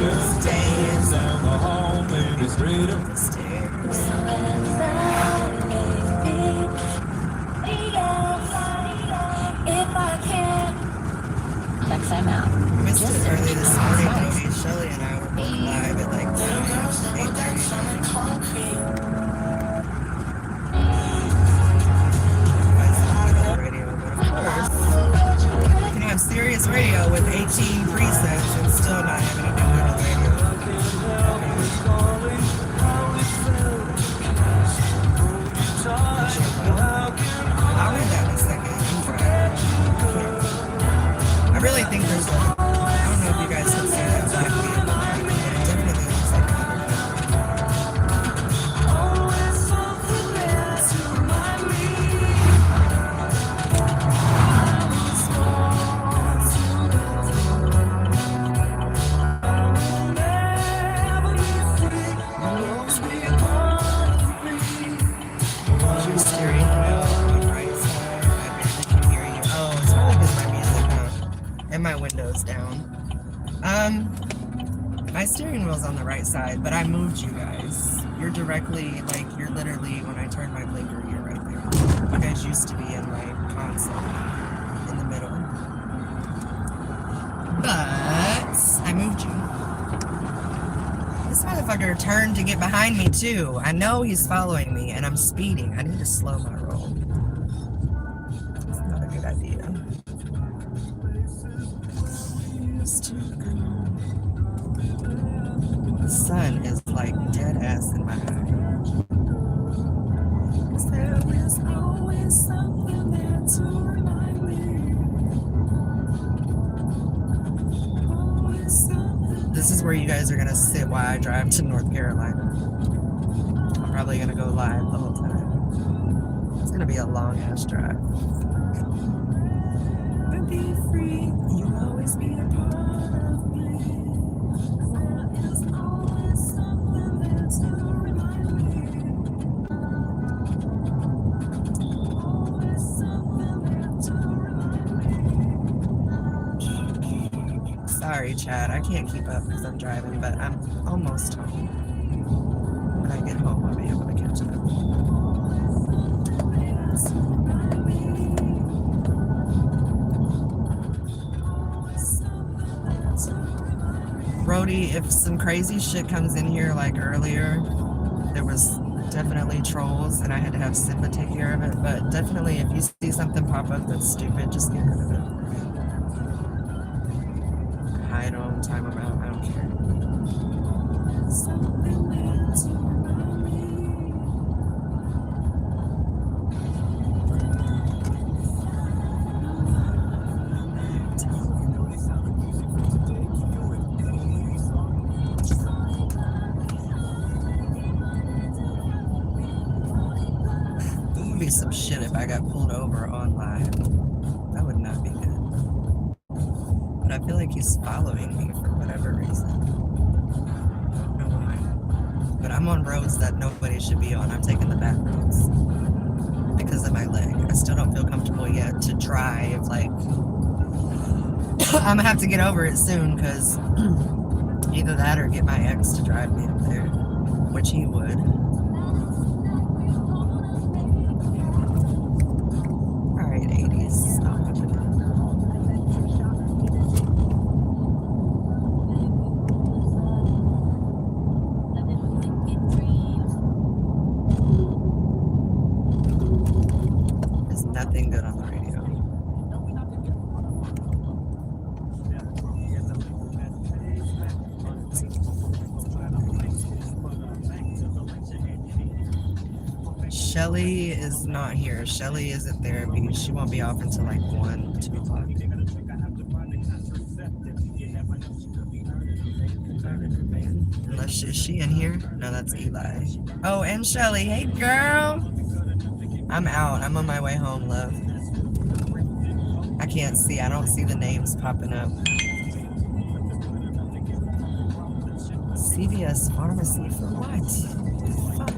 Stairs down the hall, maybe straight up the stairs. If I can. Next time out. Missed it early this morning. Brody, Shelly, and I were both live at like 8:30. You can have Sirius Radio with 18 presets and still not having a good on the radio. I'll read that in a second. I really think there's I don't know if you guys can see that black vehicle, but it definitely looks like my windows down. My steering wheel's on the right side, but I moved you guys. You're directly, like, you're literally, when I turn my blinker, you're right there. You guys used to be in my console, in the middle. But, I moved you. This motherfucker turned to get behind me, too. I know he's following me, and I'm speeding. I need to slow my roll. That's not a good idea. The sun is like dead ass in my eye. There is always something there to remind me. This is where you guys are gonna sit while I drive to North Carolina. I'm probably gonna go live the whole time. It's gonna be a long ass drive. But be free, you'll always be a part of me. There is always something there to remind me. Always something there to remind me. Sorry, Chad, I can't keep up because I'm driving, but I'm almost home. When I get home, I'll be able to catch up. Brody, if some crazy shit comes in here like earlier, there was definitely trolls and I had to have Simba take care of it, but definitely if you see something pop up that's stupid, just get rid of it. Hide them, time them out, I don't care. Some shit if I got pulled over on live. That would not be good. But I feel like he's following me for whatever reason. I don't know why. But I'm on roads that nobody should be on. I'm taking the back roads because of my leg. I still don't feel comfortable yet to drive. Like, I'm gonna have to get over it soon because either that or get my ex to drive me up there, which he would. Nothing good on the radio. Shelly is not here. Shelly is at therapy. She won't be off until like 1, 2 o'clock. Unless is she in here? No, that's Eli. Oh, and Shelly. Hey, girl. I'm out. I'm on my way home, love. I can't see. I don't see the names popping up. CVS Pharmacy for what? Fuck.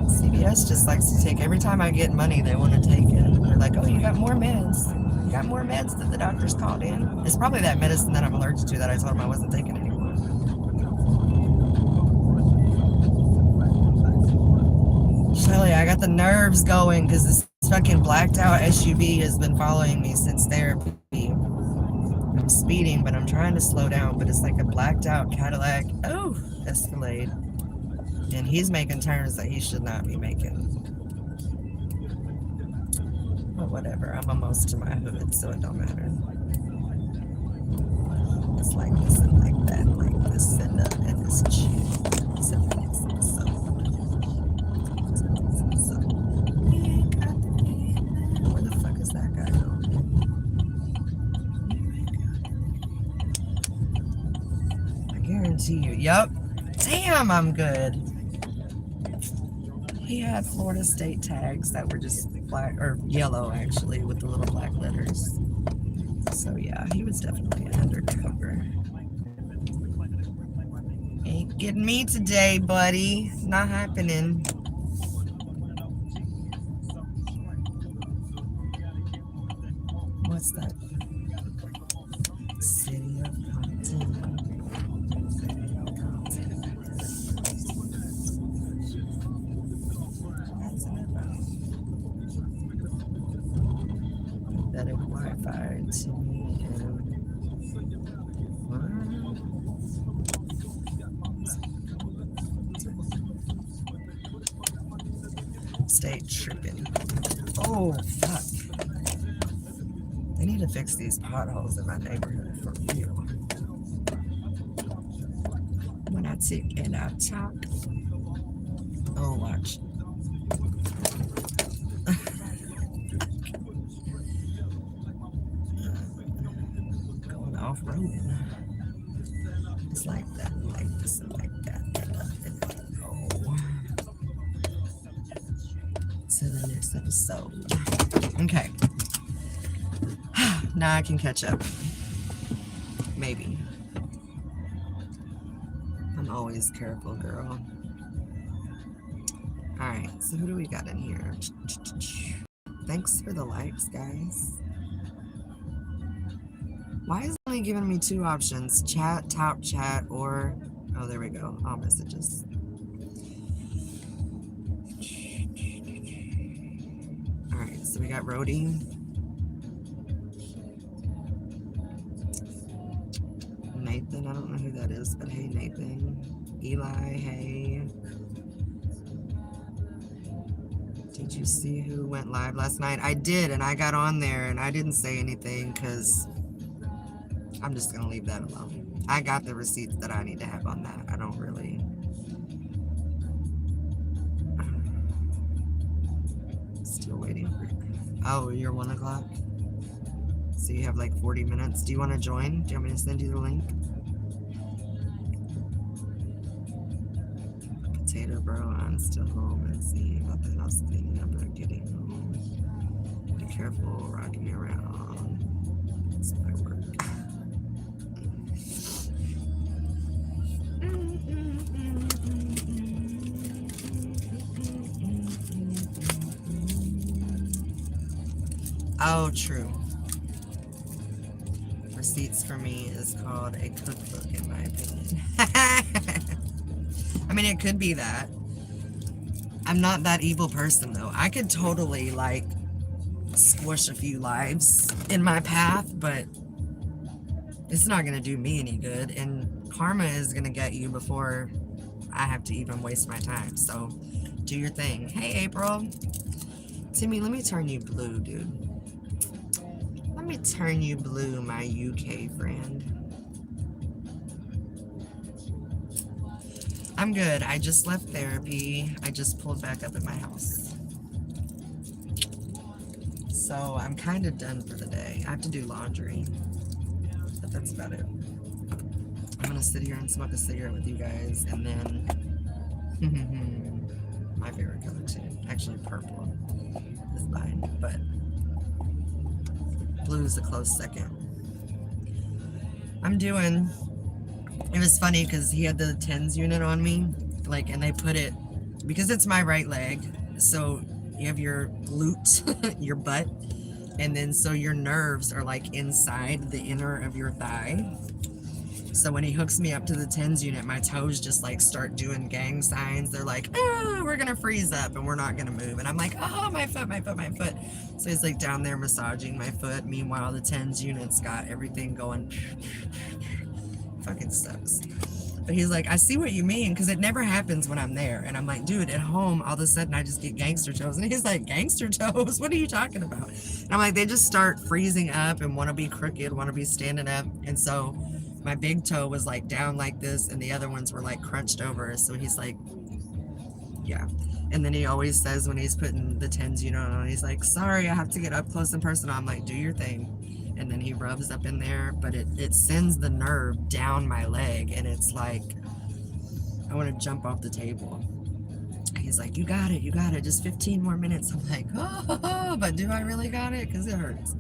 CVS just likes to take, every time I get money, they want to take it. They're like, oh, you got more meds. Got more meds that the doctors called in. It's probably that medicine that I'm allergic to that I told him I wasn't taking anymore. Shelly, I got the nerves going because this fucking blacked out SUV has been following me since therapy. I'm speeding, but I'm trying to slow down, but it's like a blacked out Cadillac. Oh, Escalade. And he's making turns that he should not be making. But whatever, I'm almost to my hood, so it don't matter. It's like this and like that, like this and it's chill. So, where the fuck is that guy going? I guarantee you. Yup. Damn, I'm good. He had Florida State tags that were just black, or yellow actually, with the little black letters. So yeah, he was definitely an undercover. Ain't getting me today, buddy. Not happening. What's that? City of Compton. Pathetic Wi-Fi to me. Stay tripping. Oh, fuck. They need to fix these potholes in my neighborhood for real. When I take it out top. Oh, watch. Going off-roading. It's like that, like this, and like that. Oh. To the next episode. Okay. Now I can catch up. Maybe. I'm always careful, girl. Alright, so who do we got in here? Thanks for the likes, guys. Why is it only giving me two options? Chat, top chat, or... Oh, there we go. All messages. Alright, so we got Rhodey. Nathan, I don't know who that is, but hey, Nathan. Eli, hey. Did you see who went live last night? I did, and I got on there, and I didn't say anything, because I'm just going to leave that alone. I got the receipts that I need to have on that. I don't really... Still waiting for... Oh, you're 1 o'clock? So you have like 40 minutes. Do you want to join? Do you want me to send you the link? Potato bro, I'm still home and seeing about the house cleaning. I'm not getting home. Be careful rocking me around. It's my work. Oh, true. Receipts for me is called a cookbook, in my opinion. I mean, it could be that. I'm not that evil person, though. I could totally, like, squish a few lives in my path, but it's not going to do me any good. And karma is going to get you before I have to even waste my time. So, do your thing. Hey, April. Timmy, let me turn you blue, dude. Let me turn you blue, my UK friend. I'm good. I just left therapy. I just pulled back up at my house. So I'm kind of done for the day. I have to do laundry. But that's about it. I'm going to sit here and smoke a cigarette with you guys. And then... my favorite color too. Actually, purple is mine. But... blue is a close second. I'm doing... It was funny because he had the TENS unit on me, like, and they put it, because it's my right leg, so you have your glute, your butt, And then so your nerves are like inside the inner of your thigh. So when he hooks me up to the TENS unit, my toes just like start doing gang signs. They're like, oh, we're gonna freeze up and we're not gonna move. And I'm like, oh, my foot, my foot, my foot. So he's like down there massaging my foot. Meanwhile, the TENS unit's got everything going. Fucking sucks. But he's like, I see what you mean, because it never happens when I'm there. And I'm like, dude, at home, all of a sudden I just get gangster toes. And he's like, gangster toes? What are you talking about? And I'm like, they just start freezing up and want to be crooked, want to be standing up. And so my big toe was like down like this, and the other ones were like crunched over. So he's like, yeah. And then he always says when he's putting the TENS unit on, he's like, sorry, I have to get up close and personal. I'm like, do your thing. And then he rubs up in there, but it sends the nerve down my leg, and it's like, I want to jump off the table. He's like, you got it, just 15 more minutes. I'm like, oh, but do I really got it? Because it hurts.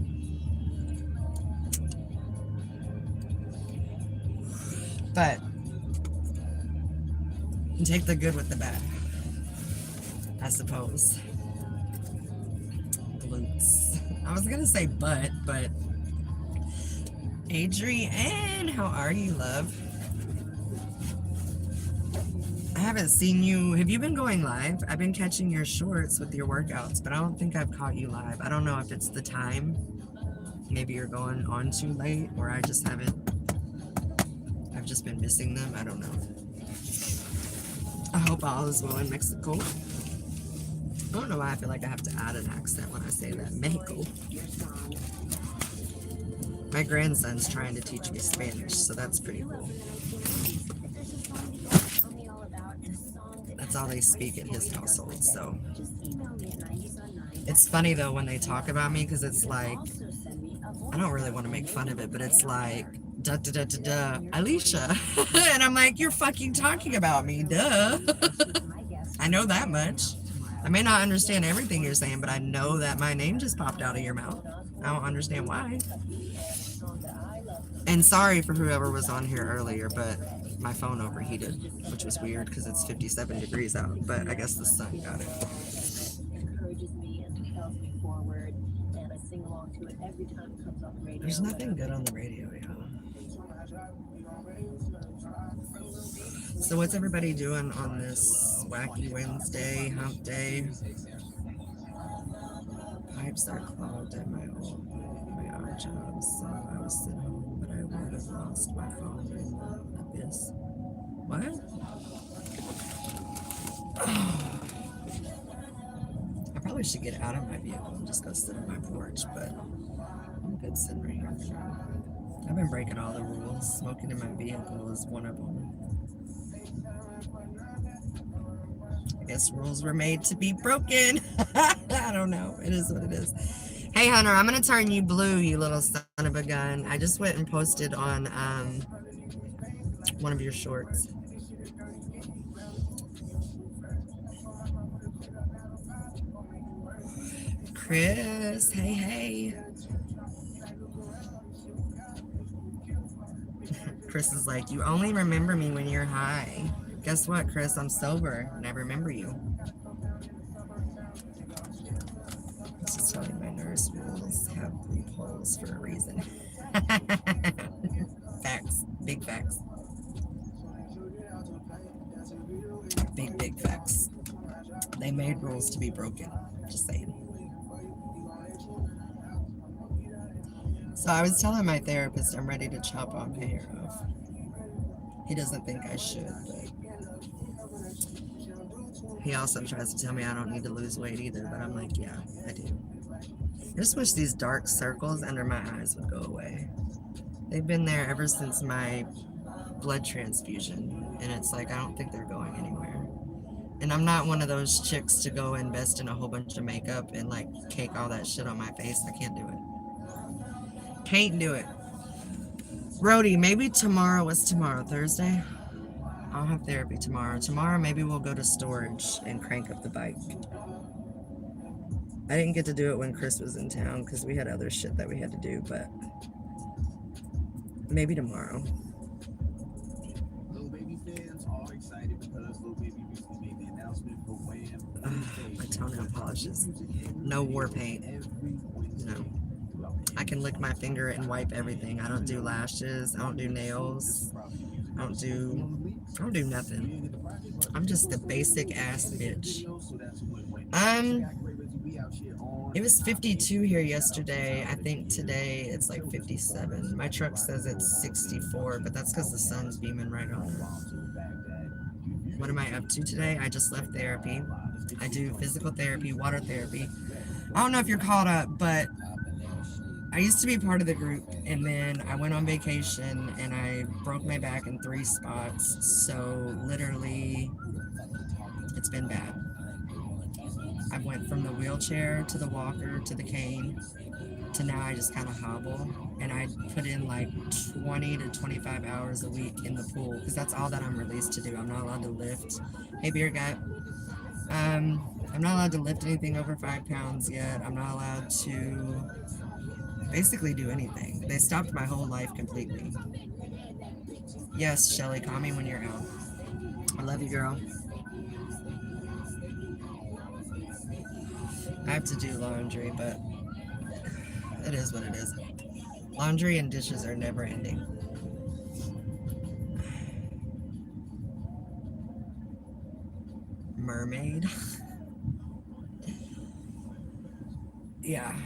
But you take the good with the bad, I suppose. Glutes. I was gonna say butt, but Adrienne, how are you, love? I haven't seen you. Have you been going live? I've been catching your shorts with your workouts, but I don't think I've caught you live. I don't know if it's the time. Maybe you're going on too late, or I just haven't. I've just been missing them. I don't know. I hope all is well in Mexico. I don't know why I feel like I have to add an accent when I say that. Mexico. My grandson's trying to teach me Spanish, so that's pretty cool. That's all they speak in his household, so. It's funny, though, when they talk about me, because it's like, I don't really want to make fun of it, but it's like, da da da da da, Alicia. And I'm like, you're fucking talking about me, duh. I know that much. I may not understand everything you're saying, but I know that my name just popped out of your mouth. I don't understand why. And sorry for whoever was on here earlier, but my phone overheated, which was weird because it's 57 degrees out, but I guess the sun got it. There's nothing good on the radio, y'all. So what's everybody doing on this wacky Wednesday, hump day? Pipes are clogged at my odd job, so I was sitting home, but I would have lost my phone in the abyss. What? I probably should get out of my vehicle and just go sit on my porch, but I'm good sitting right here. I've been breaking all the rules. Smoking in my vehicle is one of them. I guess rules were made to be broken. I don't know. It is what it is. Hey, Hunter, I'm going to turn you blue, you little son of a gun. I just went and posted on one of your shorts. Chris, hey. Chris is like, you only remember me when you're high. Guess what, Chris? I'm sober and I remember you. Let's just tell you my nurse rules have loopholes for a reason. Facts. Big facts. Big facts. They made rules to be broken. Just saying. So I was telling my therapist I'm ready to chop all my hair off. He doesn't think I should, but he also tries to tell me I don't need to lose weight either, but I'm like, yeah, I do. I just wish these dark circles under my eyes would go away. They've been there ever since my blood transfusion, and it's like I don't think they're going anywhere. And I'm not one of those chicks to go invest in a whole bunch of makeup and like cake all that shit on my face. I can't do it. Can't do it. Rhodey, maybe tomorrow. What's tomorrow? Thursday? I'll have therapy tomorrow. Tomorrow, maybe we'll go to storage and crank up the bike. I didn't get to do it when Chris was in town because we had other shit that we had to do, but maybe tomorrow. Lil Baby fans are excited because Lil Baby recently made the announcement for Wham. My toenail polishes. No war paint. No. I can lick my finger and wipe everything. I don't do lashes. I don't do nails. I don't do nothing. I'm just the basic ass bitch. It was 52 here yesterday. I think today it's like 57. My truck says it's 64, but that's because the sun's beaming right on it. What am I up to today? I just left therapy. I do physical therapy, water therapy. I don't know if you're caught up, but I used to be part of the group, and then I went on vacation and I broke my back in 3 spots. So literally, it's been bad. I went from the wheelchair to the walker to the cane to now I just kind of hobble, and I put in like 20 to 25 hours a week in the pool because that's all that I'm released to do. I'm not allowed to lift. Hey, beer guy. I'm not allowed to lift anything over 5 pounds yet. I'm not allowed to basically do anything. They stopped my whole life completely. Yes, Shelly, call me when you're out. I love you, girl. I have to do laundry, but it is what it is. Laundry and dishes are never ending. Mermaid. Yeah.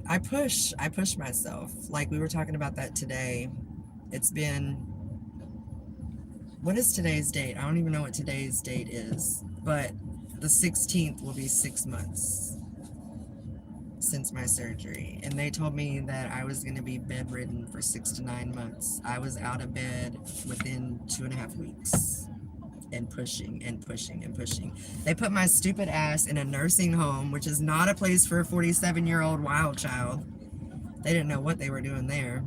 I push myself. Like we were talking about that today. It's been, what is today's date? I don't even know what today's date is, but the 16th will be 6 months since my surgery, and they told me that I was going to be bedridden for 6 to 9 months. I was out of bed within 2.5 weeks and pushing and pushing and pushing. They put my stupid ass in a nursing home, which is not a place for a 47-year-old wild child. They didn't know what they were doing there.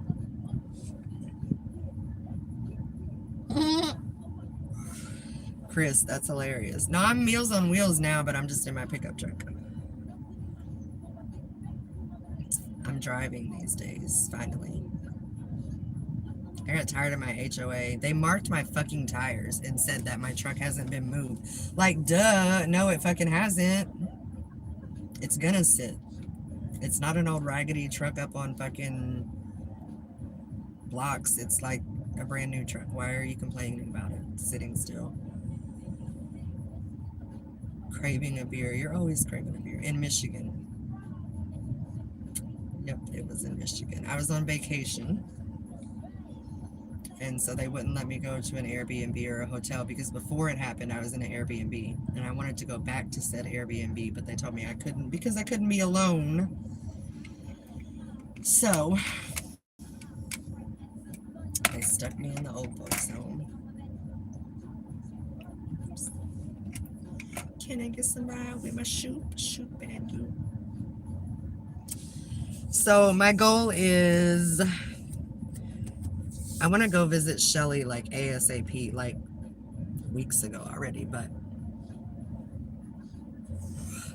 Chris, that's hilarious. No, I'm Meals on Wheels now, but I'm just in my pickup truck. I'm driving these days, finally. I got tired of my HOA. They marked my fucking tires and said that my truck hasn't been moved. Like, duh. No, it fucking hasn't. It's gonna sit. It's not an old raggedy truck up on fucking blocks. It's like a brand new truck. Why are you complaining about it? Sitting still. Craving a beer. You're always craving a beer. In Michigan. Yep, it was in Michigan. I was on vacation. And so they wouldn't let me go to an Airbnb or a hotel because before it happened, I was in an Airbnb. And I wanted to go back to said Airbnb, but they told me I couldn't because I couldn't be alone. So they stuck me in the old folks' home. Oops. Can I get some ride with my shoot band? So my goal is I want to go visit Shelly like ASAP, like weeks ago already, but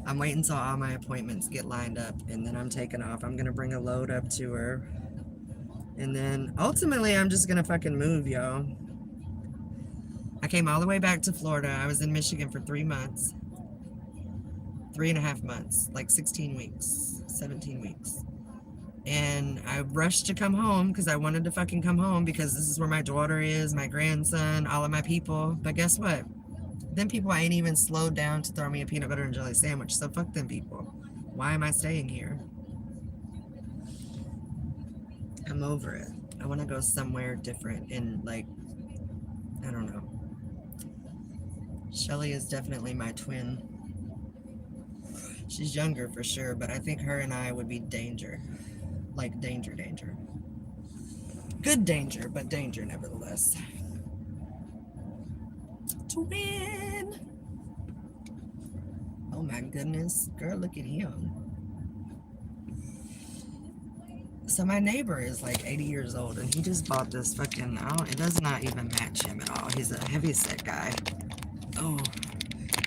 I'm waiting until all my appointments get lined up and then I'm taking off. I'm going to bring a load up to her. And then ultimately I'm just going to fucking move, y'all. I came all the way back to Florida. I was in Michigan for 3 months. 3.5 months, like 16 weeks, 17 weeks. And I rushed to come home because I wanted to fucking come home because this is where my daughter is, my grandson, all of my people. But guess what? Them people ain't even slowed down to throw me a peanut butter and jelly sandwich. So fuck them people. Why am I staying here? I'm over it. I want to go somewhere different and like, I don't know. Shelly is definitely my twin. She's younger for sure, but I think her and I would be danger. Like danger. Good danger, but danger nevertheless. Twin! Oh my goodness. Girl, look at him. So my neighbor is like 80 years old and he just bought this fucking, it does not even match him at all. He's a heavyset guy. Oh,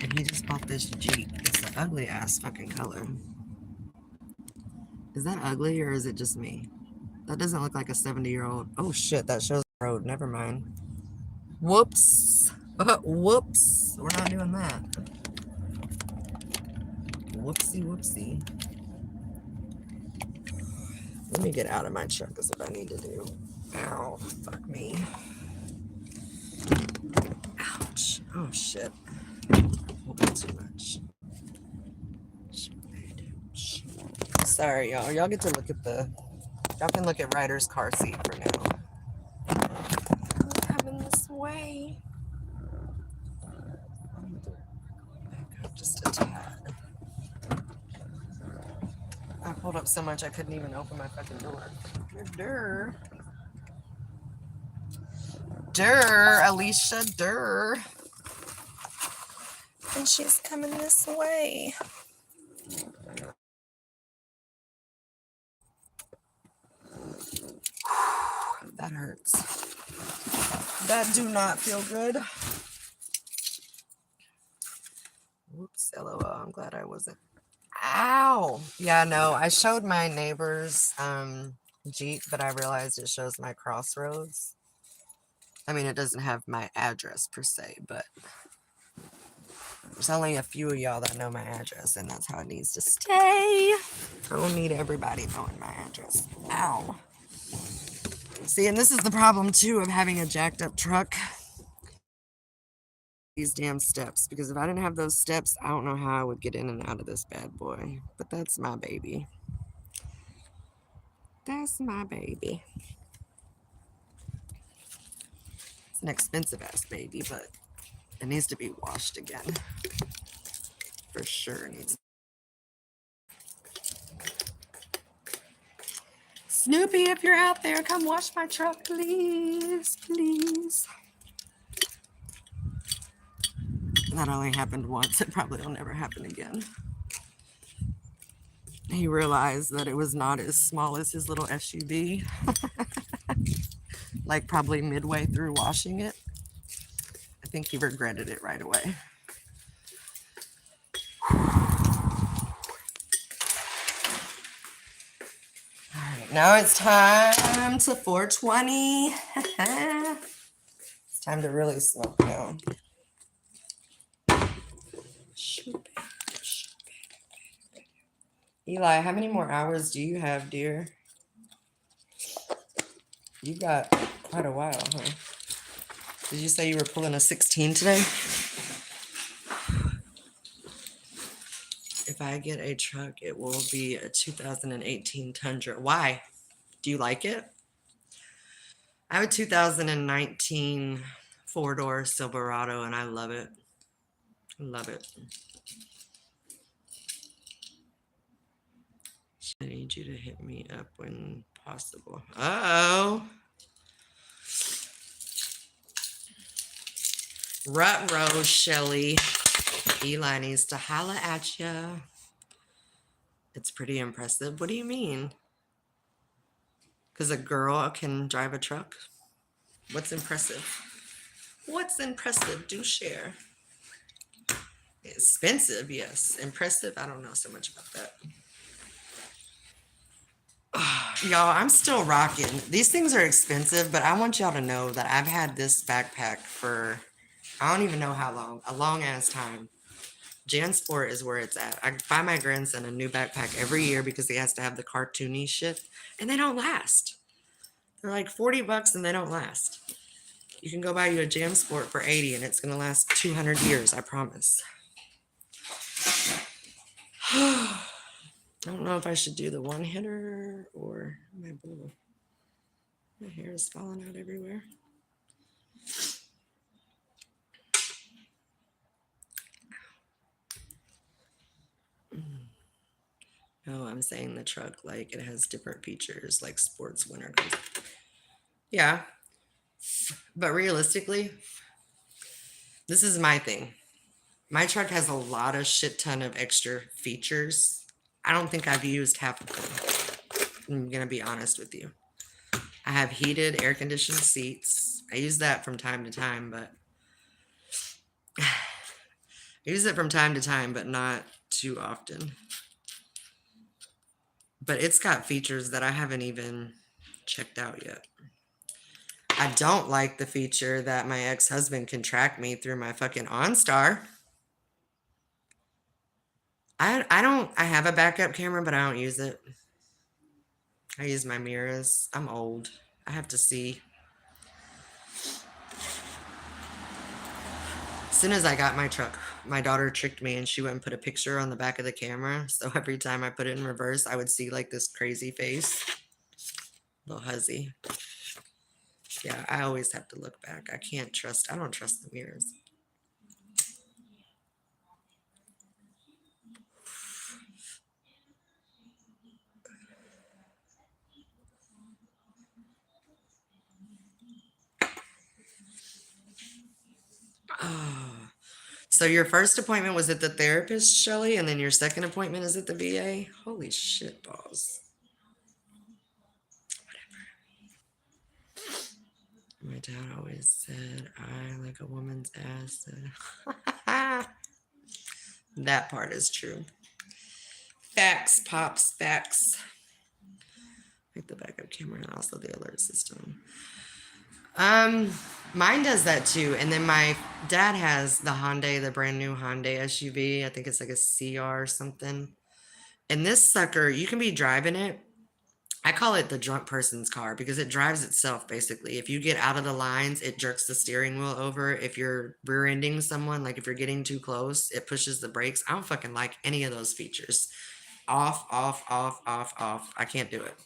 and he just bought this Jeep. It's an ugly ass fucking color. Is that ugly or is it just me? That doesn't look like a 70-year-old. Oh shit, that shows the road. Never mind. Whoops. Whoops. We're not doing that. Whoopsie. Let me get out of my truck is what I need to do. Ow, fuck me. Ouch. Oh shit. Holding too much. Sorry, y'all. Y'all get to look at y'all can look at Ryder's car seat for now. I'm coming this way. Back up just a tad. I pulled up so much I couldn't even open my fucking door. Durr. Durr, Alicia, durr. And she's coming this way. That hurts. That do not feel good. Whoops, LOL. I'm glad I wasn't. Ow! Yeah, no, I showed my neighbor's Jeep, but I realized it shows my Crossroads. I mean, it doesn't have my address per se, but there's only a few of y'all that know my address, and that's how it needs to stay. I don't need everybody knowing my address. Ow. See, and this is the problem, too, of having a jacked up truck. These damn steps, because if I didn't have those steps, I don't know how I would get in and out of this bad boy. But that's my baby. That's my baby. It's an expensive ass baby, but it needs to be washed again. For sure it needs. Snoopy, if you're out there, come wash my truck, please, please. That only happened once. It probably will never happen again. He realized that it was not as small as his little SUV. Like probably midway through washing it. I think he regretted it right away. All right, now it's time to 420. It's time to really smoke now. Eli, how many more hours do you have, dear? You got quite a while, huh? Did you say you were pulling a 16 today? If I get a truck, it will be a 2018 Tundra. Why? Do you like it? I have a 2019 four-door Silverado, and I love it. I love it. I need you to hit me up when possible. Uh-oh. Ruh-roh, Shelly. Eli needs to holla at ya. It's pretty impressive. What do you mean? Because a girl can drive a truck? What's impressive? What's impressive? Do share. Expensive, yes. Impressive, I don't know so much about that. Y'all, I'm still rocking. These things are expensive, but I want y'all to know that I've had this backpack for, I don't even know how long, a long ass time. JanSport is where it's at. I buy my grandson a new backpack every year because he has to have the cartoony shit, and they don't last. They're like $40 and they don't last. You can go buy you a JanSport for $80 and it's going to last 200 years, I promise. I don't know if I should do the one hitter or my bull. My hair is falling out everywhere. No, I'm saying the truck, like it has different features, like sports winter. Yeah. But realistically, this is my thing. My truck has a lot of shit ton of extra features. I don't think I've used half of them. I'm going to be honest with you. I have heated, air-conditioned seats. I use that from time to time, but I use it from time to time, but not too often. But it's got features that I haven't even checked out yet. I don't like the feature that my ex-husband can track me through my fucking OnStar. I have a backup camera, but I don't use it. I use my mirrors. I'm old. I have to see. As soon as I got my truck, my daughter tricked me and she went and put a picture on the back of the camera. So every time I put it in reverse, I would see like this crazy face. Little huzzy. Yeah, I always have to look back. I don't trust the mirrors. Oh. So your first appointment was at the therapist, Shelly, and then your second appointment is at the VA? Holy shit balls. My dad always said, I like a woman's ass. That part is true. Facts, pops, facts. Like the backup camera and also the alert system. Mine does that too. And then my dad has the Hyundai, the brand new Hyundai SUV. I think it's like a CR or something. And this sucker, you can be driving it. I call it the drunk person's car because it drives itself basically. If you get out of the lines, it jerks the steering wheel over. If you're rear-ending someone, like if you're getting too close, it pushes the brakes. I don't fucking like any of those features. Off, off, off, off, off. I can't do it.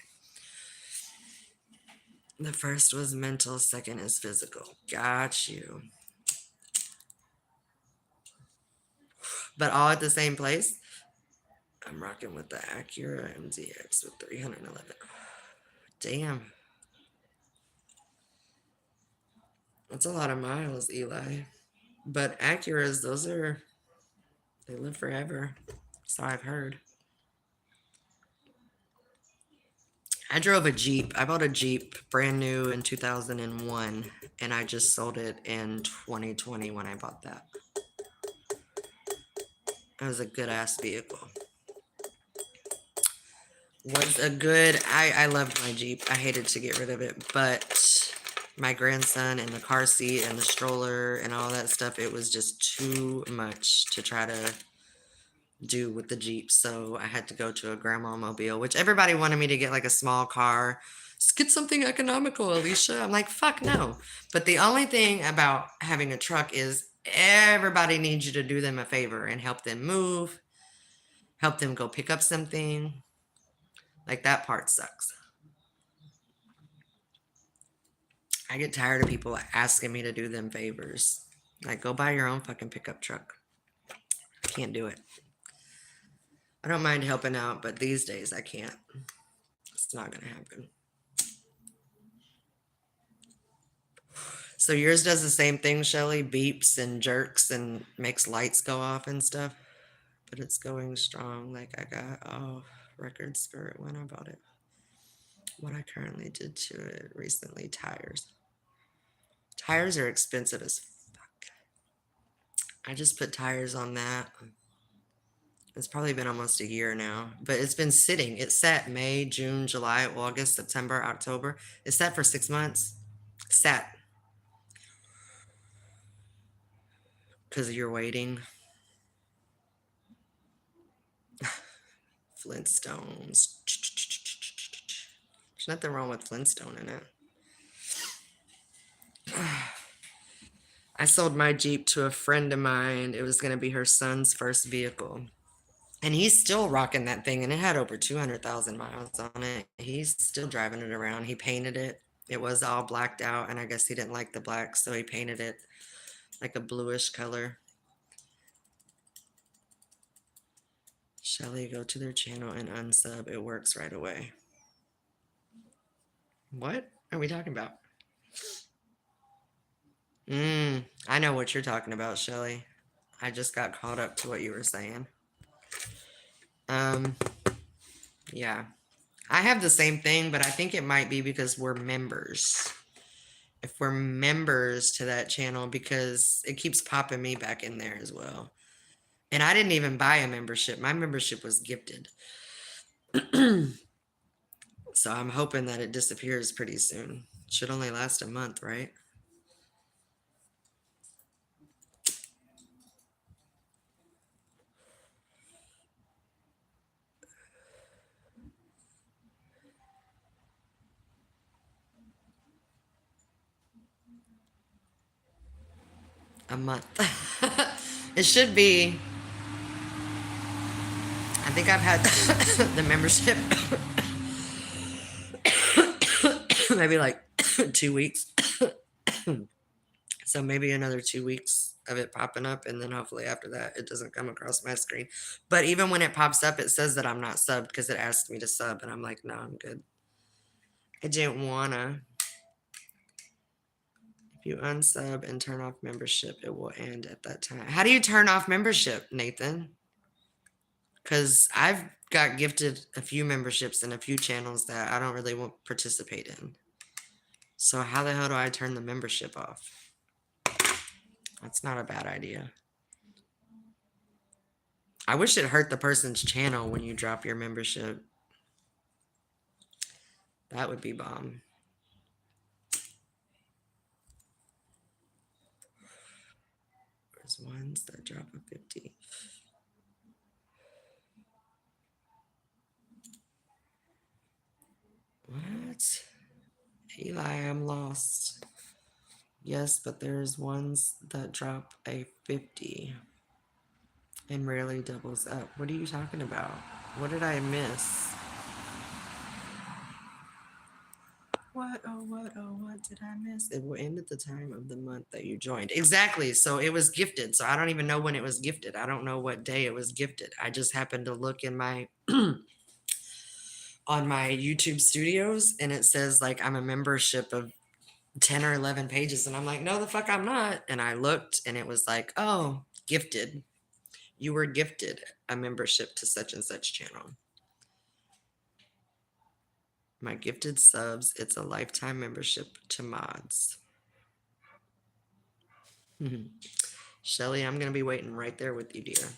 The first was mental, second is physical. Got you. But all at the same place. I'm rocking with the Acura MZX with 311. Damn. That's a lot of miles, Eli. But Acuras, they live forever. So I've heard. I drove a Jeep. I bought a Jeep brand new in 2001, and I just sold it in 2020 when I bought that. It was a good ass vehicle. I loved my Jeep. I hated to get rid of it, but my grandson and the car seat and the stroller and all that stuff, it was just too much to try to do with the Jeep. So I had to go to a grandma mobile, which everybody wanted me to get like a small car. Just get something economical, Alicia. I'm like, fuck no. But the only thing about having a truck is everybody needs you to do them a favor and help them move, help them go pick up something. Like that part sucks. I get tired of people asking me to do them favors. Like, go buy your own fucking pickup truck. I can't do it. I don't mind helping out, but these days I can't. It's not going to happen. So yours does the same thing, Shelly? Beeps and jerks and makes lights go off and stuff? But it's going strong. Like I got, record spirit when I bought it. What I currently did to it recently, tires. Tires are expensive as fuck. I just put tires on that. It's probably been almost a year now, but it's been sitting. It sat May, June, July, August, September, October. It sat for 6 months. Sat. Because you're waiting. Flintstones. There's nothing wrong with Flintstone in it. I sold my Jeep to a friend of mine. It was going to be her son's first vehicle. And he's still rocking that thing, and it had over 200,000 miles on it. He's still driving it around. He painted it. It was all blacked out, and I guess he didn't like the black, so he painted it like a bluish color. Shelly, go to their channel and unsub. It works right away. What are we talking about? I know what you're talking about, Shelly. I just got caught up to what you were saying. Yeah. I have the same thing, but I think it might be because we're members. If we're members to that channel, because it keeps popping me back in there as well. And I didn't even buy a membership. My membership was gifted. So I'm hoping that it disappears pretty soon. Should only last a month, right? a month. It should be. I think I've had the membership maybe like 2 weeks. So maybe another 2 weeks of it popping up, and then hopefully after that it doesn't come across my screen. But even when it pops up, it says that I'm not subbed because it asked me to sub, and I'm like, no, I'm good. I didn't wanna. If you unsub and turn off membership, it will end at that time. How do you turn off membership, Nathan? Because I've got gifted a few memberships and a few channels that I don't really want to participate in. So how the hell do I turn the membership off? That's not a bad idea. I wish it hurt the person's channel when you drop your membership. That would be bomb. There's ones that drop a 50. What? Eli, I'm lost. Yes, but there's ones that drop a 50 and rarely doubles up. What are you talking about? What did I miss? What did I miss? It will end at the time of the month that you joined. Exactly. So it was gifted. So I don't even know when it was gifted. I don't know what day it was gifted. I just happened to look in my on my YouTube studios, and it says like I'm a membership of 10 or 11 pages, and I'm like, no the fuck I'm not. And I looked, and it was like, oh, gifted. You were gifted a membership to such and such channel. My gifted subs, it's a lifetime membership to mods. Shelly, I'm going to be waiting right there with you, dear.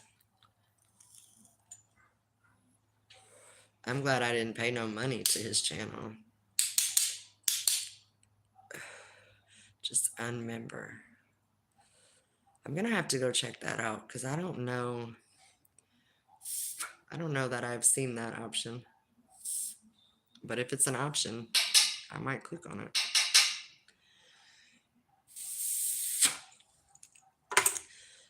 I'm glad I didn't pay no money to his channel. Just unmember. I'm going to have to go check that out because I don't know. I don't know that I've seen that option. But if it's an option, I might click on it.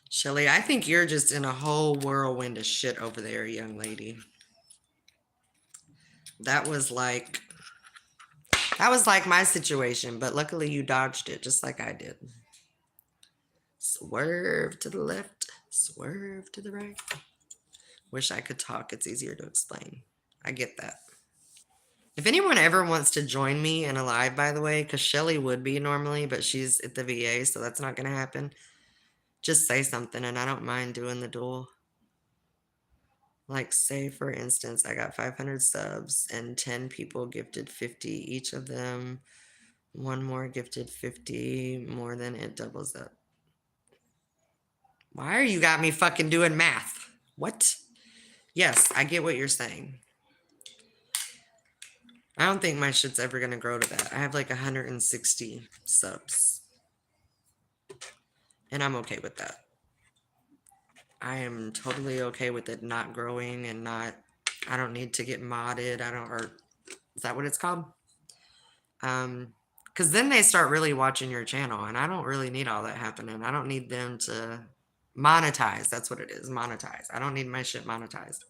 Shelly, I think you're just in a whole whirlwind of shit over there, young lady. That was like my situation, but luckily you dodged it just like I did. Swerve to the left, swerve to the right. Wish I could talk. It's easier to explain. I get that. If anyone ever wants to join me in a live, by the way, because Shelly would be normally, but she's at the VA, so that's not going to happen. Just say something, and I don't mind doing the duel. Like, say, for instance, I got 500 subs, and 10 people gifted 50 each of them. One more gifted 50 more than it doubles up. Why are you got me fucking doing math? What? Yes, I get what you're saying. I don't think my shit's ever going to grow to that. I have like 160 subs. And I'm okay with that. I am totally okay with it not growing and not, I don't need to get modded. Or is that what it's called? Because then they start really watching your channel, and I don't really need all that happening. I don't need them to monetize. That's what it is, monetize. I don't need my shit monetized.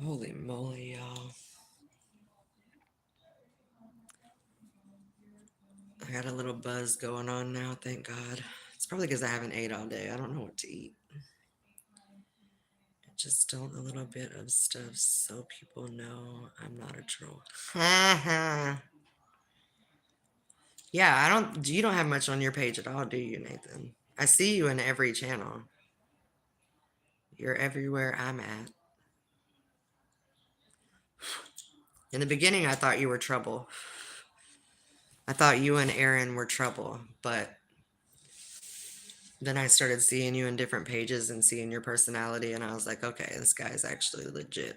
Holy moly, y'all. I got a little buzz going on now, thank God. It's probably because I haven't ate all day. I don't know what to eat. Just don't a little bit of stuff so people know I'm not a troll. Yeah, you don't have much on your page at all, do you, Nathan? I see you in every channel. You're everywhere I'm at. In the beginning, I thought you were trouble. I thought you and Aaron were trouble, but then I started seeing you in different pages and seeing your personality, and I was like, okay, this guy's actually legit.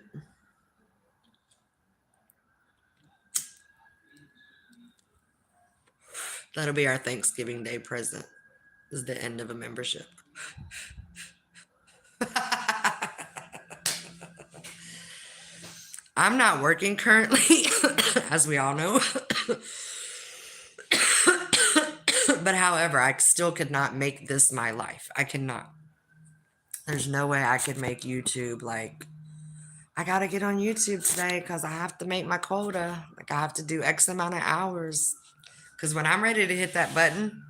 That'll be our Thanksgiving Day present, is the end of a membership. I'm not working currently, as we all know. But however, I still could not make this my life. I cannot. There's no way I could make YouTube like, I gotta get on YouTube today because I have to make my quota. Like I have to do X amount of hours. Because when I'm ready to hit that button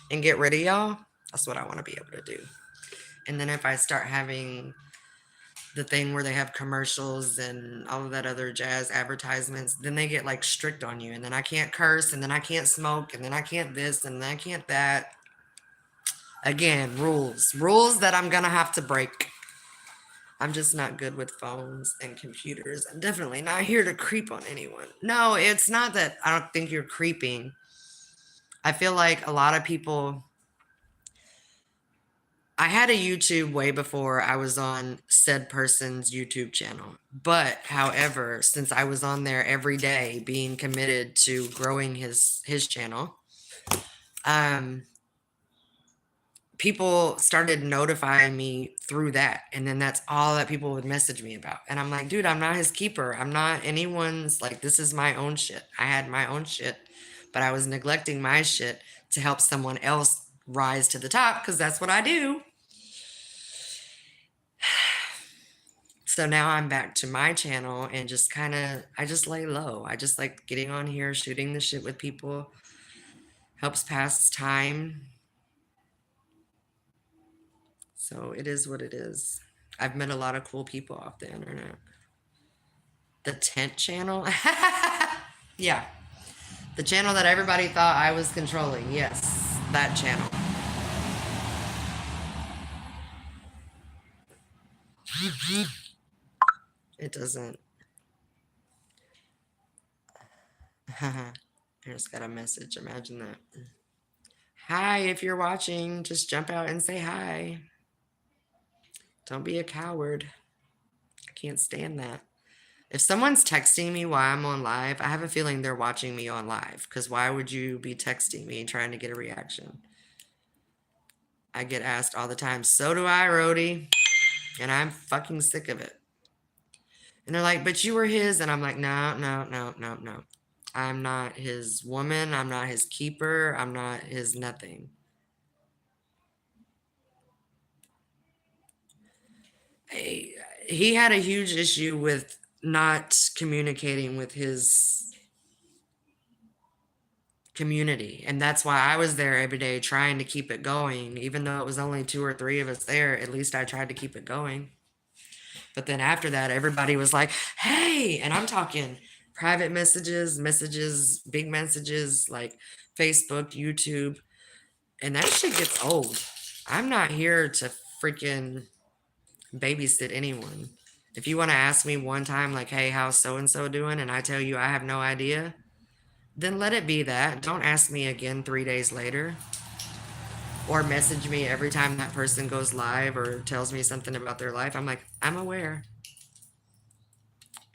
and get rid of y'all, that's what I want to be able to do. And then if I start having the thing where they have commercials and all of that other jazz advertisements, then they get like strict on you. And then I can't curse, and then I can't smoke, and then I can't this, and then I can't that. Again, rules that I'm gonna have to break. I'm just not good with phones and computers. I'm definitely not here to creep on anyone. No, it's not that I don't think you're creeping. I feel like a lot of people, I had a YouTube way before I was on said person's YouTube channel. But however, since I was on there every day being committed to growing his channel, people started notifying me through that. And then that's all that people would message me about. And I'm like, dude, I'm not his keeper. I'm not anyone's, like, this is my own shit. I had my own shit, but I was neglecting my shit to help someone else rise to the top because that's what I do. So now I'm back to my channel and just kind of, I just lay low. I just like getting on here, shooting the shit with people, helps pass time. So it is what it is. I've met a lot of cool people off the internet. The tent channel? Yeah. The channel that everybody thought I was controlling. Yes, that channel. It doesn't. I just got a message. Imagine that. Hi, if you're watching, just jump out and say hi. Don't be a coward. I can't stand that. If someone's texting me while I'm on live, I have a feeling they're watching me on live. Because why would you be texting me trying to get a reaction? I get asked all the time. So do I, Rhodey. And I'm fucking sick of it. And they're like, but you were his. And I'm like, no, no, no, no, no. I'm not his woman. I'm not his keeper. I'm not his nothing. He had a huge issue with not communicating with his community. And that's why I was there every day trying to keep it going. Even though it was only 2 or 3 of us there, at least I tried to keep it going. But then after that, everybody was like, hey, and I'm talking private messages, big messages, like Facebook, YouTube. And that shit gets old. I'm not here to freaking babysit anyone. If you want to ask me one time, like, hey, how's so-and-so doing? And I tell you I have no idea, then let it be that. Don't ask me again 3 days later. Or message me every time that person goes live or tells me something about their life. I'm like, I'm aware.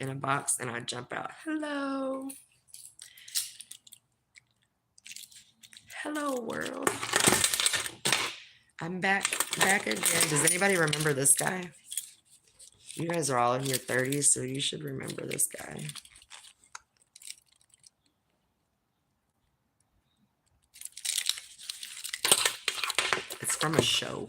In a box, and I jump out. Hello. Hello, world. I'm back again. Does anybody remember this guy? You guys are all in your 30s, so you should remember this guy. It's from a show.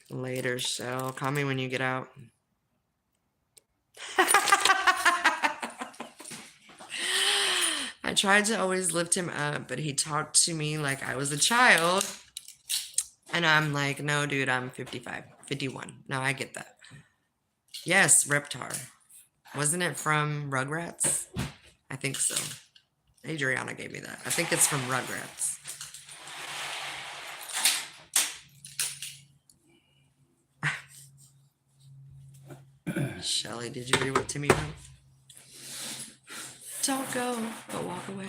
Later, Shell. Call me when you get out. I tried to always lift him up, but he talked to me like I was a child. And I'm like, no, dude, I'm 55, 51. No, I get that. Yes, Reptar. Wasn't it from Rugrats? I think so. Adriana gave me that. I think it's from Rugrats. Shelly, did you read what Timmy wrote? Don't go, but walk away.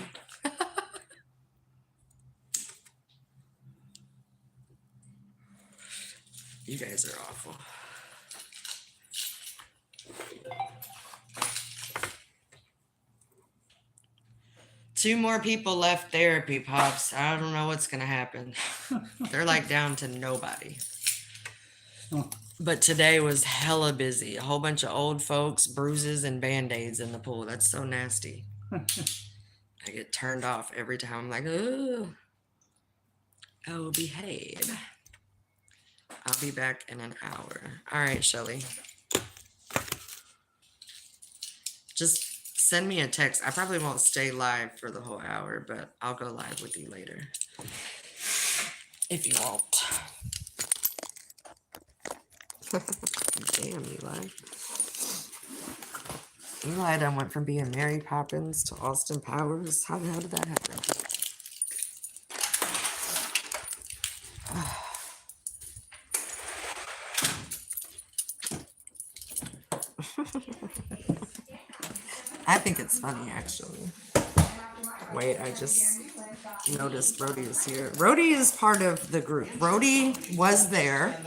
You guys are awful. Two more people left therapy, Pops. I don't know what's going to happen. They're like down to nobody. Oh, But today was hella busy. A whole bunch of old folks, bruises, and band-aids in the pool. That's so nasty. I get turned off every time. I'm like, oh, behave. I'll be back in an hour. All right, Shelly. Just send me a text. I probably won't stay live for the whole hour, but I'll go live with you later. If you won't. Damn, Eli. Eli done went from being Mary Poppins to Austin Powers. How the hell did that happen? I think it's funny, actually. Wait, I just noticed Rhodey is here. Rhodey is part of the group. Rhodey was there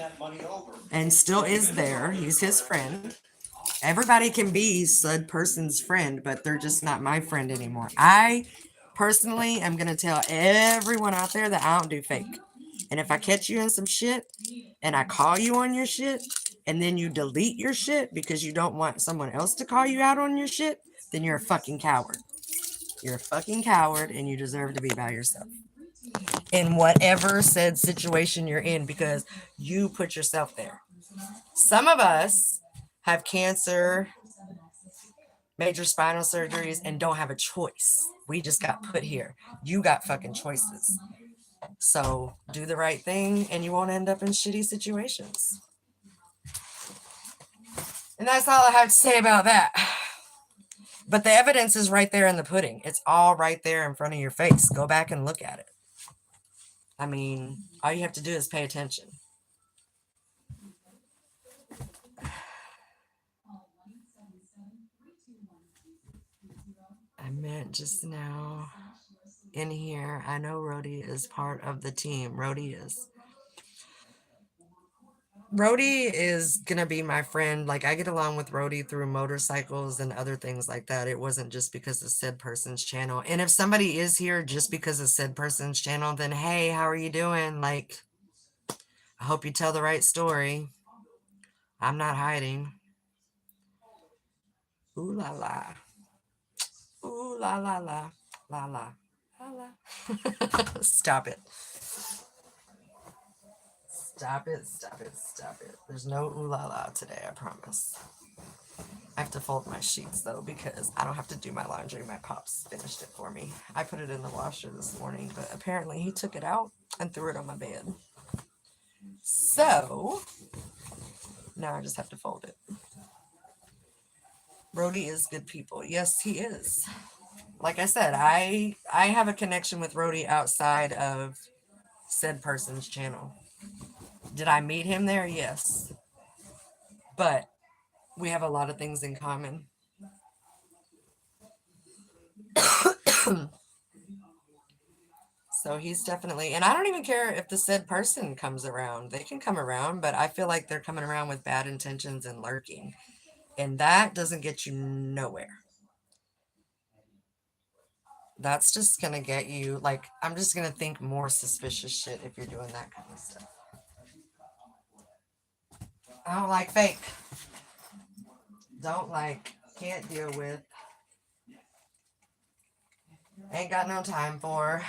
and still is there. He's his friend. Everybody can be said person's friend, but they're just not my friend anymore. I personally am going to tell everyone out there that I don't do fake. And if I catch you in some shit and I call you on your shit and then you delete your shit because you don't want someone else to call you out on your shit, then you're a fucking coward. You're a fucking coward and you deserve to be by yourself in whatever said situation you're in because you put yourself there. Some of us have cancer, major spinal surgeries, and don't have a choice. We just got put here. You got fucking choices. So do the right thing and you won't end up in shitty situations. And that's all I have to say about that. But the evidence is right there in the pudding. It's all right there in front of your face. Go back and look at it. I mean, all you have to do is pay attention. I meant just now in here, I know Rhodey is part of the team. Rhodey is gonna be my friend. Like, I get along with Rhodey through motorcycles and other things like that. It wasn't just because of said person's channel. And if somebody is here just because of said person's channel, then hey, how are you doing? Like, I hope you tell the right story. I'm not hiding. Ooh la la. Ooh la la la. La la. La la. Stop it. Stop it, stop it, stop it. There's no ooh la la today, I promise. I have to fold my sheets though because I don't have to do my laundry. My pops finished it for me. I put it in the washer this morning, but apparently he took it out and threw it on my bed. So now I just have to fold it. Rhodey is good people. Yes, he is. Like I said, I have a connection with Rhodey outside of said person's channel. Did I meet him there? Yes. But we have a lot of things in common. So he's definitely, and I don't even care if the said person comes around. They can come around, but I feel like they're coming around with bad intentions and lurking. And that doesn't get you nowhere. That's just going to get you, like, I'm just going to think more suspicious shit if you're doing that kind of stuff. I don't like fake. Don't like, can't deal with. Ain't got no time for.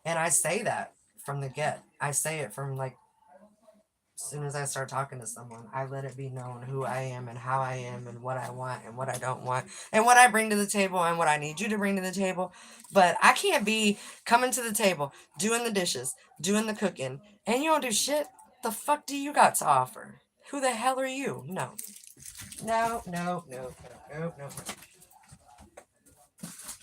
And I say that from the get. I say it from like, as soon as I start talking to someone, I let it be known who I am and how I am and what I want and what I don't want and what I bring to the table and what I need you to bring to the table. But I can't be coming to the table, doing the dishes, doing the cooking, and you don't do shit. The fuck do you got to offer? Who the hell are you? No. No, no, no, no, no, no.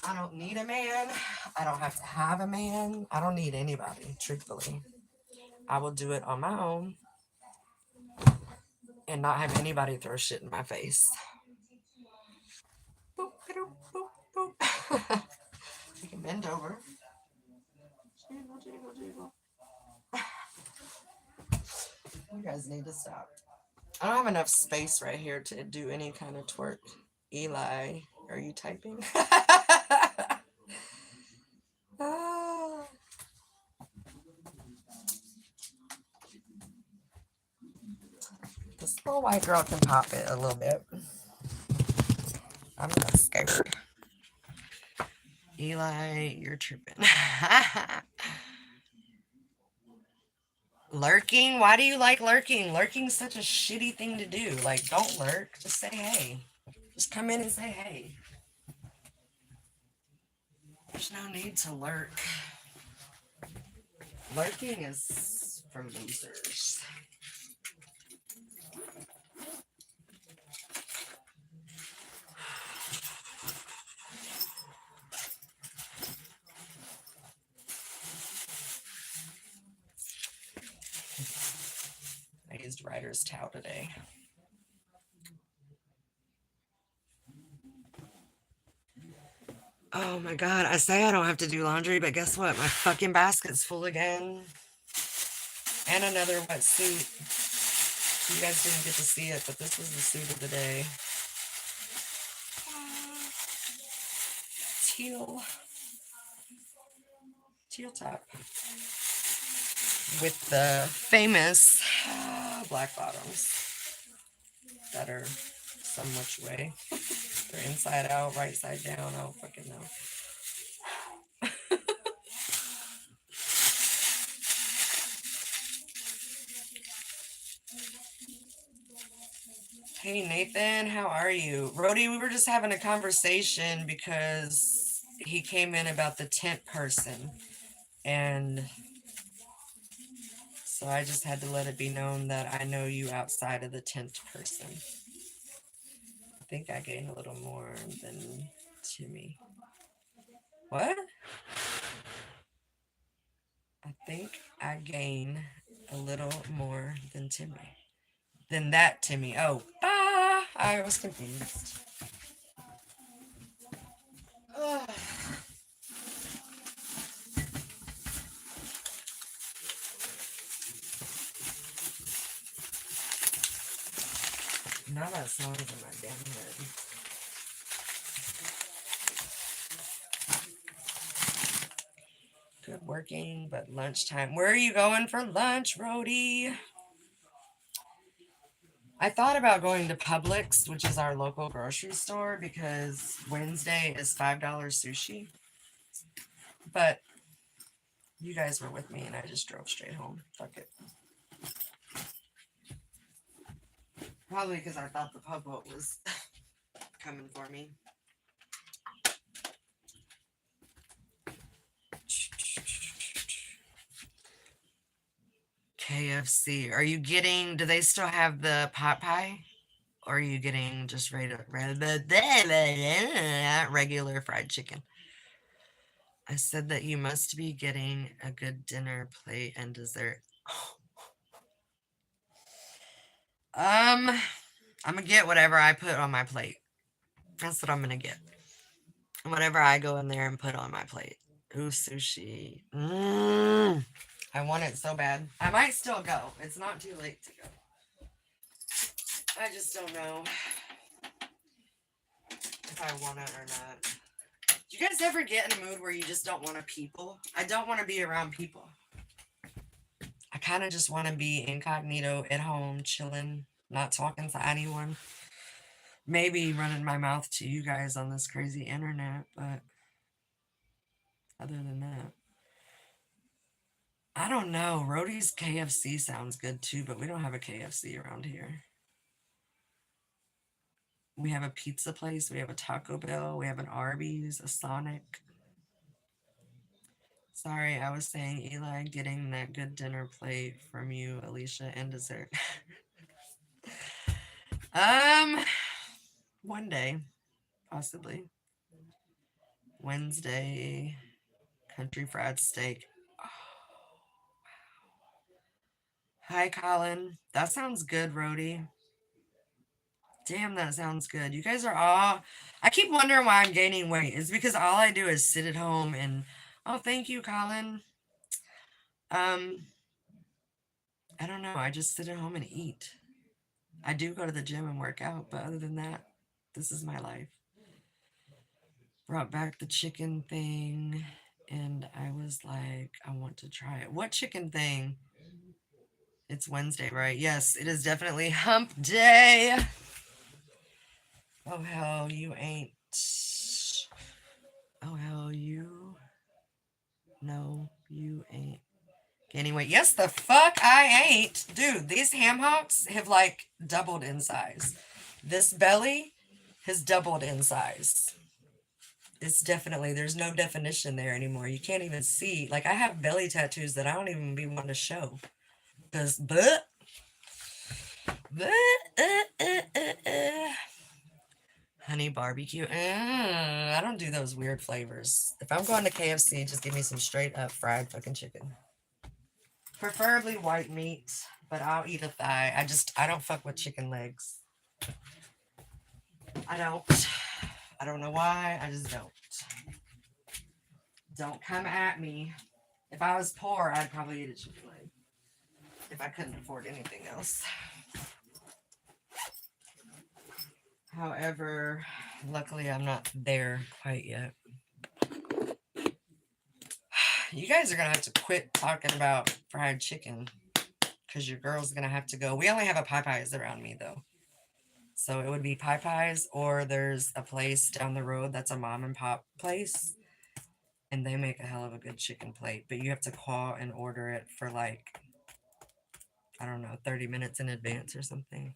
I don't need a man. I don't have to have a man. I don't need anybody, truthfully. I will do it on my own and not have anybody throw shit in my face. Boop, boop, boop, boop. You can bend over. Jiggle, jiggle, jiggle. You guys need to stop. I don't have enough space right here to do any kind of twerk. Eli, are you typing? Ah. This little white girl can pop it a little bit. I'm not scared. Eli, you're tripping. Lurking? Why do you like lurking? Lurking's such a shitty thing to do. Like, don't lurk. Just say hey. Just come in and say hey. There's no need to lurk. Lurking is for losers. I used Ryder's towel today. Oh my god, I say I don't have to do laundry, but guess what? My fucking basket's full again. And another wetsuit. You guys didn't get to see it, but this was the suit of the day. Teal top. With the famous black bottoms that are some which way. They're inside out, right side down. I don't fucking know. Hey Nathan, how are you? Rhodey, we were just having a conversation because he came in about the tent person. And so I just had to let it be known that I know you outside of the tent person. I think I gained a little more than Timmy. What? I think I gain a little more than Timmy. Than that Timmy. Oh, I was confused. Now that song's in my damn head. Good working, but lunchtime. Where are you going for lunch, Rhodey? I thought about going to Publix, which is our local grocery store, because Wednesday is $5 sushi. But you guys were with me and I just drove straight home. Fuck it. Probably because I thought the pub boat was coming for me. KFC. Are you getting, do they still have the pot pie? Or are you getting just regular fried chicken? I said that you must be getting a good dinner plate and dessert. I'm gonna get whatever I put on my plate. That's what I'm gonna get. Whatever I go in there and put on my plate. Ooh, sushi. I want it so bad. I might still go. It's not too late to go. I just don't know if I want it or not. Do you guys ever get in a mood where you just don't want to people? I don't want to be around people. I kind of just want to be incognito at home, chilling, not talking to anyone. Maybe running my mouth to you guys on this crazy internet, but other than that, I don't know. Rhodey's KFC sounds good too, but we don't have a KFC around here. We have a pizza place, we have a Taco Bell, we have an Arby's, a Sonic. Sorry, I was saying Eli getting that good dinner plate from you, Alicia, and dessert. One day, possibly. Wednesday, country fried steak. Oh, wow. Hi, Colin. That sounds good, Rhodey. Damn, that sounds good. You guys are all... I keep wondering why I'm gaining weight. It's because all I do is sit at home and... Oh, thank you, Colin. I don't know. I just sit at home and eat. I do go to the gym and work out, but other than that, this is my life. Brought back the chicken thing, and I was like, I want to try it. What chicken thing? It's Wednesday, right? Yes, it is definitely hump day. Oh, hell, you ain't. Oh, hell, you. No, you ain't. Anyway, yes, the fuck I ain't. Dude, these ham hocks have like doubled in size. This belly has doubled in size. It's definitely, there's no definition there anymore. You can't even see. Like, I have belly tattoos that I don't even be wanting to show. Because, honey barbecue. I don't do those weird flavors. If I'm going to KFC, just give me some straight up fried fucking chicken. Preferably white meat, but I'll eat a thigh. I don't fuck with chicken legs. I don't know why. I just don't. Don't come at me. If I was poor, I'd probably eat a chicken leg. If I couldn't afford anything else. However, luckily I'm not there quite yet. You guys are going to have to quit talking about fried chicken because your girl's going to have to go. We only have a Popeyes around me, though. So it would be Popeyes, or there's a place down the road that's a mom and pop place. And they make a hell of a good chicken plate. But you have to call and order it for like, I don't know, 30 minutes in advance or something.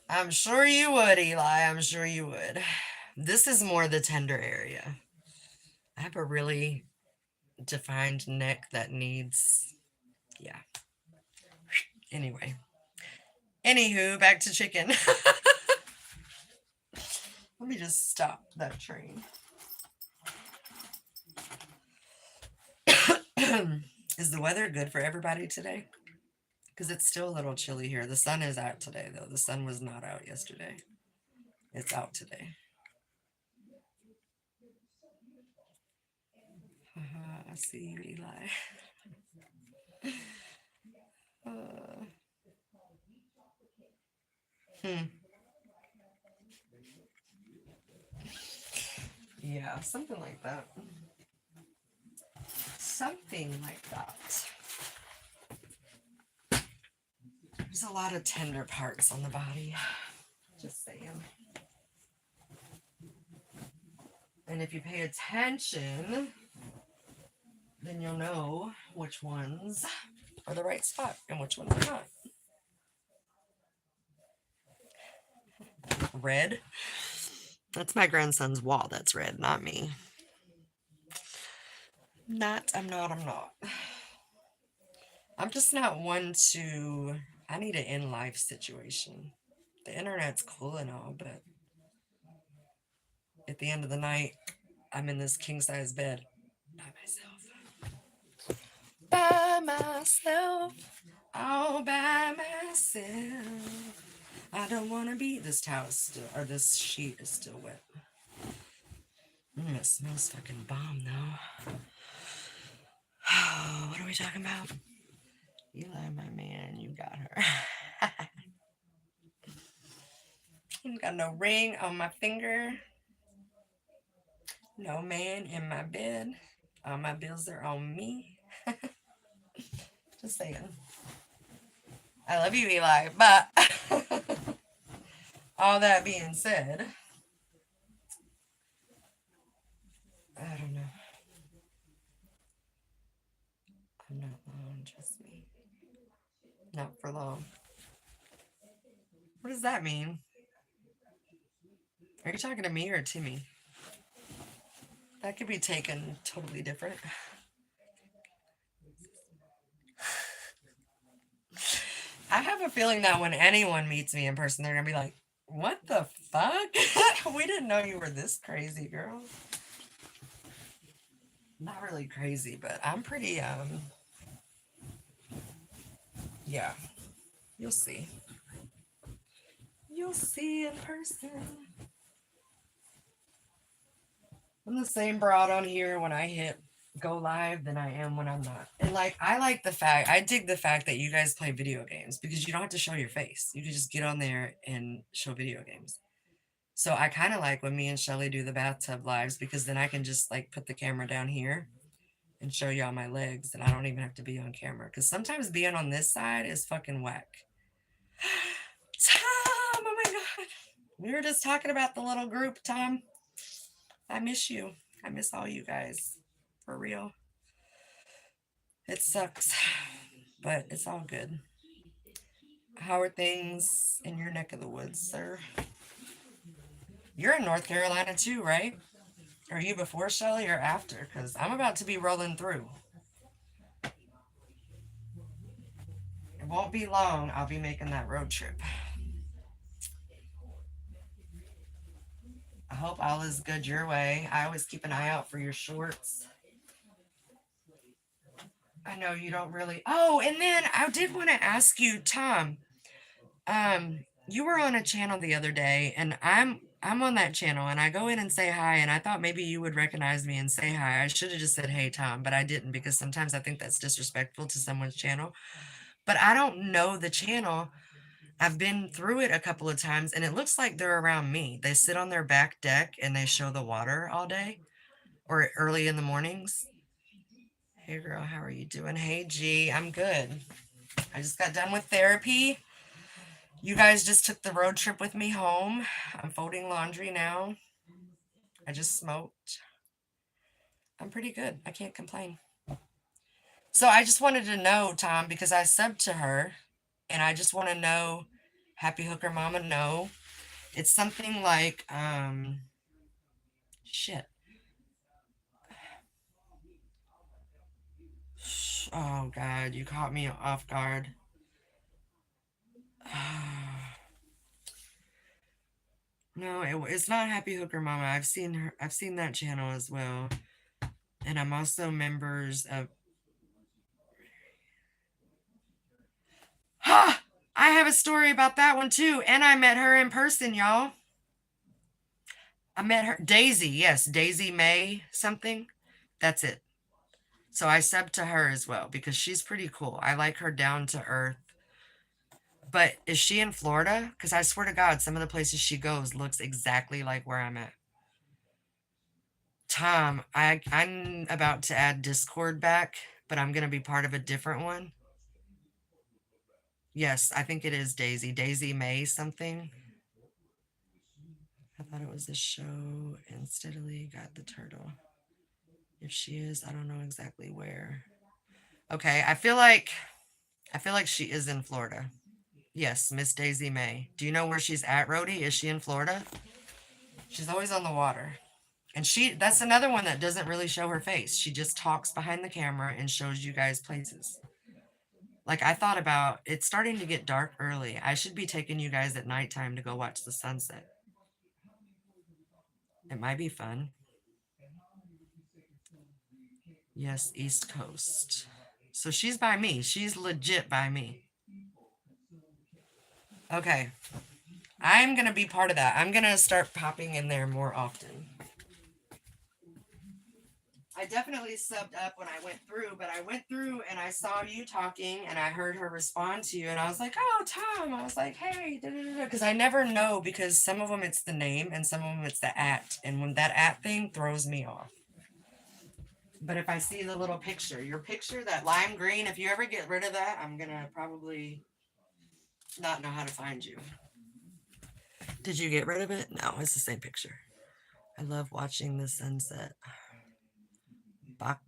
I'm sure you would, Eli. I'm sure you would. This is more the tender area. I have a really defined neck that needs, yeah. Anyway. Anywho, back to chicken. Let me just stop that train. Is the weather good for everybody today? Because it's still a little chilly here. The sun is out today, though. The sun was not out yesterday. It's out today. I see you, Eli. Yeah, something like that. Something like that. There's a lot of tender parts on the body. Just saying. And if you pay attention, then you'll know which ones are the right spot and which ones are not. Red? That's my grandson's wall. That's red, not me. I'm not. I'm just not one to... I need an in-life situation. The internet's cool and all, but at the end of the night, I'm in this king-size bed by myself. By myself. All by myself. I don't want to be... This towel is still... Or this sheet is still wet. It smells fucking bomb, though. What are we talking about? Eli, my man, you got her. You got no ring on my finger. No man in my bed. All my bills are on me. Just saying. I love you, Eli, but all that being said, I don't know. I'm not long, trust me. Not for long. What does that mean? Are you talking to me or Timmy? That could be taken totally different. I have a feeling that when anyone meets me in person, they're going to be like, what the fuck? We didn't know you were this crazy, girl. Not really crazy, but I'm pretty, yeah. You'll see. You'll see in person. I'm the same broad on here when I hit go live than I am when I'm not. And like, I dig the fact that you guys play video games because you don't have to show your face. You can just get on there and show video games. So I kind of like when me and Shelly do the bathtub lives because then I can just like put the camera down here and show y'all my legs, and I don't even have to be on camera. Because sometimes being on this side is fucking whack. Tom, oh my God. We were just talking about the little group, Tom. I miss you. I miss all you guys. For real. It sucks, but it's all good. How are things in your neck of the woods, sir? You're in North Carolina too, right? Are you before Shelly or after? Because I'm about to be rolling through. It won't be long. I'll be making that road trip. I hope all is good your way. I always keep an eye out for your shorts. I know you don't really. Oh, and then I did want to ask you, Tom. You were on a channel the other day, and I'm on that channel, and I go in and say hi, and I thought maybe you would recognize me and say hi. I should have just said, "Hey, Tom," but I didn't because sometimes I think that's disrespectful to someone's channel. But I don't know the channel. I've been through it a couple of times, and it looks like they're around me. They sit on their back deck and they show the water all day or early in the mornings. Hey, girl, how are you doing? Hey, G, I'm good. I just got done with therapy. You guys just took the road trip with me home. I'm folding laundry now. I just smoked. I'm pretty good. I can't complain. So I just wanted to know, Tom, because I subbed to her, and I just want to know, Happy Hooker Mama, no. It's something like, shit. Oh, God, you caught me off guard. No, it's not Happy Hooker Mama. I've seen her. I've seen that channel as well. And I'm also members of... Ha! I have a story about that one too. And I met her in person, y'all. I met her. Daisy, yes. Daisy May something. That's it. So I subbed to her as well because she's pretty cool. I like her down to earth. But is she in Florida? Because I swear to God, some of the places she goes looks exactly like where I'm at. Tom, I'm about to add Discord back, but I'm going to be part of a different one. Yes, I think it is Daisy. Daisy May something. I thought it was a show and steadily got the turtle. If she is, I don't know exactly where. Okay, I feel like she is in Florida. Yes, Miss Daisy May. Do you know where she's at, Rhodey? Is she in Florida? She's always on the water. And that's another one that doesn't really show her face. She just talks behind the camera and shows you guys places. Like I thought about, it's starting to get dark early. I should be taking you guys at nighttime to go watch the sunset. It might be fun. Yes, East Coast. So she's by me. She's legit by me. Okay. I'm going to be part of that. I'm going to start popping in there more often. I definitely subbed up when I went through, but I went through and I saw you talking and I heard her respond to you and I was like, oh, Tom. I was like, hey, because I never know because some of them it's the name and some of them it's the at. And when that at thing throws me off. But if I see the little picture, your picture, that lime green, if you ever get rid of that, I'm going to probably not know how to find you. Did you get rid of it? No, it's the same picture. I love watching the sunset. Bakatan.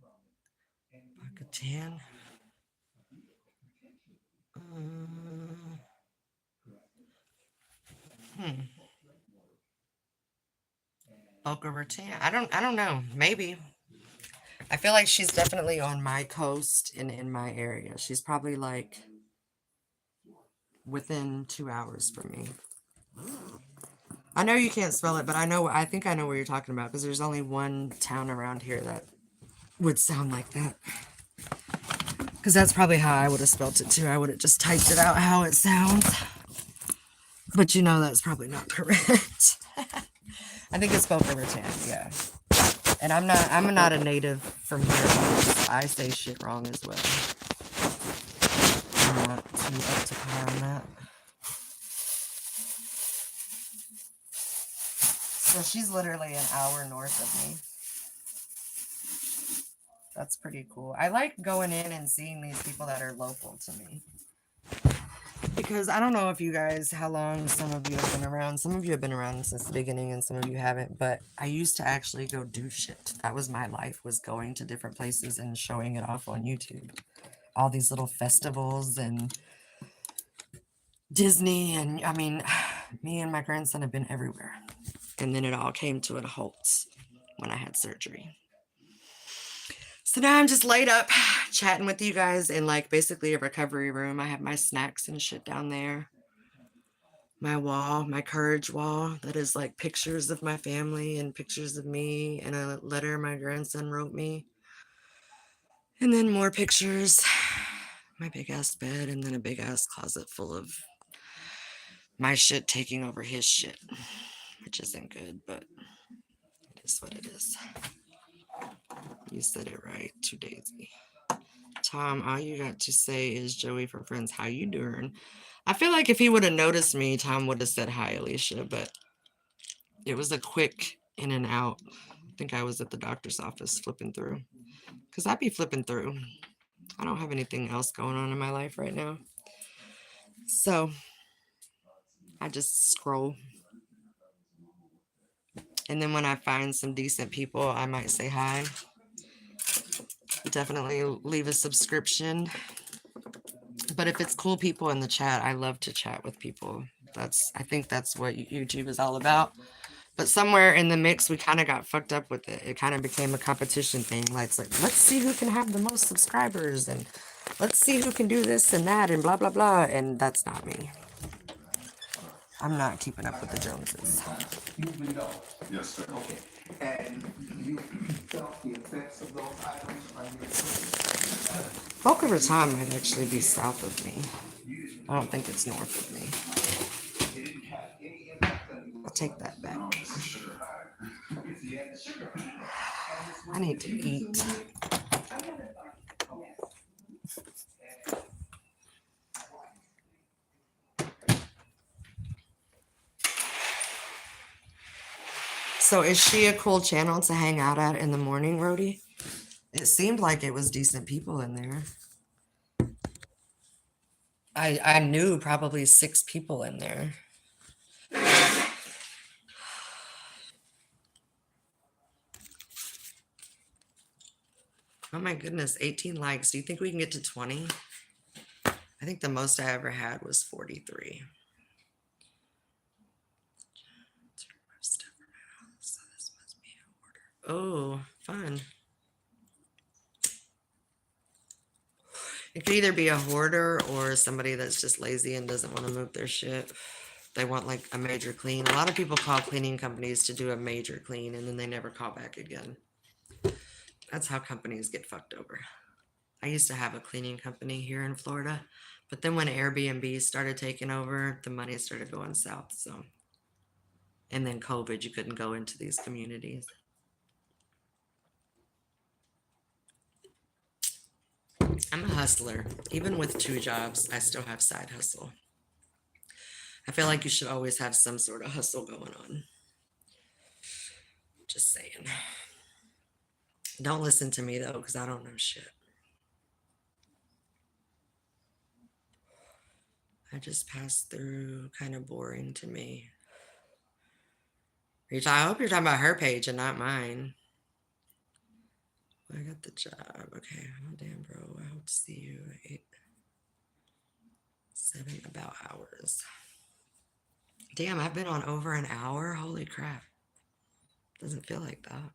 Boca Raton. I don't know. Maybe. I feel like she's definitely on my coast and in my area. She's probably like within 2 hours from me. I know you can't spell it, but I think I know what you're talking about because there's only one town around here that would sound like that. Because that's probably how I would have spelt it too. I would have just typed it out how it sounds. But you know that's probably not correct. I think it's Boca Raton, yeah. And I'm not a native from here. I say shit wrong as well. I'm not too up to par on that. So she's literally an hour north of me. That's pretty cool. I like going in and seeing these people that are local to me. Because I don't know if you guys, how long some of you have been around. Some of you have been around since the beginning and some of you haven't. But I used to actually go do shit. That was my life, was going to different places and showing it off on YouTube. All these little festivals and Disney. And I mean, me and my grandson have been everywhere. And then it all came to a halt when I had surgery. So now I'm just laid up chatting with you guys in like basically a recovery room. I have my snacks and shit down there. My wall, my courage wall, that is like pictures of my family and pictures of me and a letter my grandson wrote me. And then more pictures, my big ass bed, and then a big ass closet full of my shit taking over his shit, which isn't good, but it is what it is. You said it right, to Daisy. Tom, all you got to say is Joey from Friends, how you doing? I feel like if he would have noticed me, Tom would have said hi, Alicia, but it was a quick in and out. I think I was at the doctor's office flipping through, because I'd be flipping through. I don't have anything else going on in my life right now. So I just scroll. And then when I find some decent people, I might say hi. Definitely leave a subscription. But if it's cool people in the chat, I love to chat with people. I think that's what YouTube is all about. But somewhere in the mix, we kind of got fucked up with it. It kind of became a competition thing. Like, it's like, let's see who can have the most subscribers, and let's see who can do this and that, and blah, blah, blah. And that's not me. I'm not keeping up with the Joneses. Yes, sir. Okay. And you felt the effects of those items on your Boca Raton might actually be south of me. I don't think it's north of me. I'll take that back. I need to eat. So is she a cool channel to hang out at in the morning, Rhodey? It seemed like it was decent people in there. I knew probably 6 people in there. Oh my goodness, 18 likes. Do you think we can get to 20? I think the most I ever had was 43. Oh, fun. It could either be a hoarder or somebody that's just lazy and doesn't want to move their shit. They want like a major clean. A lot of people call cleaning companies to do a major clean and then they never call back again. That's how companies get fucked over. I used to have a cleaning company here in Florida, but then when Airbnb started taking over, the money started going south. So, and then COVID, you couldn't go into these communities. I'm a hustler. Even with 2 jobs, I still have side hustle. I feel like you should always have some sort of hustle going on. Just saying. Don't listen to me though, because I don't know shit. I just passed through, kind of boring to me. I hope you're talking about her page and not mine. I got the job. Okay. Oh, damn, bro. I hope to see you at 8, 7 about hours. Damn, I've been on over an hour. Holy crap. Doesn't feel like that.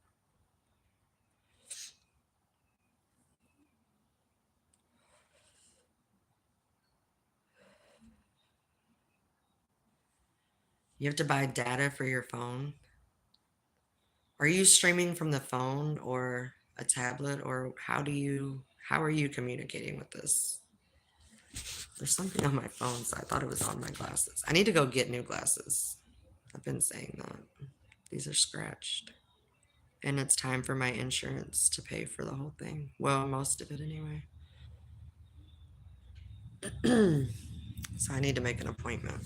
You have to buy data for your phone. Are you streaming from the phone or a tablet, or how are you communicating with this? There's something on my phone, so I thought it was on my glasses. I need to go get new glasses. I've been saying that. These are scratched. And it's time for my insurance to pay for the whole thing. Well, most of it anyway. So I need to make an appointment.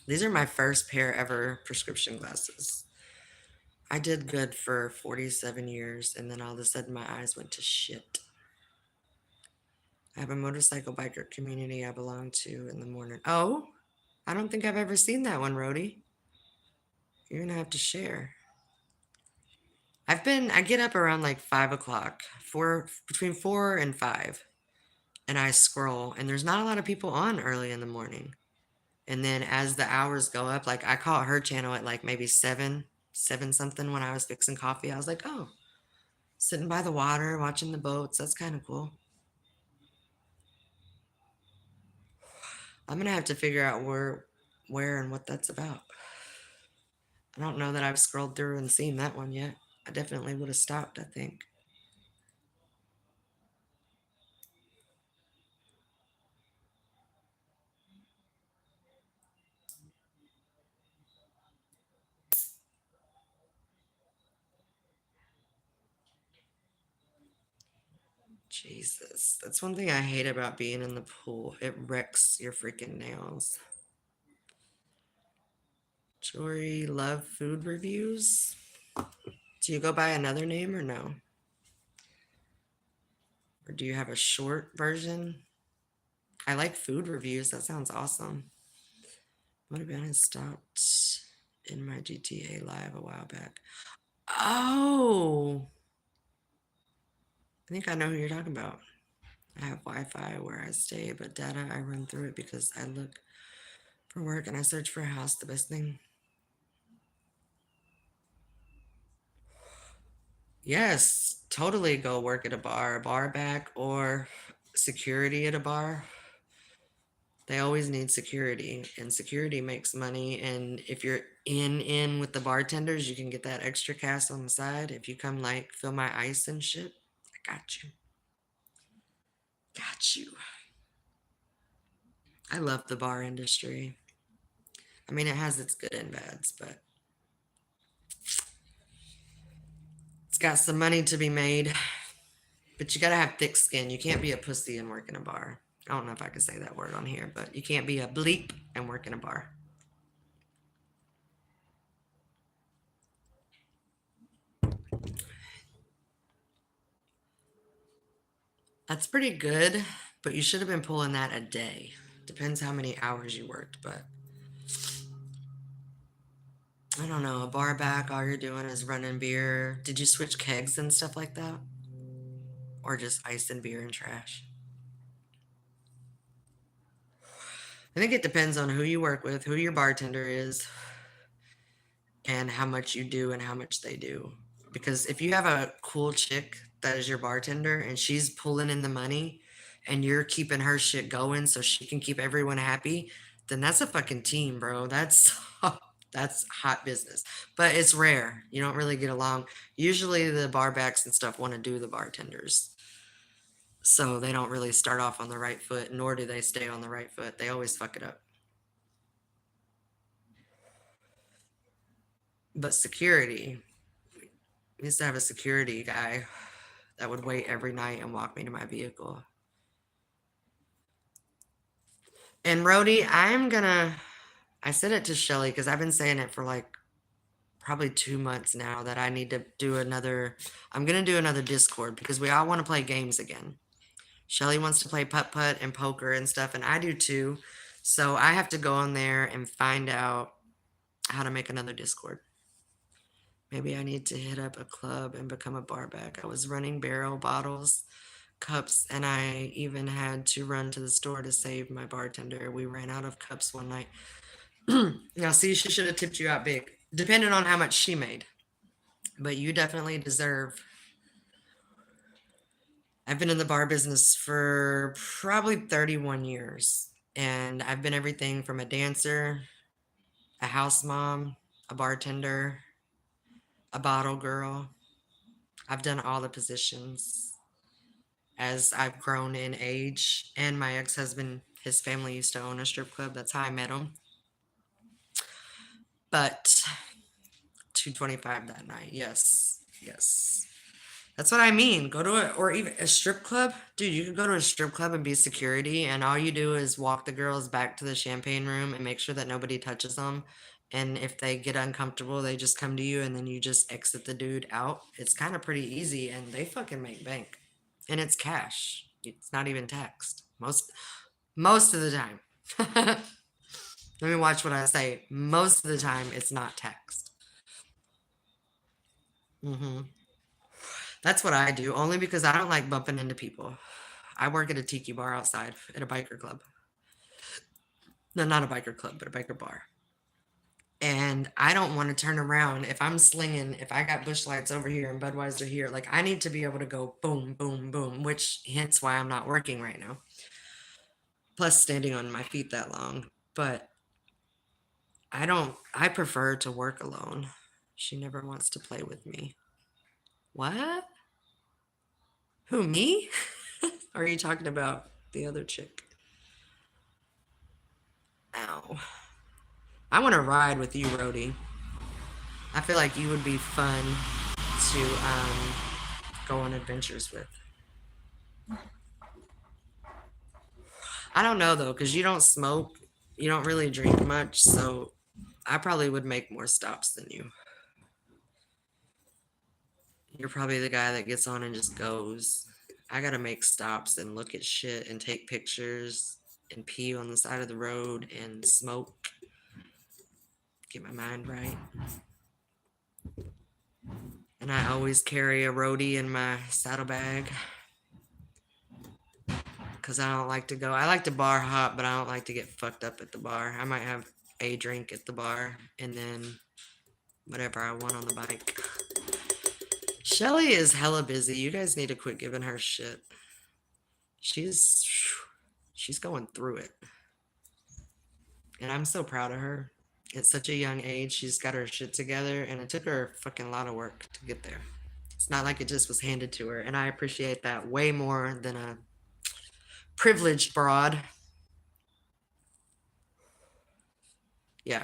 These are my first pair ever prescription glasses. I did good for 47 years, and then all of a sudden my eyes went to shit. I have a motorcycle biker community I belong to in the morning. Oh, I don't think I've ever seen that one, Rhodey. You're gonna have to share. I get up around like 5 o'clock, between 4 and 5, and I scroll, and there's not a lot of people on early in the morning. And then as the hours go up, like I caught her channel at like maybe 7 something when I was fixing coffee. I was like, oh, sitting by the water, watching the boats. That's kind of cool. I'm gonna have to figure out where and what that's about. I don't know that I've scrolled through and seen that one yet. I definitely would have stopped, I think. Jesus, that's one thing I hate about being in the pool. It wrecks your freaking nails. Jory Love Food Reviews. Do you go by another name or no? Or do you have a short version? I like food reviews. That sounds awesome. What about it stopped in my GTA live a while back? Oh, I think I know who you're talking about. I have Wi-Fi where I stay, but data I run through it because I look for work and I search for a house. The best thing. Yes, totally go work at a bar back, or security at a bar. They always need security, and security makes money. And if you're in with the bartenders, you can get that extra cash on the side. If you come like fill my ice and shit, I got you. Got you. I love the bar industry. I mean, it has its good and bads, but it's got some money to be made. But you gotta have thick skin. You can't be a pussy and work in a bar. I don't know if I can say that word on here, but you can't be a bleep and work in a bar. That's pretty good, but you should have been pulling that a day. Depends how many hours you worked, but I don't know. A bar back, all you're doing is running beer. Did you switch kegs and stuff like that? Or just ice and beer and trash? I think it depends on who you work with, who your bartender is, and how much you do and how much they do. Because if you have a cool chick that is your bartender and she's pulling in the money and you're keeping her shit going so she can keep everyone happy, then that's a fucking team, bro. That's hot business. But it's rare. You don't really get along. Usually the barbacks and stuff want to do the bartenders. So they don't really start off on the right foot, nor do they stay on the right foot. They always fuck it up. But security, we used to have a security guy that would wait every night and walk me to my vehicle. And Rhodey, I said it to Shelly because I've been saying it for like probably 2 months now that I need to do I'm going to do another Discord because we all want to play games again. Shelly wants to play putt-putt and poker and stuff, and I do too. So I have to go on there and find out how to make another Discord. Maybe I need to hit up a club and become a barback. I was running barrel bottles, cups, and I even had to run to the store to save my bartender. We ran out of cups one night. Now, see, she should have tipped you out big, depending on how much she made. But you definitely deserve. I've been in the bar business for probably 31 years, and I've been everything from a dancer, a house mom, a bartender, a bottle girl. I've done all the positions as I've grown in age. And my ex-husband, his family used to own a strip club. That's how I met him. But 225 that night. Yes. That's what I mean. Go to or even a strip club. Dude, you could go to a strip club and be security, and all you do is walk the girls back to the champagne room and make sure that nobody touches them And if they get uncomfortable, they just come to you and then you just exit the dude out. It's kind of pretty easy and they fucking make bank. And it's cash. It's not even taxed. Most of the time. Let me watch what I say. Most of the time it's not taxed. That's what I do, only because I don't like bumping into people. I work at a tiki bar outside at a biker club. No, not a biker club, but a biker bar. And I don't want to turn around if I'm slinging, if I got Busch Lights over here and Budweiser here, like I need to be able to go boom, boom, boom, which hence why I'm not working right now. Plus standing on my feet that long. But I prefer to work alone. She never wants to play with me. What? Who, me? Or are you talking about the other chick? Ow. I want to ride with you, Rhodey. I feel like you would be fun to go on adventures with. I don't know though, because you don't smoke, you don't really drink much, so I probably would make more stops than you. You're probably the guy that gets on and just goes. I gotta make stops and look at shit and take pictures and pee on the side of the road and smoke. Get my mind right. And I always carry a roadie in my saddlebag. Because I don't like to go. I like to bar hop, but I don't like to get fucked up at the bar. I might have a drink at the bar and then whatever I want on the bike. Shelly is hella busy. You guys need to quit giving her shit. She's going through it. And I'm so proud of her. At such a young age, she's got her shit together, and it took her a fucking lot of work to get there. It's not like it just was handed to her, and I appreciate that way more than a privileged broad. Yeah.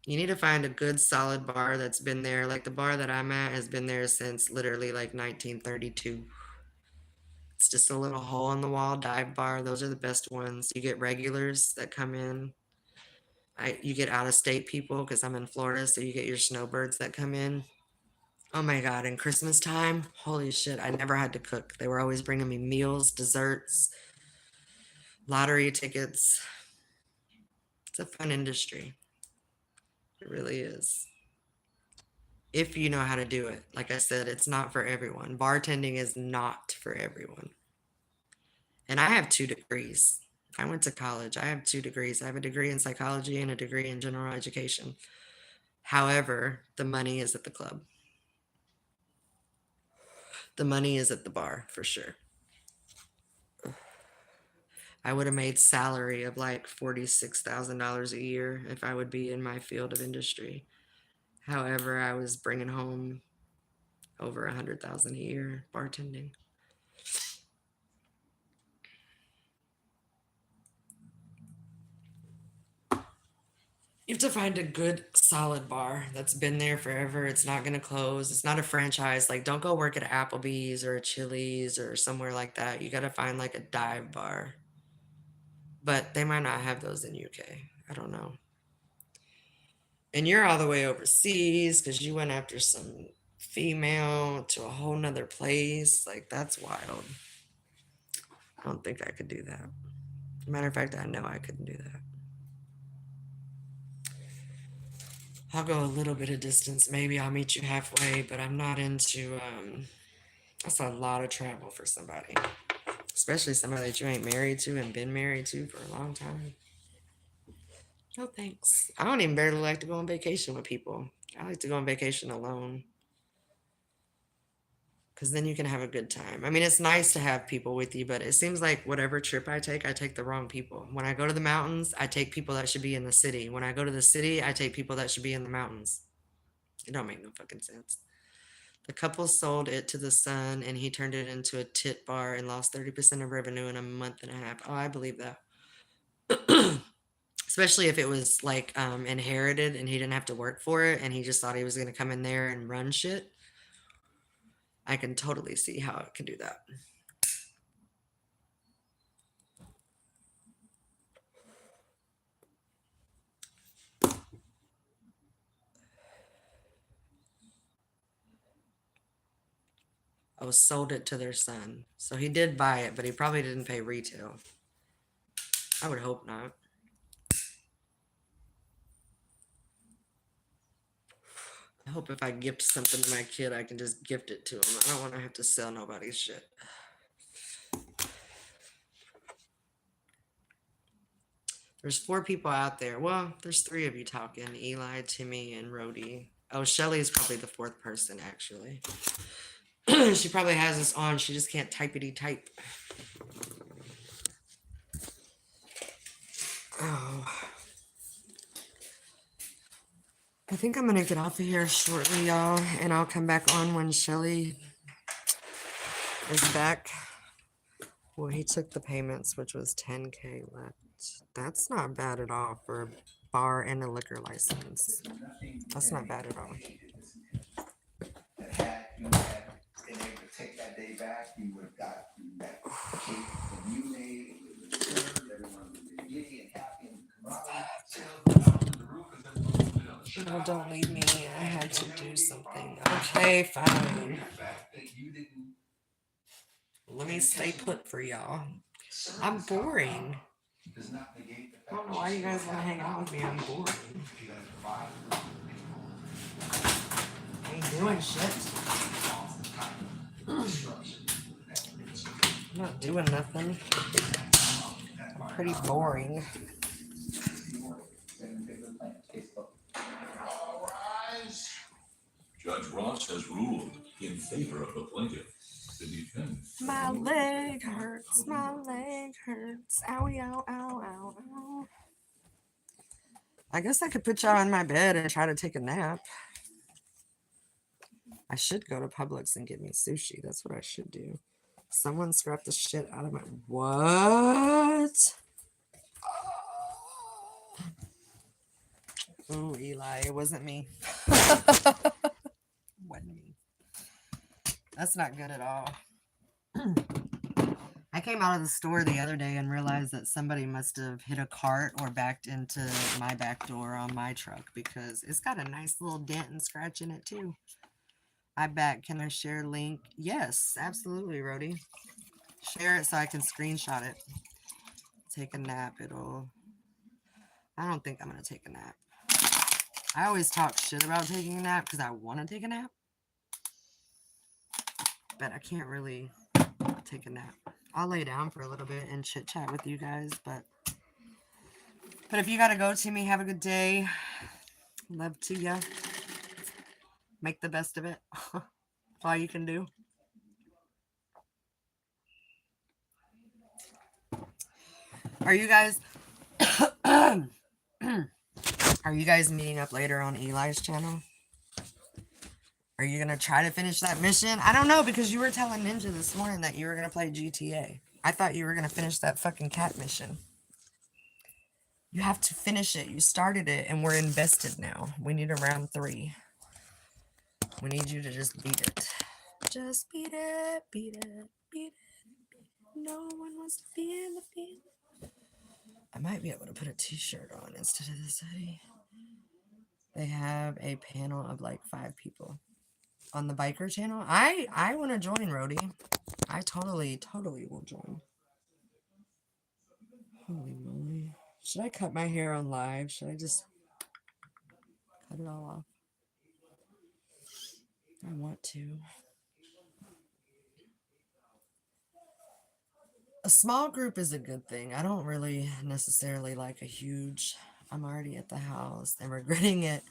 You need to find a good solid bar that's been there. Like the bar that I'm at has been there since literally like 1932. It's just a little hole in the wall dive bar. Those are the best ones. You get regulars that come in. You get out of state people because I'm in Florida, so you get your snowbirds that come in. Oh my God, in Christmas time, holy shit, I never had to cook. They were always bringing me meals, desserts, lottery tickets. It's a fun industry. It really is. If you know how to do it. Like I said, it's not for everyone. Bartending is not for everyone. And I have 2 degrees. I went to college. I have 2 degrees. I have a degree in psychology and a degree in general education. However, the money is at the club. The money is at the bar, for sure. I would have made salary of like $46,000 a year if I would be in my field of industry. However, I was bringing home over $100,000 a year bartending. You have to find a good solid bar that's been there forever. It's not going to close. It's not a franchise. Like, don't go work at Applebee's or a Chili's or somewhere like that. You got to find like a dive bar. But they might not have those in UK. I don't know. And you're all the way overseas because you went after some female to a whole nother place. Like, that's wild. I don't think I could do that. Matter of fact, I know I couldn't do that. I'll go a little bit of distance. Maybe I'll meet you halfway, but I'm not into, that's a lot of travel for somebody. Especially somebody that you ain't married to and been married to for a long time. No thanks. I don't even barely like to go on vacation with people. I like to go on vacation alone. Because then you can have a good time. I mean, it's nice to have people with you, but it seems like whatever trip I take the wrong people. When I go to the mountains, I take people that should be in the city. When I go to the city, I take people that should be in the mountains. It don't make no fucking sense. The couple sold it to the son, and he turned it into a tit bar and lost 30% of revenue in a month and a half. Oh, I believe that. Especially if it was like inherited and he didn't have to work for it, and he just thought he was going to come in there and run shit. I can totally see how it can do that. Oh, sold it to their son. So he did buy it, but he probably didn't pay retail. I would hope not. I hope if I gift something to my kid, I can just gift it to him. I don't want to have to sell nobody's shit. There's 4 people out there. Well, there's 3 of you talking. Eli, Timmy, and Rhodey. Oh, Shelly is probably the 4th person, actually. She probably has this on. She just can't typity type. Oh. I think I'm going to get off of here shortly, y'all. And I'll come back on when Shelly is back. Well, he took the payments, which was $10K left. That's not bad at all for a bar and a liquor license. That's not bad at all. That had you had been able to take that day back, you would have got that cake that you made. It was served. Everyone would be giddy and happy and camaraderie. No, don't leave me. I had to do something. Okay, fine. Let me stay put for y'all. I'm boring. I don't know why you guys want to hang out with me. I'm boring. I ain't doing shit. I'm not doing nothing. I'm pretty boring. Judge Ross has ruled in favor of the plaintiff. The defense. My leg hurts. My leg hurts. Owie, ow, ow, ow, ow. I guess I could put y'all in my bed and try to take a nap. I should go to Publix and get me sushi. That's what I should do. Someone scrapped the shit out of my... What? Oh, Eli, it wasn't me. Wasn't me. That's not good at all. I came out of the store the other day and realized that somebody must have hit a cart or backed into my back door on my truck because it's got a nice little dent and scratch in it too. I bet. Can I share link? Yes, absolutely, Rhodey. Share it so I can screenshot it. Take a nap. I don't think I'm going to take a nap. I always talk shit about taking a nap because I want to take a nap. But I can't really take a nap. I'll lay down for a little bit and chit chat with you guys. But if you got to go, Timmy, have a good day. Love to ya. Make the best of it. All you can do. Are you guys meeting up later on Eli's channel? Are you gonna try to finish that mission? I don't know, because you were telling Ninja this morning that you were gonna play GTA. I thought you were gonna finish that fucking cat mission. You have to finish it. You started it and we're invested now. We need a round 3. We need you to just beat it. Just beat it, beat it, beat it. No one wants to be in the field. I might be able to put a t-shirt on instead of this hoodie. They have a panel of like 5 people on the biker channel. I want to join, Rhodey. I totally will join. Holy moly. Should I cut my hair on live? Should I just cut it all off? I want to. A small group is a good thing. I don't really necessarily like a huge... I'm already at the house and regretting it.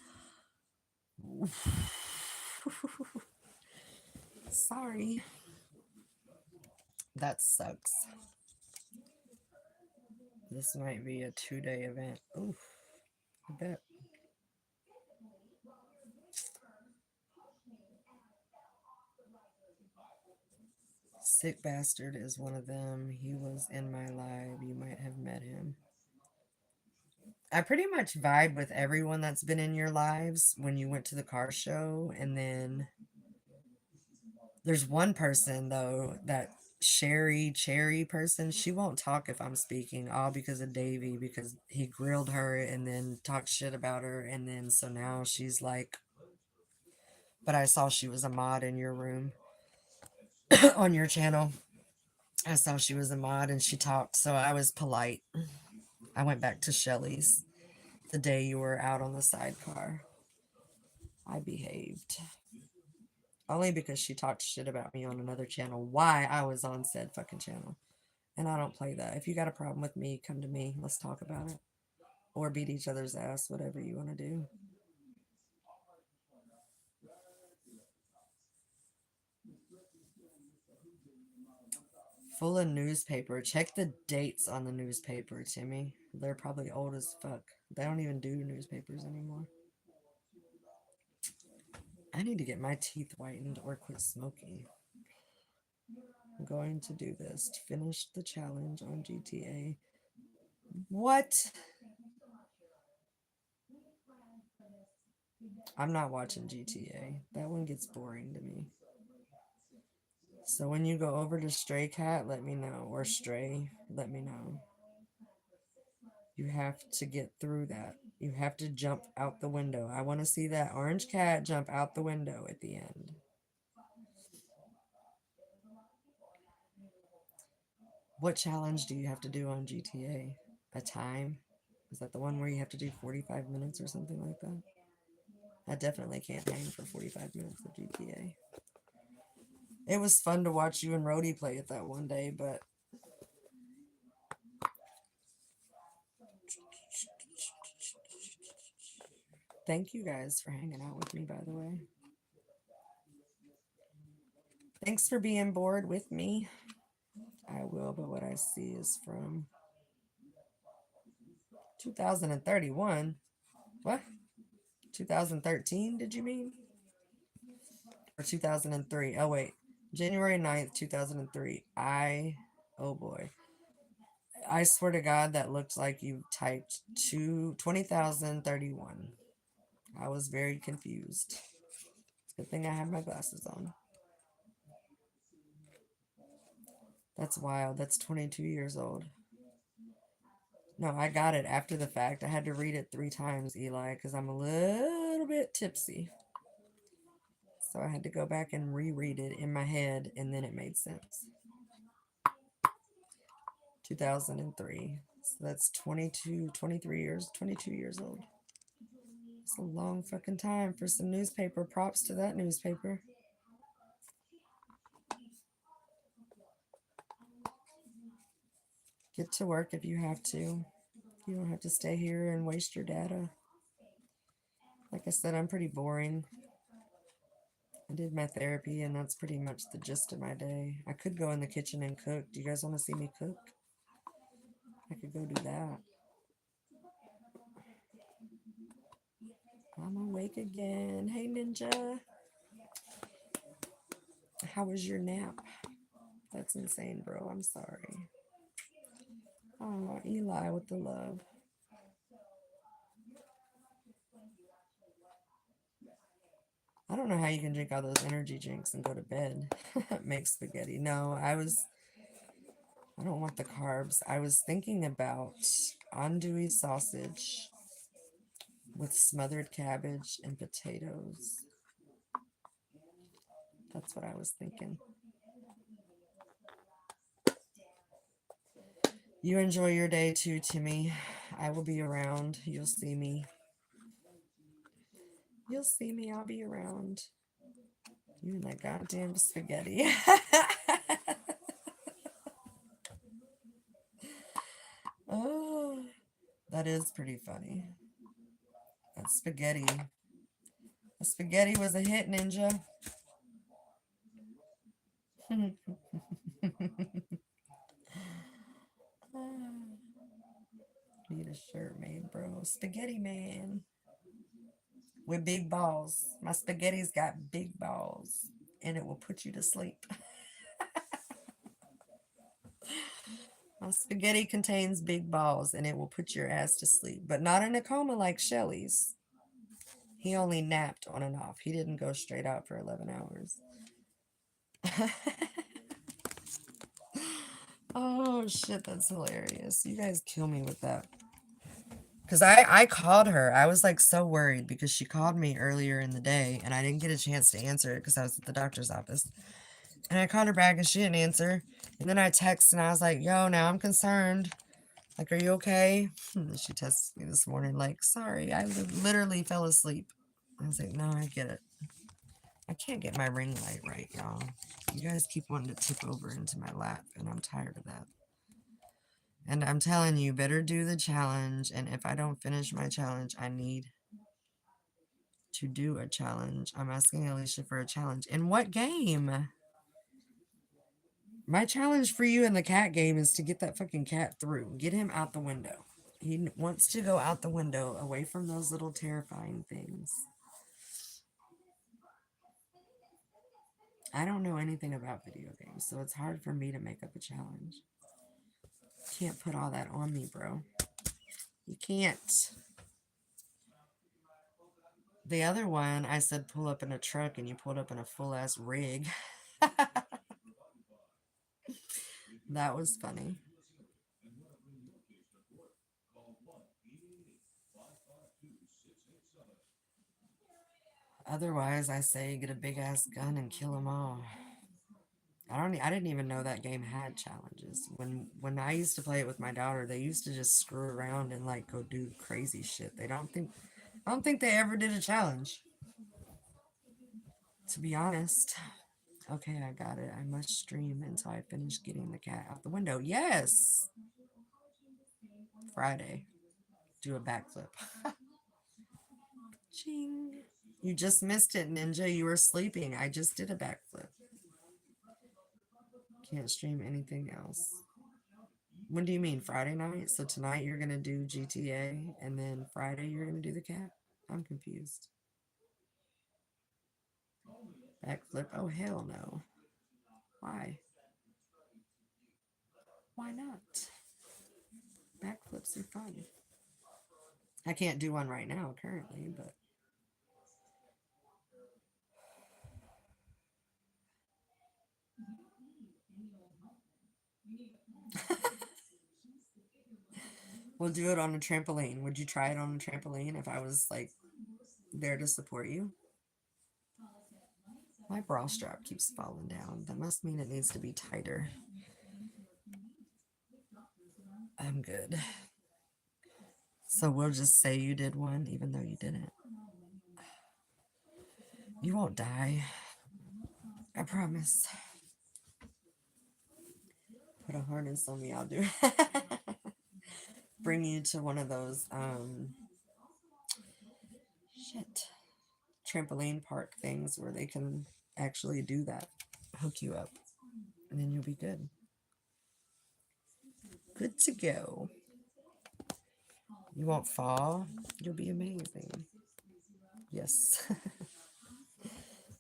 Sorry. That sucks. This might be a 2-day event. Oof. I bet. Sick Bastard is one of them. He was in my live. You might have met him. I pretty much vibe with everyone that's been in your lives when you went to the car show. And then there's one person, though, that Cherry person. She won't talk if I'm speaking, all because of Davey, because he grilled her and then talked shit about her. And then so now she's like, but I saw she was a mod in your room. on your channel. I saw she was a mod and she talked, so I was polite. I went back to Shelly's the day you were out on the sidecar. I behaved. Only because she talked shit about me on another channel. Why I was on said fucking channel. And I don't play that. If you got a problem with me, come to me. Let's talk about it. Or beat each other's ass, whatever you want to do. Full of newspaper. Check the dates on the newspaper, Timmy. They're probably old as fuck. They don't even do newspapers anymore. I need to get my teeth whitened or quit smoking. I'm going to do this to finish the challenge on GTA. What? I'm not watching GTA. That one gets boring to me. So when you go over to Stray Cat, let me know. Or Stray, let me know. You have to get through that. You have to jump out the window. I want to see that orange cat jump out the window at the end. What challenge do you have to do on GTA? A time? Is that the one where you have to do 45 minutes or something like that? I definitely can't hang for 45 minutes of GTA. It was fun to watch you and Rhodey play it that one day, but thank you guys for hanging out with me, by the way. Thanks for being bored with me. I will, but what I see is from 2031. What? 2013, did you mean? Or 2003? Oh, wait. January 9th, 2003. Oh boy. I swear to God, that looked like you typed 20,031. I was very confused. Good thing I had my glasses on. That's wild. That's 22 years old. No, I got it after the fact. I had to read it 3 times, Eli, because I'm a little bit tipsy. So I had to go back and reread it in my head, and then it made sense. 2003. So that's 23 years, 22 years old. It's a long fucking time for some newspaper. Props to that newspaper. Get to work if you have to. You don't have to stay here and waste your data. Like I said, I'm pretty boring. I did my therapy, and that's pretty much the gist of my day. I could go in the kitchen and cook. Do you guys want to see me cook? I could go do that. I'm awake again. Hey, Ninja. How was your nap? That's insane, bro. I'm sorry. Oh, Eli with the love. I don't know how you can drink all those energy drinks and go to bed. Make spaghetti. No, I don't want the carbs. I was thinking about andouille sausage with smothered cabbage and potatoes. That's what I was thinking. You enjoy your day too, Timmy. I will be around. You'll see me. You'll see me. I'll be around. You and that goddamn spaghetti. Oh, that is pretty funny. That spaghetti. The spaghetti was a hit, Ninja. Need a shirt made, bro. Spaghetti man. With big balls. My spaghetti's got big balls. And it will put you to sleep. My spaghetti contains big balls and it will put your ass to sleep. But not in a coma like Shelly's. He only napped on and off. He didn't go straight out for 11 hours. Oh, shit, that's hilarious. You guys kill me with that. Because I called her. I was like so worried because she called me earlier in the day and I didn't get a chance to answer it because I was at the doctor's office. And I called her back and she didn't answer. And then I texted and I was like, yo, now I'm concerned. Like, are you okay? And she texted me this morning, like, sorry, I literally fell asleep. I was like, no, I get it. I can't get my ring light right, y'all. You guys keep wanting to tip over into my lap, and I'm tired of that. And I'm telling you, better do the challenge. And if I don't finish my challenge, I need to do a challenge. I'm asking Alicia for a challenge. In what game? My challenge for you in the cat game is to get that fucking cat through. Get him out the window. He wants to go out the window, away from those little terrifying things. I don't know anything about video games, so it's hard for me to make up a challenge. Can't put all that on me, bro. You can't. The other one, I said pull up in a truck, and you pulled up in a full-ass rig. That was funny. Otherwise, I say get a big-ass gun and kill them all. I didn't even know that game had challenges. When I used to play it with my daughter, they used to just screw around and like go do crazy shit. I don't think they ever did a challenge. To be honest. Okay, I got it. I must stream until I finish getting the cat out the window. Yes. Friday. Do a backflip. Ching. You just missed it, Ninja. You were sleeping. I just did a backflip. Can't stream anything else. When do you mean? Friday night? So tonight you're going to do GTA, and then Friday you're going to do the cat? I'm confused. Backflip? Oh, hell no. Why? Why not? Backflips are fun. I can't do one right now, currently, but... We'll do it on a trampoline. Would you try it on a trampoline if I was, like, there to support you? My bra strap keeps falling down. That must mean it needs to be tighter. I'm good. So we'll just say you did one, even though you didn't. You won't die. I promise. Put a harness on me, I'll do it. Bring you to one of those, trampoline park things where they can actually do that. Hook you up. And then you'll be good. Good to go. You won't fall. You'll be amazing. Yes.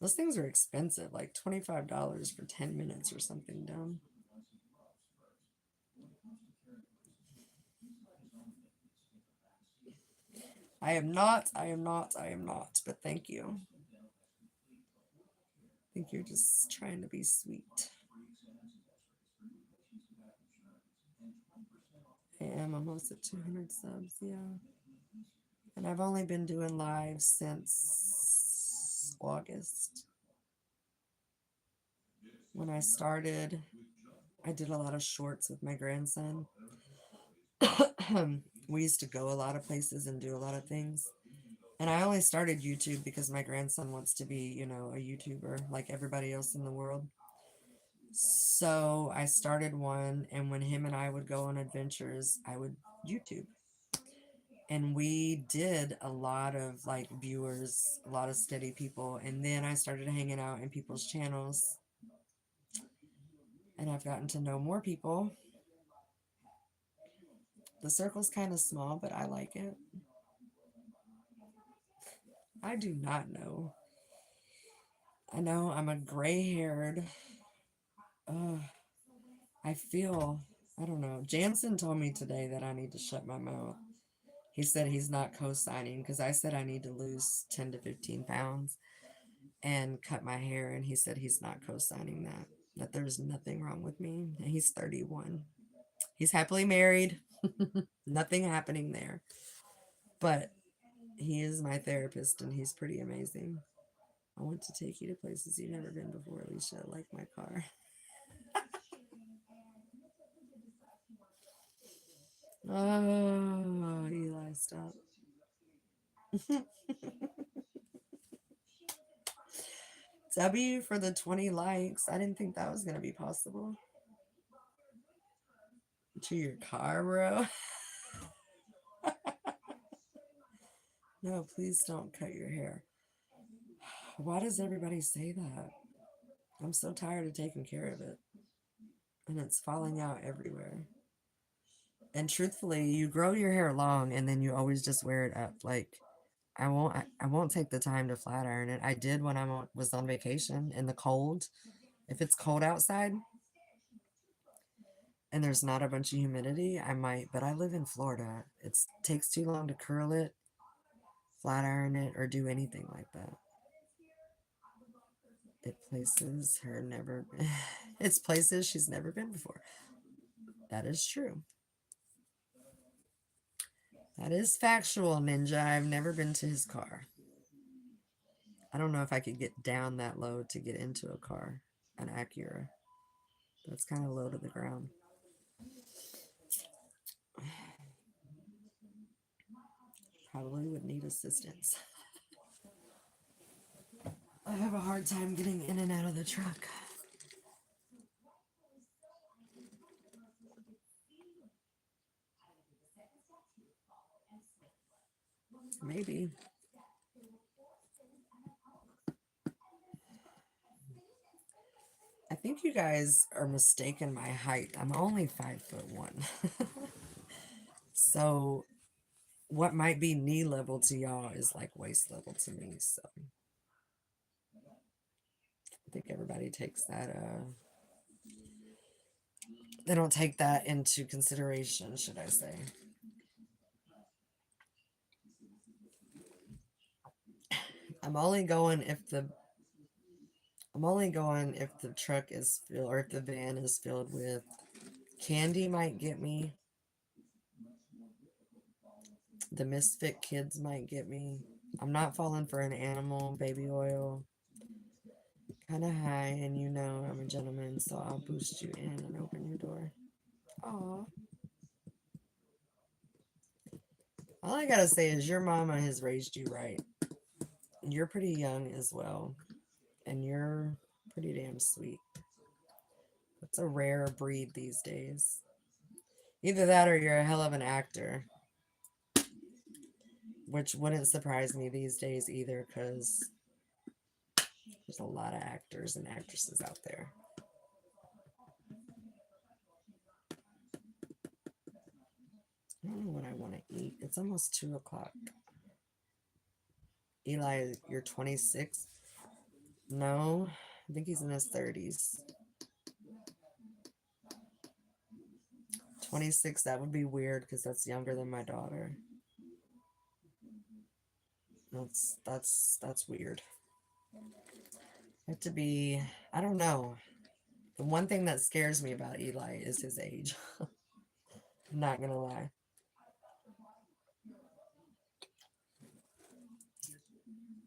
Those things are expensive, like $25 for 10 minutes or something dumb. I am not, but thank you. I think you're just trying to be sweet. I am almost at 200 subs, yeah. And I've only been doing live since August. When I started, I did a lot of shorts with my grandson. We used to go a lot of places and do a lot of things. And I only started YouTube because my grandson wants to be, you know, a YouTuber like everybody else in the world. So I started one, and when him and I would go on adventures, I would YouTube. And we did a lot of like viewers, a lot of steady people. And then I started hanging out in people's channels. And I've gotten to know more people. The circle's kind of small, but I like it. I do not know. I know I'm a gray-haired. I feel, I don't know. Jansen told me today that I need to shut my mouth. He said he's not co-signing because I said I need to lose 10 to 15 pounds and cut my hair. And he said he's not co-signing that there's nothing wrong with me. And he's 31. He's happily married. Nothing happening there. But he is my therapist and he's pretty amazing. I want to take you to places you've never been before, Alicia, like my car. Oh, Eli, stop. W for the 20 likes. I didn't think that was going to be possible. To your car, bro. No, please don't cut your hair. Why does everybody say that? I'm so tired of taking care of it. And it's falling out everywhere. And truthfully, you grow your hair long and then you always just wear it up. Like, I won't take the time to flat iron it. I did when was on vacation in the cold. If it's cold outside and there's not a bunch of humidity, I might, but I live in Florida. It takes too long to curl it, flat iron it, or do anything like that. It's places she's never been before. That is true. That is factual, Ninja. I've never been to his car. I don't know if I could get down that low to get into a car, an Acura. That's kind of low to the ground. Probably would need assistance. I have a hard time getting in and out of the truck. Maybe. I think you guys are mistaken my height. I'm only 5'1". So what might be knee level to y'all is like waist level to me. So I think everybody takes that they don't take that into consideration, should I say. I'm only going if the truck is filled or if the van is filled with candy might get me. The misfit kids might get me. I'm not falling for an animal, baby oil. Kind of high, and you know I'm a gentleman, so I'll boost you in and open your door. Aw. All I gotta say is your mama has raised you right. You're pretty young as well, and you're pretty damn sweet. It's a rare breed these days. Either that or you're a hell of an actor. Which wouldn't surprise me these days either, because there's a lot of actors and actresses out there. I don't know what I want to eat. It's almost 2 o'clock. Eli, you're 26? No, I think he's in his 30s. 26, that would be weird because that's younger than my daughter. That's weird. I have to be, I don't know. The one thing that scares me about Eli is his age. I'm not gonna lie.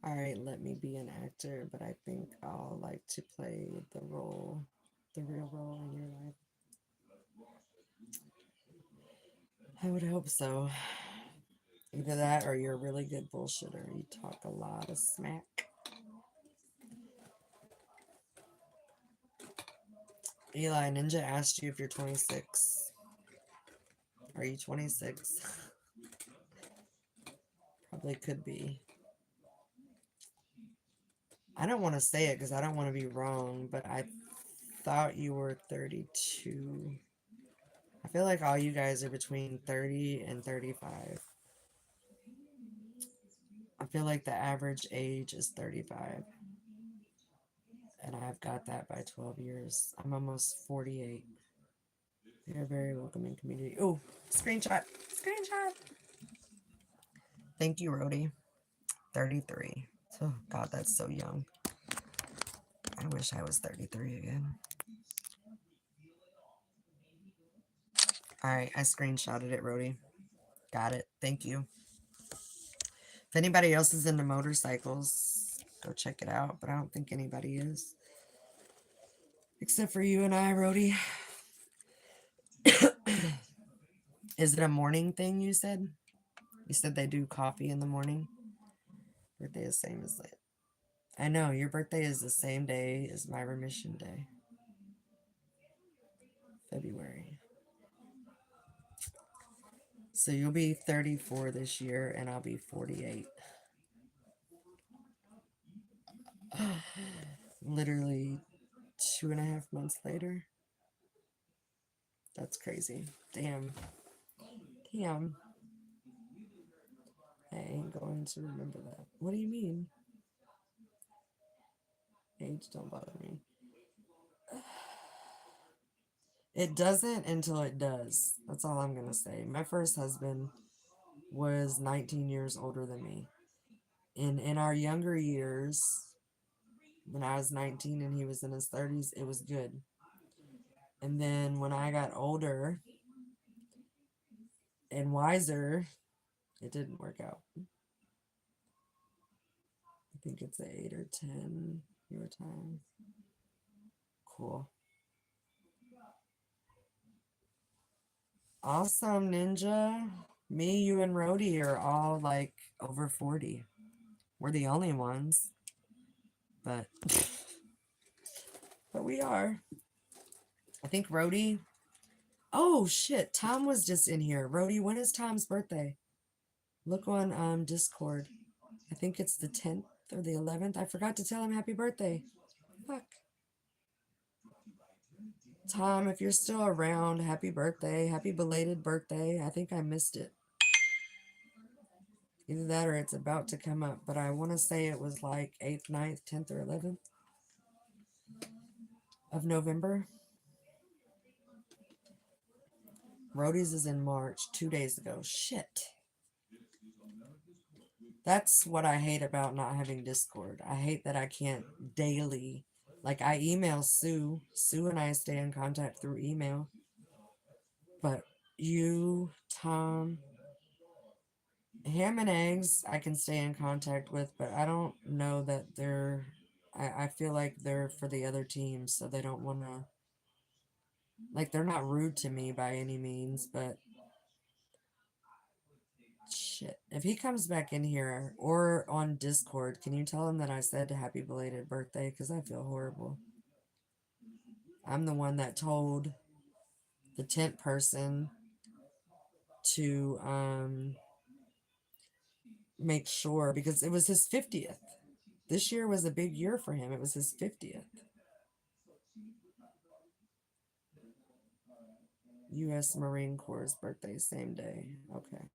Alright, let me be an actor, but I think I'll like to play the role, the real role in your life. I would hope so. Either that or you're a really good bullshitter. You talk a lot of smack. Eli, Ninja asked you if you're 26. Are you 26? Probably could be. I don't want to say it because I don't want to be wrong, but I thought you were 32. I feel like all you guys are between 30 and 35. I feel like the average age is 35. And I've got that by 12 years. I'm almost 48. You're a very welcoming community. Oh, screenshot. Screenshot. Thank you, Rhodey. 33. Oh, God, that's so young. I wish I was 33 again. All right, I screenshotted it, Rhodey. Got it. Thank you. If anybody else is into motorcycles, go check it out, but I don't think anybody is. Except for you and I, Rhodey. Is it a morning thing you said? You said they do coffee in the morning? Birthday is the same as that. I know, your birthday is the same day as my remission day. February. So you'll be 34 this year, and I'll be 48. Literally 2.5 months later. That's crazy. Damn. Damn. I ain't going to remember that. What do you mean? Age don't bother me. It doesn't until it does. That's all I'm going to say. My first husband was 19 years older than me. And in our younger years, when I was 19 and he was in his 30s, it was good. And then when I got older and wiser, it didn't work out. I think it's an 8 or 10 your time. Cool. Awesome, Ninja. Me, you, and Rhodey are all like over 40. We're the only ones. But we are. I think Rhodey. Oh shit, Tom was just in here. Rhodey, when is Tom's birthday? Look on Discord. I think it's the 10th or the 11th. I forgot to tell him happy birthday. Fuck. Tom, if you're still around, happy birthday. Happy belated birthday. I think I missed it. Either that or it's about to come up, but I want to say it was like 8th, 9th, 10th, or 11th of November. Rhodey's is in March, 2 days ago. Shit. That's what I hate about not having Discord. I hate that I can't daily. Like, I email Sue. Sue and I stay in contact through email. But you, Tom, Ham and Eggs, I can stay in contact with, but I don't know that they're... I feel like they're for the other team, so they don't want to... Like, they're not rude to me by any means, but... Shit. If he comes back in here or on Discord, can you tell him that I said happy belated birthday? Because I feel horrible. I'm the one that told the tent person to make sure, because it was his 50th. This year was a big year for him. It was his 50th. U.S. Marine Corps' birthday, same day. Okay.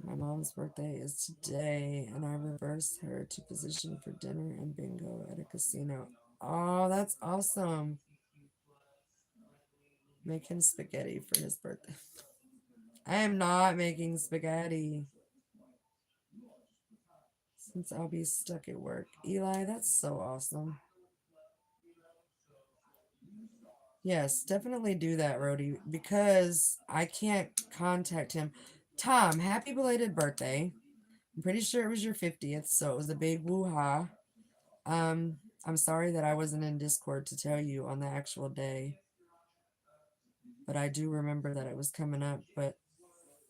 My mom's birthday is today, and I reversed her to position for dinner and bingo at a casino. Oh, that's awesome. Making spaghetti for his birthday. I am not making spaghetti, since I'll be stuck at work. Eli, that's so awesome. Yes, definitely do that, Rhodey, because I can't contact him. Tom, happy belated birthday. I'm pretty sure it was your 50th, so it was a big woo-ha. I'm sorry that I wasn't in Discord to tell you on the actual day, but I do remember that it was coming up, but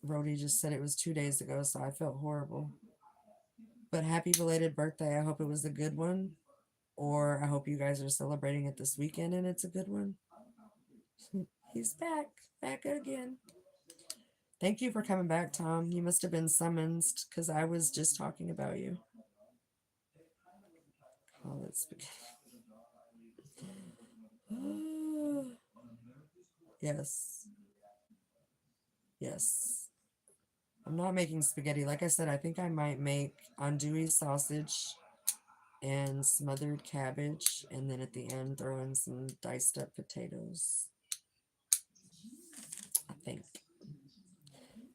Rhodey just said it was 2 days ago, so I felt horrible. But happy belated birthday. I hope it was a good one, or I hope you guys are celebrating it this weekend and it's a good one. He's back again. Thank you for coming back, Tom. You must have been summoned because I was just talking about you. Call it spaghetti. Yes. Yes. I'm not making spaghetti. Like I said, I think I might make andouille sausage and smothered cabbage, and then at the end throw in some diced up potatoes. I think.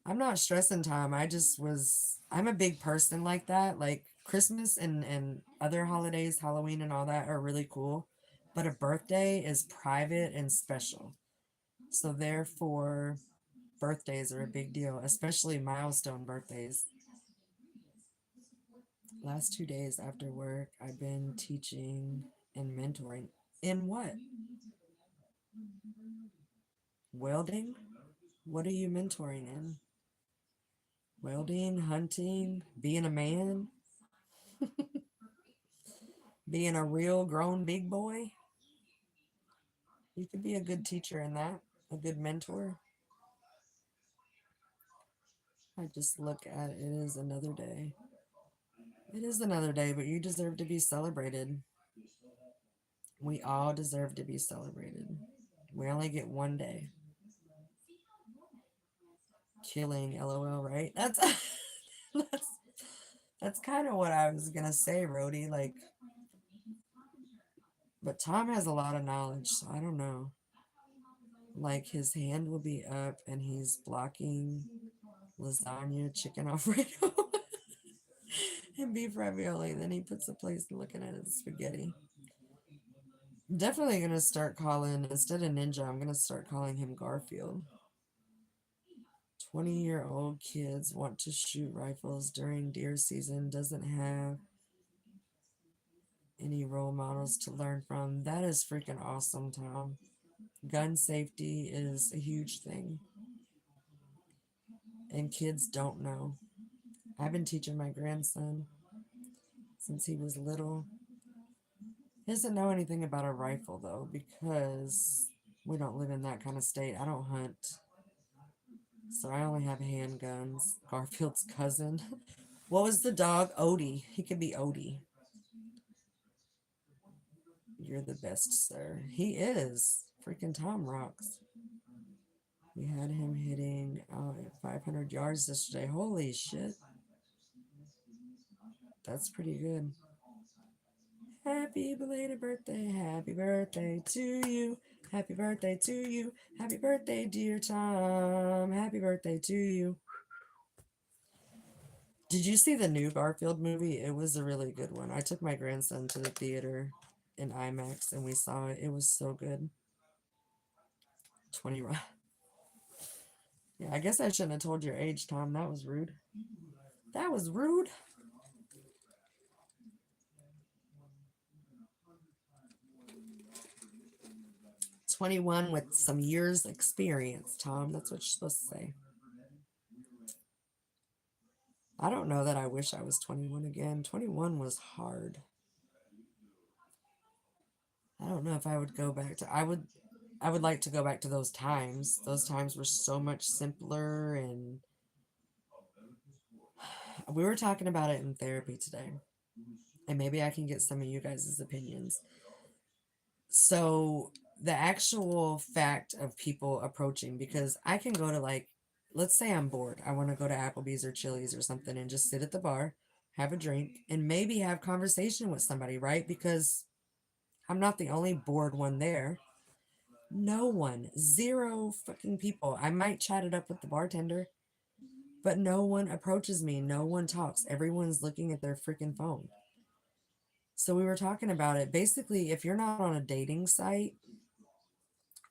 I'm not stressing, Tom. I'm a big person like that. Like Christmas and other holidays, Halloween and all that are really cool. But a birthday is private and special. So therefore, birthdays are a big deal, especially milestone birthdays. Last 2 days after work, I've been teaching and mentoring. In what? Welding? What are you mentoring in? Welding, hunting, being a man, being a real grown big boy? You could be a good teacher in that, a good mentor. I just look at it as another day. It is another day, but you deserve to be celebrated. We all deserve to be celebrated. We only get one day. Killing, lol, right? That's that's kind of what I was gonna say, Rhodey. Like, but Tom has a lot of knowledge, so I don't know. Like his hand will be up and he's blocking lasagna, chicken alfredo, and beef ravioli. Then he puts a place looking at his spaghetti. I'm definitely gonna start calling, instead of Ninja, I'm gonna start calling him Garfield. 20-year-old kids want to shoot rifles during deer season, doesn't have any role models to learn from. That is freaking awesome, Tom. Gun safety is a huge thing, and kids don't know. I've been teaching my grandson since he was little. He doesn't know anything about a rifle, though, because we don't live in that kind of state. I don't hunt, so I only have handguns. Garfield's cousin. What was the dog? Odie. He could be Odie. You're the best, sir. He is. Freaking Tom rocks. We had him hitting 500 yards yesterday. Holy shit. That's pretty good. Happy belated birthday. Happy birthday to you. Happy birthday to you. Happy birthday, dear Tom. Happy birthday to you. Did you see the new Garfield movie? It was a really good one. I took my grandson to the theater in IMAX and we saw it. It was so good. 20. Yeah, I guess I shouldn't have told your age, Tom. That was rude. That was rude. "21 with some years experience, Tom." That's what you're supposed to say. I don't know that I wish I was 21 again. 21 was hard. I don't know if I would go back to I would like to go back to those times. Those times were so much simpler, and we were talking about it in therapy today. And maybe I can get some of you guys' opinions. So the actual fact of people approaching, because I can go to, like, let's say I'm bored. I want to go to Applebee's or Chili's or something and just sit at the bar, have a drink, and maybe have conversation with somebody, right? Because I'm not the only bored one there. No one, zero fucking people. I might chat it up with the bartender, but no one approaches me. No one talks. Everyone's looking at their freaking phone. So we were talking about it. Basically, if you're not on a dating site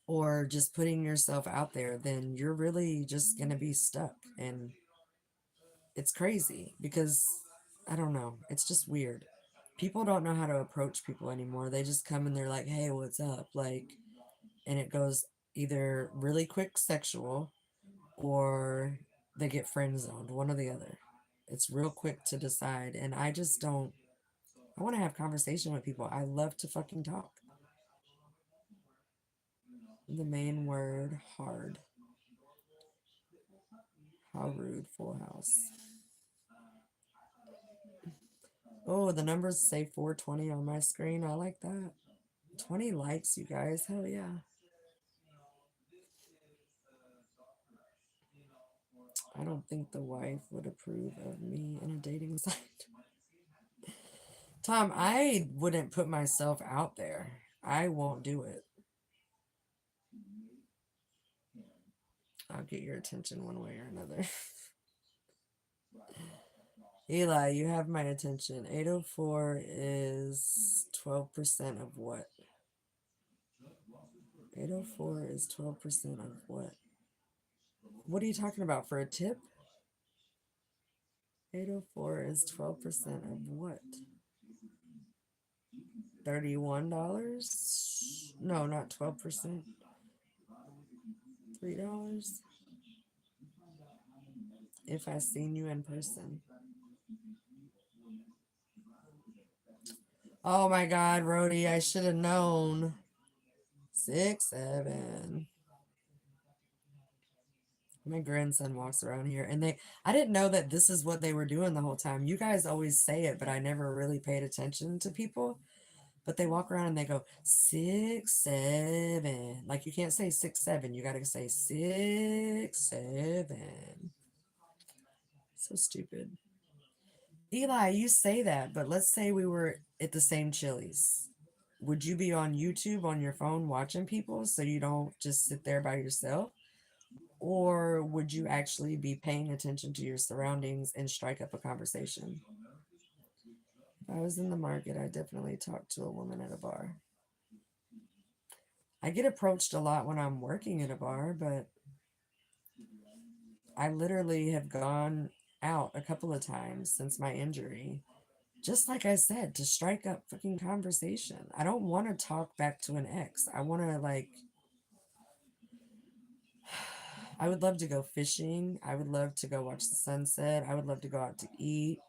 or just putting yourself out there, then you're really just going to be stuck. And it's crazy because I don't know. It's just weird. People don't know how to approach people anymore. They just come and they're like, "Hey, what's up?" Like, and it goes either really quick sexual or they get friend zoned, one or the other. It's real quick to decide. And I just don't, I want to have conversation with people. I love to fucking talk. The main word, hard. How rude, Full House. Oh, the numbers say 420 on my screen. I like that. 20 likes, you guys. Hell yeah. I don't think the wife would approve of me in a dating site. Tom, I wouldn't put myself out there. I won't do it. I'll get your attention one way or another. Eli, you have my attention. 804 is 12% of what? 804 is 12% of what? What are you talking about? For a tip? 804 is 12% of what? $31? No, not 12%. $3. If I seen you in person. Oh my God, Rhodey, I should have known. 6, 7. My grandson walks around here and I didn't know that this is what they were doing the whole time. You guys always say it, but I never really paid attention to people. But they walk around and they go 6, 7. Like you can't say 6, 7. You gotta say 6, 7. So stupid. Eli, you say that, but let's say we were at the same Chili's. Would you be on YouTube on your phone watching people so you don't just sit there by yourself? Or would you actually be paying attention to your surroundings and strike up a conversation? If I was in the market, I'd definitely talk to a woman at a bar. I get approached a lot when I'm working at a bar, but I literally have gone out a couple of times since my injury. Just like I said, to strike up fucking conversation. I don't want to talk back to an ex. I want to I would love to go fishing. I would love to go watch the sunset. I would love to go out to eat.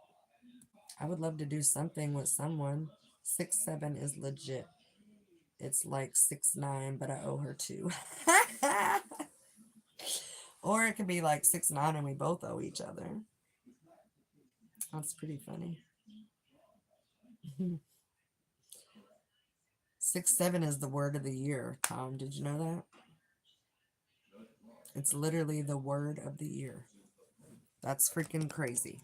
I would love to do something with someone. 6, 7 is legit. It's like 6, 9, but I owe her 2. Or it could be like 6, 9 and we both owe each other. That's pretty funny. 6, 7 is the word of the year, Tom. Did you know that? It's literally the word of the year. That's freaking crazy.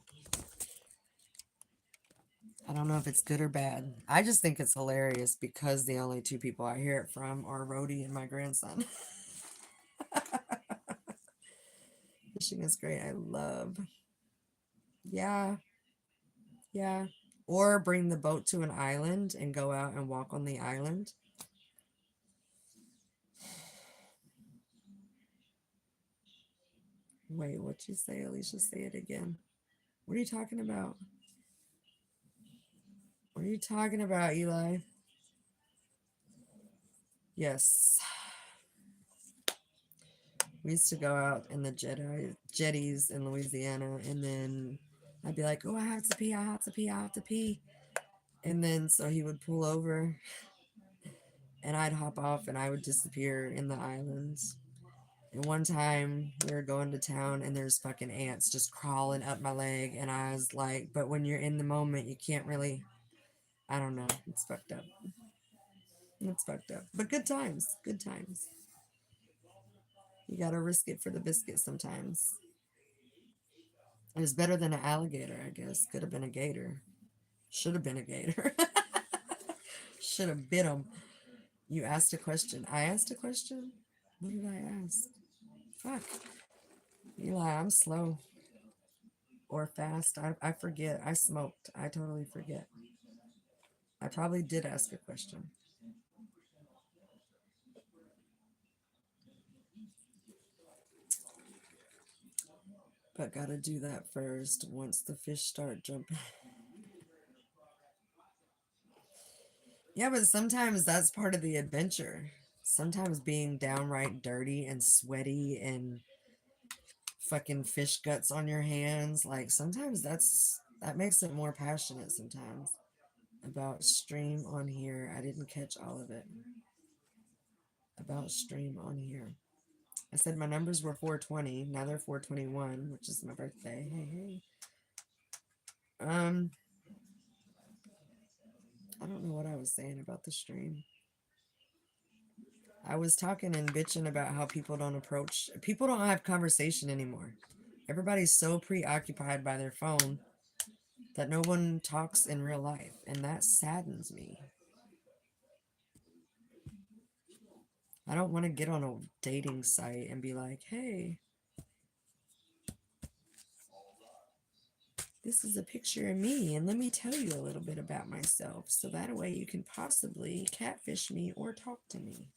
I don't know if it's good or bad. I just think it's hilarious because the only 2 people I hear it from are Rhodey and my grandson. Fishing is great. I love. Yeah. Yeah. Or bring the boat to an island and go out and walk on the island. Wait, what'd you say, Alicia? Say it again. What are you talking about? What are you talking about, Eli? Yes. We used to go out in the jetties in Louisiana, and then I'd be like, oh, I have to pee, I have to pee, I have to pee. And then so he would pull over, and I'd hop off, and I would disappear in the islands. And one time we were going to town and there's fucking ants just crawling up my leg. And I was like, but when you're in the moment, you can't really, I don't know. It's fucked up. It's fucked up. But good times. Good times. You got to risk it for the biscuit sometimes. It was better than an alligator, I guess. Could have been a gator. Should have been a gator. Should have bit him. You asked a question. I asked a question? What did I ask? Fuck. Eli, I'm slow. Or fast. I forget. I smoked. I totally forget. I probably did ask a question. But gotta do that first once the fish start jumping. Yeah, but sometimes that's part of the adventure. Sometimes being downright dirty and sweaty and fucking fish guts on your hands, like sometimes that makes it more passionate sometimes. About stream on here. I didn't catch all of it. About stream on here. I said my numbers were 420. Now they're 421, which is my birthday. Hey, hey. I don't know what I was saying about the stream. I was talking and bitching about how people don't have conversation anymore. Everybody's so preoccupied by their phone that no one talks in real life, and that saddens me. I don't want to get on a dating site and be like, hey, this is a picture of me, and let me tell you a little bit about myself, so that way you can possibly catfish me or talk to me.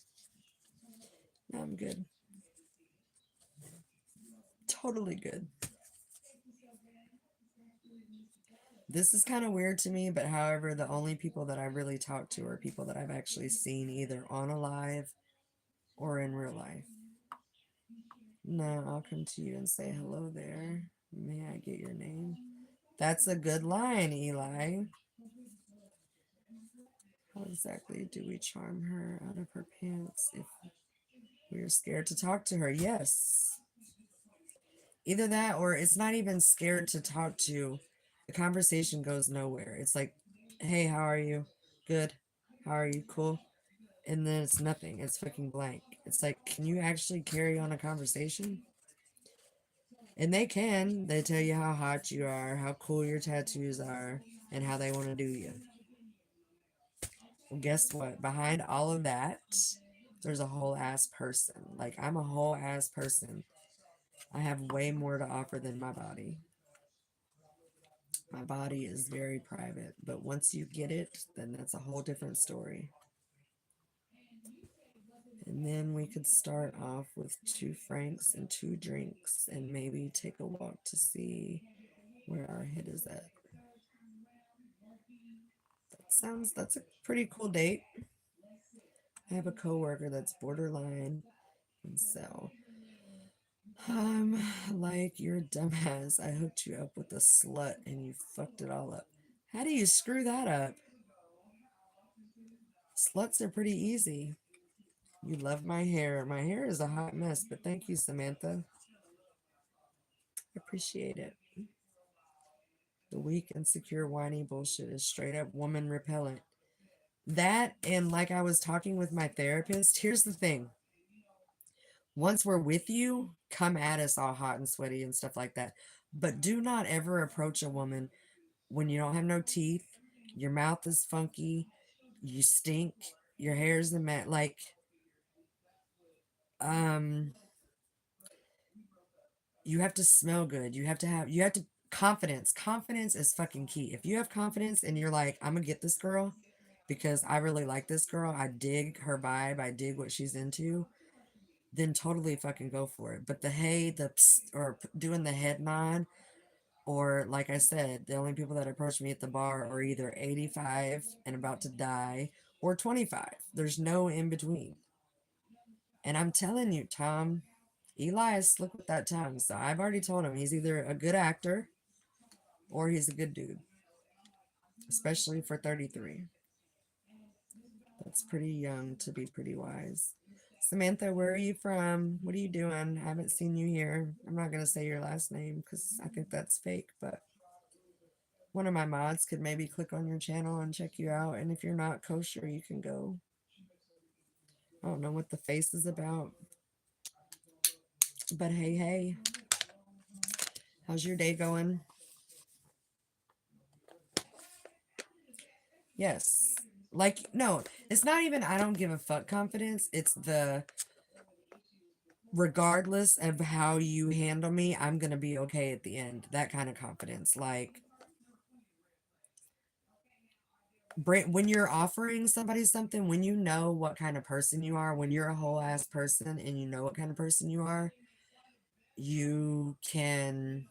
No, I'm good. Totally good. This is kind of weird to me, but however, the only people that I really talk to are people that I've actually seen either on a live or in real life. No, I'll come to you and say hello there. May I get your name? That's a good line, Eli. How exactly do we charm her out of her pants if we're scared to talk to her? Yes. Either that or it's not even scared to talk to. The conversation goes nowhere. It's like, hey, how are you? Good. How are you? Cool. And then it's nothing. It's fucking blank. It's like, can you actually carry on a conversation? And they can. They tell you how hot you are, how cool your tattoos are, and how they want to do you. Well, guess what? Behind all of that, there's a whole ass person. Like, I'm a whole ass person. I have way more to offer than my body. My body is very private, but once you get it, then that's a whole different story. And then we could start off with 2 francs and 2 drinks and maybe take a walk to see where our head is at. That's a pretty cool date. I have a coworker that's borderline, and so like you're a dumbass. I hooked you up with a slut and you fucked it all up. How do you screw that up? Sluts are pretty easy. You love my hair. My hair is a hot mess, but thank you, Samantha. I appreciate it. The weak, insecure, whiny bullshit is straight up woman repellent. That, and like I was talking with my therapist, here's the thing. Once we're with you, come at us all hot and sweaty and stuff like that. But do not ever approach a woman when you don't have no teeth, your mouth is funky, you stink, your hair's a mess. Like, um, you have to smell good. You have to confidence. Confidence is fucking key. If you have confidence and you're like, I'm gonna get this girl because I really like this girl, I dig her vibe, I dig what she's into, then totally fucking go for it. But the hey, the psst, or doing the head nod, or like I said, the only people that approach me at the bar are either 85 and about to die or 25. There's no in between. And I'm telling you, Tom, Eli's slick with that tongue. So I've already told him he's either a good actor or he's a good dude, especially for 33. That's pretty young to be pretty wise. Samantha, where are you from? What are you doing? I haven't seen you here. I'm not going to say your last name because I think that's fake, but one of my mods could maybe click on your channel and check you out. And if you're not kosher, you can go. I don't know what the face is about, but hey, hey, how's your day going? Yes. Like, no, it's not even I don't give a fuck confidence. It's the regardless of how you handle me, I'm going to be okay at the end. That kind of confidence. Like, when you're offering somebody something, when you know what kind of person you are, when you're a whole ass person and you know what kind of person you are, you can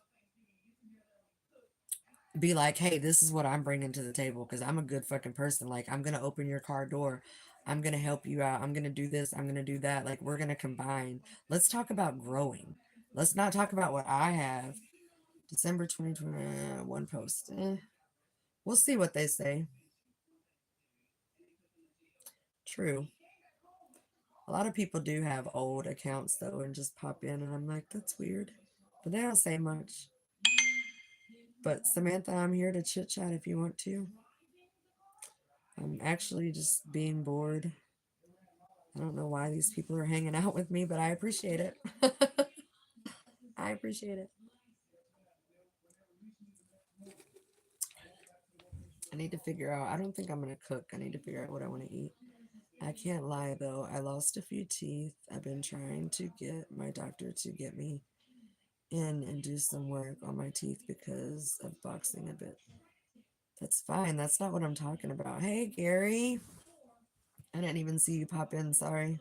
be like, hey, this is what I'm bringing to the table because I'm a good fucking person. Like, I'm going to open your car door. I'm going to help you out. I'm going to do this. I'm going to do that. Like, we're going to combine. Let's talk about growing. Let's not talk about what I have. December 2020, one post. We'll see what they say. True. A lot of people do have old accounts, though, and just pop in, and I'm like, that's weird. But they don't say much. But Samantha, I'm here to chit chat if you want to. I'm actually just being bored. I don't know why these people are hanging out with me, but I appreciate it. I appreciate it. I need to figure out, I don't think I'm going to cook. I need to figure out what I want to eat. I can't lie though. I lost a few teeth. I've been trying to get my doctor to get me in and do some work on my teeth because of boxing a bit. That's fine. That's not what I'm talking about. Hey, Gary. I didn't even see you pop in. Sorry.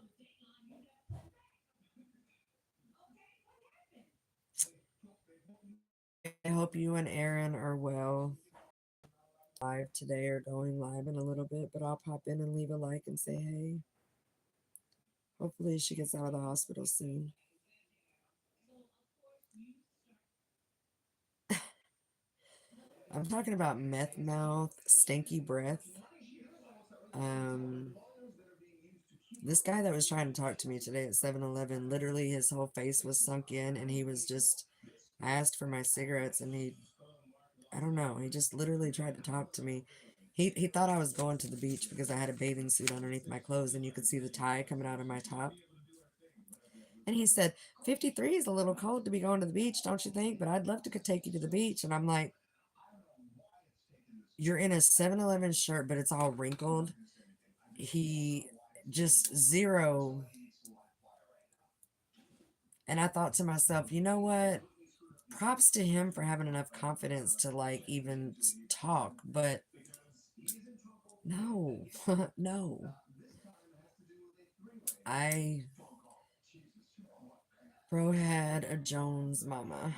I hope you and Aaron are well. live today or going live in a little bit, but I'll pop in and leave a like and say hey. Hopefully she gets out of the hospital soon. I'm talking about meth mouth, stinky breath. This guy that was trying to talk to me today at 7-Eleven, literally his whole face was sunk in and he was just, I asked for my cigarettes and I don't know, he just literally tried to talk to me. He thought I was going to the beach because I had a bathing suit underneath my clothes and you could see the tie coming out of my top. And he said, 53 is a little cold to be going to the beach, don't you think? But I'd love to take you to the beach. And I'm like, you're in a 7-Eleven shirt, but it's all wrinkled. He just zero. And I thought to myself, you know what? Props to him for having enough confidence to like even talk, but no, no. Bro had a Jones mama.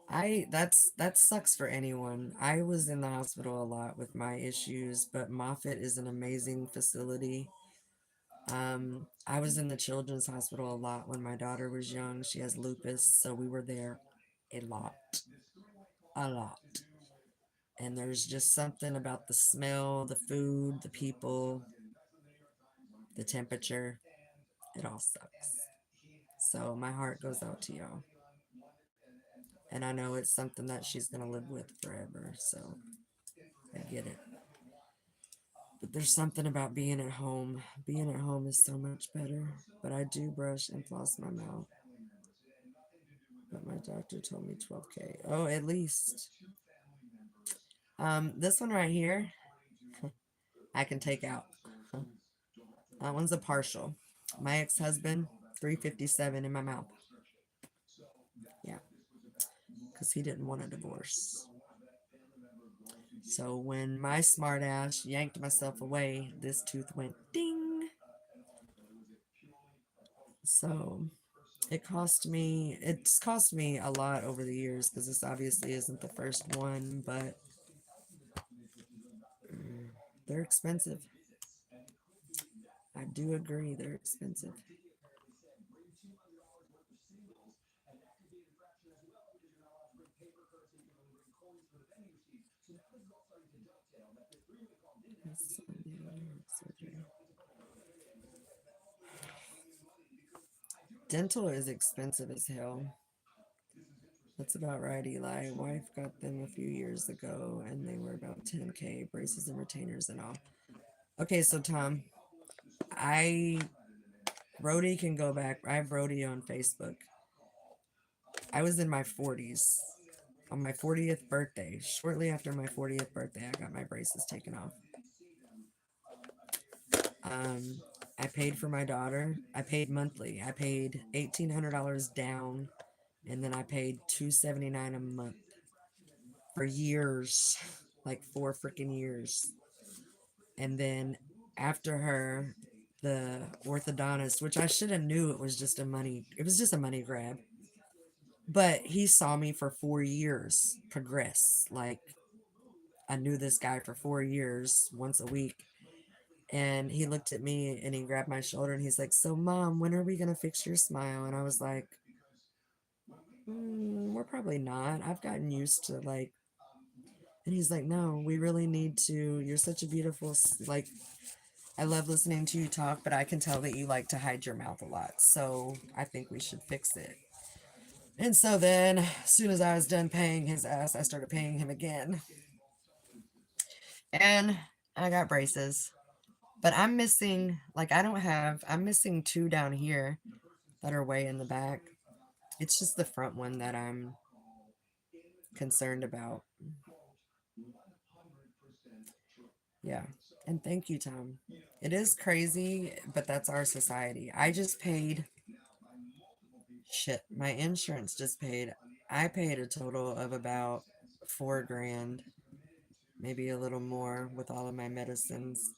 That sucks for anyone. I was in the hospital a lot with my issues, but Moffitt is an amazing facility. I was in the children's hospital a lot when my daughter was young. She has lupus, so we were there a lot. A lot. And there's just something about the smell, the food, the people, the temperature. It all sucks. So my heart goes out to y'all. And I know it's something that she's going to live with forever, so I get it. But there's something about being at home. Being at home is so much better. But I do brush and floss my mouth. But my doctor told me 12K. Oh, at least. This one right here, I can take out. That one's a partial. My ex-husband, 357 in my mouth. Yeah. Because he didn't want a divorce. So when my smart ass yanked myself away, this tooth went ding. So it's cost me a lot over the years because this obviously isn't the first one, but they're expensive. I do agree, they're expensive. Dental is expensive as hell. That's about right, Eli. Wife got them a few years ago and they were about 10K, braces and retainers and all. Okay, so Tom, Brody can go back. I have Brody on Facebook. I was in my 40s. On my 40th birthday, shortly after my 40th birthday, I got my braces taken off. I paid for my daughter. I paid monthly. I paid $1,800 down, and then I paid $279 a month for years, like 4 freaking years. And then after her, the orthodontist, which I should have knew it was just a money grab. But he saw me for 4 years progress. Like, I knew this guy for 4 years, once a week. And he looked at me and he grabbed my shoulder and he's like, so Mom, when are we going to fix your smile? And I was like, we're probably not. I've gotten used to like, and he's like, no, we really need to. You're such a beautiful, like, I love listening to you talk, but I can tell that you like to hide your mouth a lot. So I think we should fix it. And so then, as soon as I was done paying his ass, I started paying him again. And I got braces. But I'm missing, like, I'm missing 2 down here that are way in the back. It's just the front one that I'm concerned about. Yeah. And thank you, Tom. It is crazy, but that's our society. I just paid, my insurance just paid. I paid a total of about $4,000, maybe a little more with all of my medicines.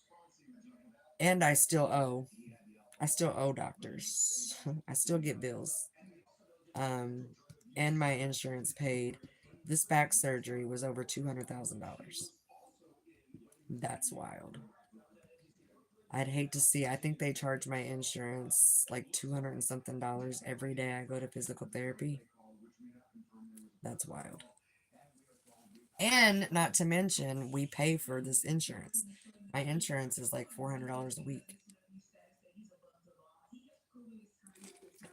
And I still owe doctors. I still get bills. And my insurance paid. This back surgery was over $200,000. That's wild. I'd hate to see. I think they charge my insurance like 200 and something dollars every day I go to physical therapy. That's wild. And not to mention, we pay for this insurance. My insurance is like $400 a week.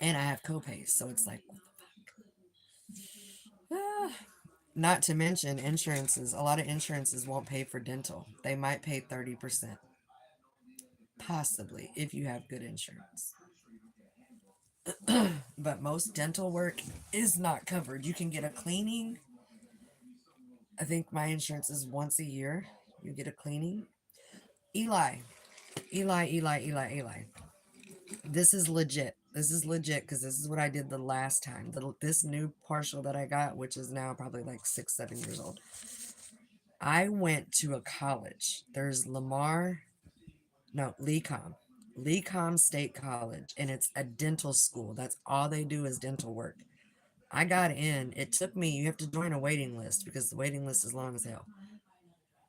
And I have copays, so it's like, ah. Not to mention, insurances, a lot of insurances won't pay for dental. They might pay 30%, possibly, if you have good insurance. But most dental work is not covered. You can get a cleaning. I think my insurance is once a year. You get a cleaning. Eli, Eli. This is legit. This is legit because this is what I did the last time. This new partial that I got, which is now probably like 6-7 years old. I went to a college. There's Lecom State College, and it's a dental school. That's all they do is dental work. I got in. It took me, you have to join a waiting list because the waiting list is long as hell.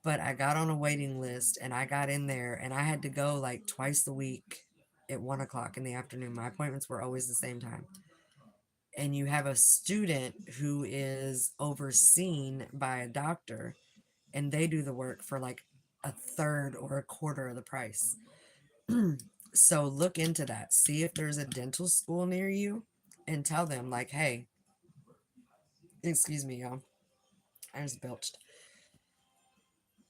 But I got on a waiting list and I got in there and I had to go like twice a week at 1 o'clock in the afternoon. My appointments were always the same time. And you have a student who is overseen by a doctor and they do the work for like a third or a quarter of the price. So look into that. See if there's a dental school near you and tell them, like, hey, excuse me, y'all. I just belched.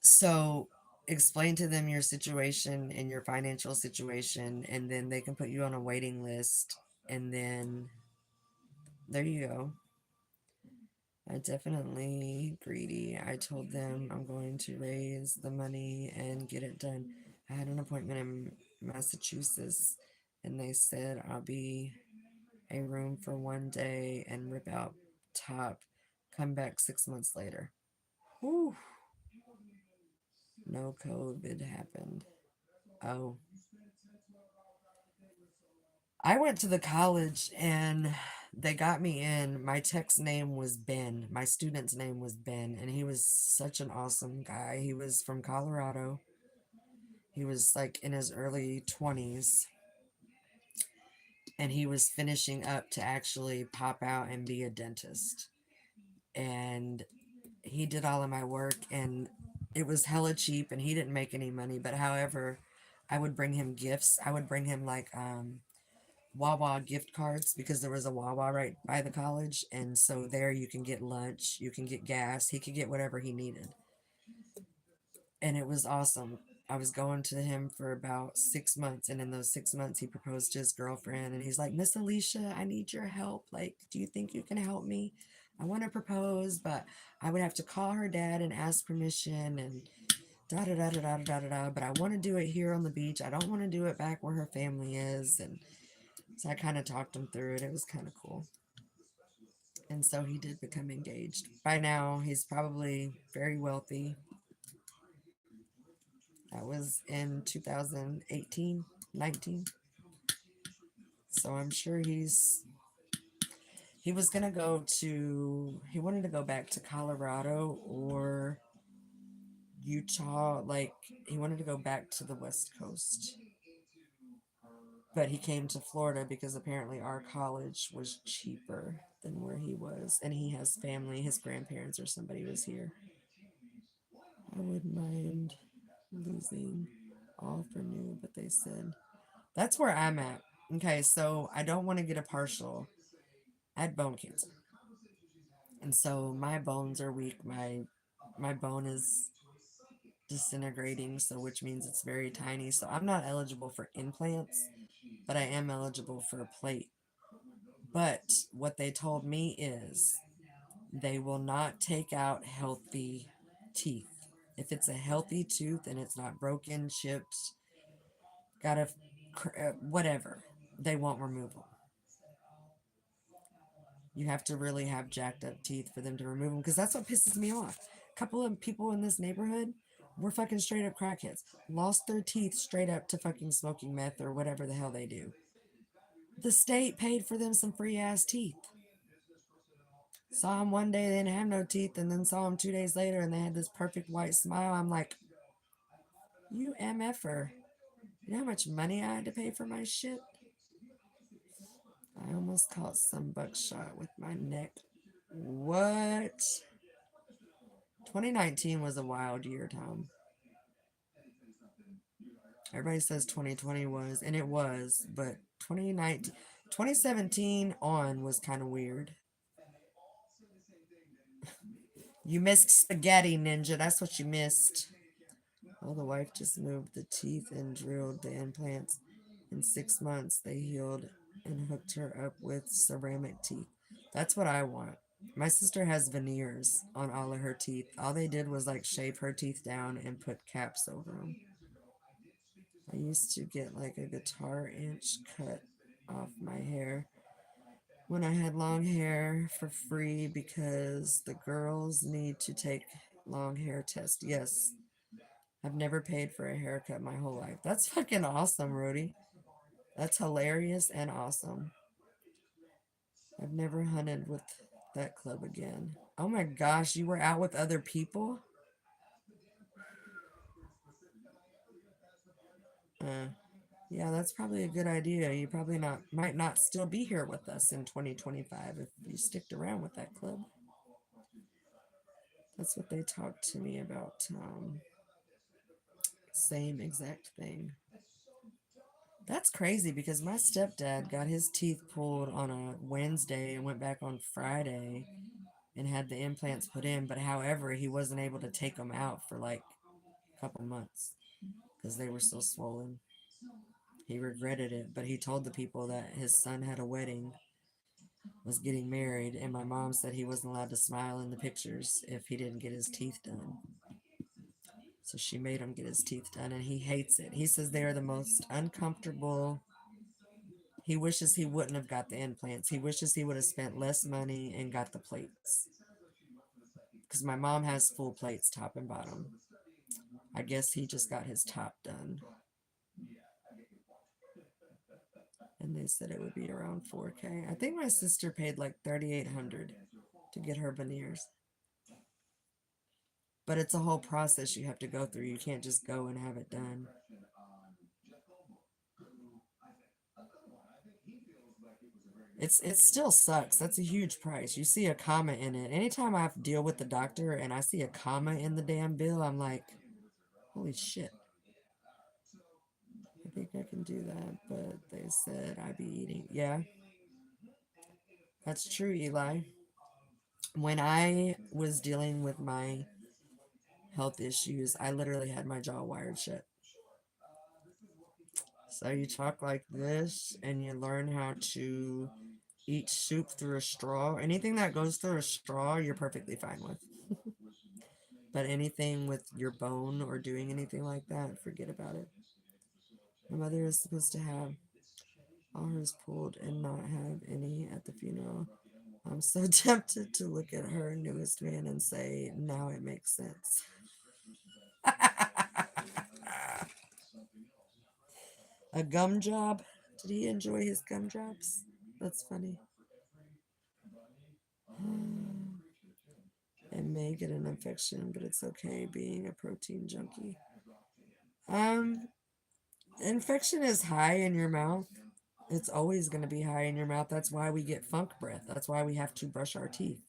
So explain to them your situation and your financial situation, and then they can put you on a waiting list. And then there you go. I definitely greedy. I told them I'm going to raise the money and get it done. I had an appointment in Massachusetts, and they said I'll be a room for 1 day and rip out top, come back 6 months later. Whew. No COVID happened. Oh. I went to the college and they got me in. My tech's name was Ben. My student's name was Ben, and he was such an awesome guy. He was from Colorado. He was like in his early 20s, and he was finishing up to actually pop out and be a dentist. And he did all of my work, and it was hella cheap, and he didn't make any money. But however, I would bring him gifts. I would bring him like Wawa gift cards because there was a Wawa right by the college, and so there you can get lunch, you can get gas, he could get whatever he needed. And it was awesome. I was going to him for about 6 months, and in those 6 months he proposed to his girlfriend, and he's like, Miss Alicia, I need your help. Like, do you think you can help me? I want to propose, but I would have to call her dad and ask permission and da da da da da da da da. But I want to do it here on the beach. I don't want to do it back where her family is. And so I kind of talked him through it. It was kind of cool. And so he did become engaged. By now, he's probably very wealthy. That was in 2018, 19. So I'm sure he was going to he wanted to go back to Colorado or Utah. Like, he wanted to go back to the West Coast. But he came to Florida because apparently our college was cheaper than where he was. And he has family, his grandparents or somebody was here. I wouldn't mind losing all for new, but they said that's where I'm at. Okay, so I don't want to get a partial. I had bone cancer. And so my bones are weak. My bone is disintegrating, so which means it's very tiny. So I'm not eligible for implants, but I am eligible for a plate. But what they told me is they will not take out healthy teeth. If it's a healthy tooth and it's not broken, chipped, got a whatever, they won't remove them. You have to really have jacked up teeth for them to remove them, because that's what pisses me off. A couple of people in this neighborhood were fucking straight up crackheads. Lost their teeth straight up to fucking smoking meth or whatever the hell they do. The state paid for them some free ass teeth. Saw him one day, they didn't have no teeth, and then saw him 2 days later, and they had this perfect white smile. I'm like, you MFer. You know how much money I had to pay for my shit? I almost caught some buckshot with my neck. What? 2019 was a wild year, Tom. Everybody says 2020 was, and it was, but 2019, 2017 on was kind of weird. You missed spaghetti, Ninja. That's what you missed. Well, the wife just moved the teeth and drilled the implants. In 6 months, they healed and hooked her up with ceramic teeth. That's what I want. My sister has veneers on all of her teeth. All they did was like shave her teeth down and put caps over them. I used to get like a guitar inch cut off my hair when I had long hair for free because the girls need to take long hair test. Yes, I've never paid for a haircut my whole life. That's fucking awesome, Rudy. That's hilarious and awesome. I've never hunted with that club again. Oh my gosh, you were out with other people? Yeah, that's probably a good idea. You probably might not still be here with us in 2025 if you sticked around with that club. That's what they talked to me about. Same exact thing. That's crazy because my stepdad got his teeth pulled on a Wednesday and went back on Friday and had the implants put in. But however, he wasn't able to take them out for like a couple months because they were still swollen. He regretted it, but he told the people that his son had a wedding, was getting married, and my mom said he wasn't allowed to smile in the pictures if he didn't get his teeth done. So she made him get his teeth done, and he hates it. He says they are the most uncomfortable. He wishes he wouldn't have got the implants. He wishes he would have spent less money and got the plates. Because my mom has full plates, top and bottom. I guess he just got his top done. And they said it would be around $4K. I think my sister paid like $3,800 to get her veneers. But it's a whole process you have to go through. You can't just go and have it done. It still sucks. That's a huge price. You see a comma in it. Anytime I have to deal with the doctor and I see a comma in the damn bill, I'm like, holy shit. I think I can do that, but they said I'd be eating. Yeah, that's true, Eli. When I was dealing with my health issues, I literally had my jaw wired shut. So you talk like this and you learn how to eat soup through a straw. Anything that goes through a straw, you're perfectly fine with. But anything with your bone or doing anything like that, forget about it. My mother is supposed to have all hers pulled and not have any at the funeral. I'm so tempted to look at her newest man and say, now it makes sense. A gum job? Did he enjoy his gum jobs? That's funny. It may get an infection, but it's okay being a protein junkie. Infection is high in your mouth. It's always going to be high in your mouth. That's why we get funk breath. That's why we have to brush our teeth.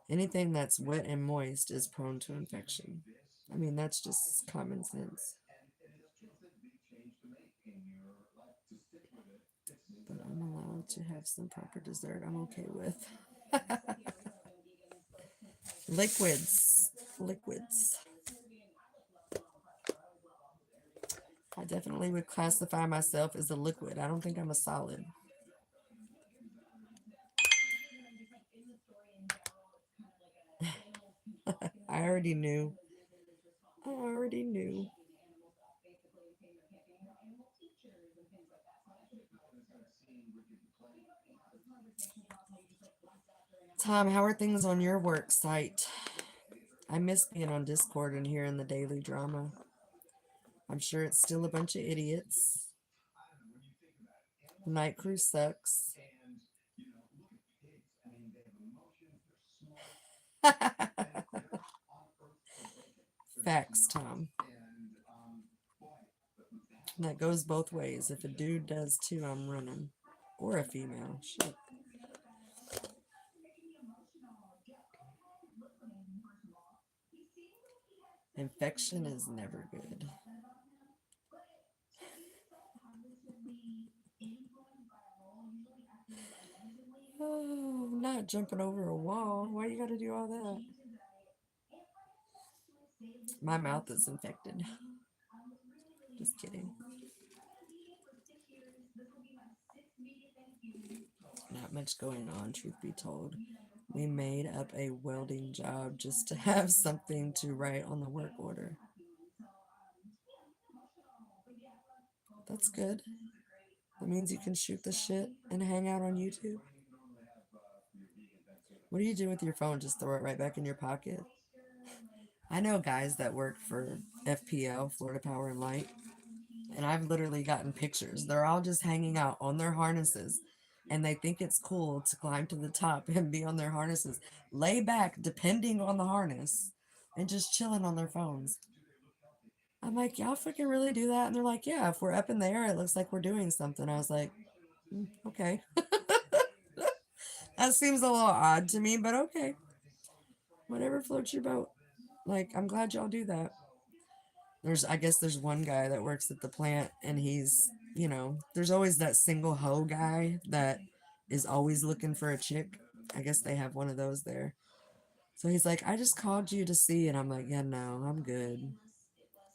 Anything that's wet and moist is prone to infection. I mean, that's just common sense. But I'm allowed to have some proper dessert. I'm okay with. Liquids. Liquids. I definitely would classify myself as a liquid. I don't think I'm a solid. I already knew. I already knew. Tom, how are things on your work site? I miss being on Discord and hearing the daily drama. I'm sure it's still a bunch of idiots. Night crew sucks. Facts, Tom. That goes both ways. If a dude does too, I'm running. Or a female. Shit. Infection is never good. Oh, not jumping over a wall. Why you gotta do all that? My mouth is infected. Just kidding. Not much going on, truth be told. We made up a welding job just to have something to write on the work order. That's good. That means you can shoot the shit and hang out on YouTube. What do you do with your phone? Just throw it right back in your pocket? I know guys that work for FPL, Florida Power and Light, and I've literally gotten pictures. They're all just hanging out on their harnesses, and they think it's cool to climb to the top and be on their harnesses, lay back depending on the harness, and just chilling on their phones. I'm like, y'all fucking really do that? And they're like, yeah, if we're up in the air, it looks like we're doing something. I was like, okay. That seems a little odd to me, but okay. Whatever floats your boat. Like, I'm glad y'all do that. I guess there's one guy that works at the plant, and he's, there's always that single hoe guy that is always looking for a chick. I guess they have one of those there. So he's like, I just called you to see, and I'm like, yeah, no, I'm good.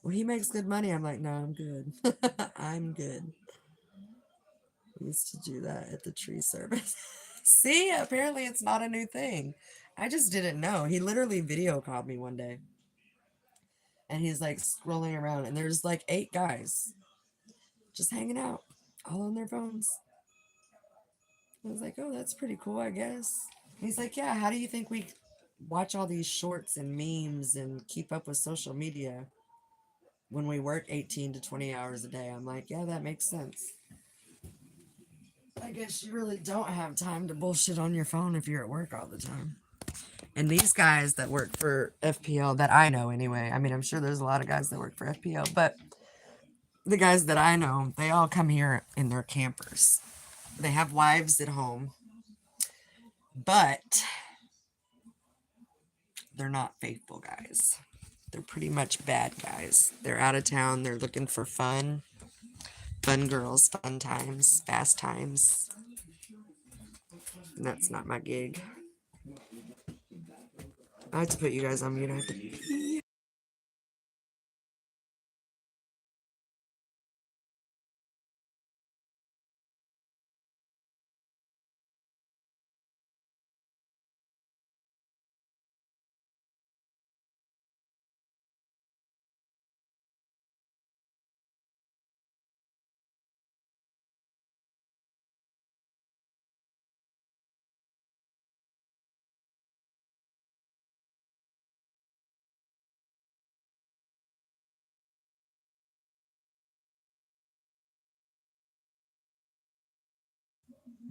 Well, he makes good money. I'm like, no, I'm good. I'm good. We used to do that at the tree service. See, apparently it's not a new thing. I just didn't know. He literally video called me one day. And he's like scrolling around, and there's like 8 guys just hanging out, all on their phones. I was like, oh, that's pretty cool, I guess. And he's like, yeah, how do you think we watch all these shorts and memes and keep up with social media when we work 18 to 20 hours a day? I'm like, yeah, that makes sense. I guess you really don't have time to bullshit on your phone if you're at work all the time. And these guys that work for FPL, that I know anyway, I mean, I'm sure there's a lot of guys that work for FPL, but the guys that I know, they all come here in their campers. They have wives at home, but they're not faithful guys. They're pretty much bad guys. They're out of town. They're looking for fun. Fun girls, fun times, fast times. And that's not my gig. I have to put you guys on mute. I have to pee.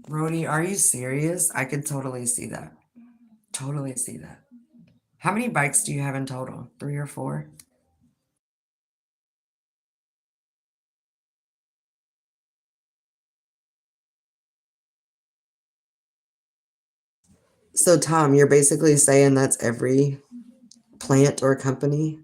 Rhodey, are you serious? I could totally see that. Totally see that. How many bikes do you have in total? 3 or 4? So, Tom, you're basically saying that's every plant or company?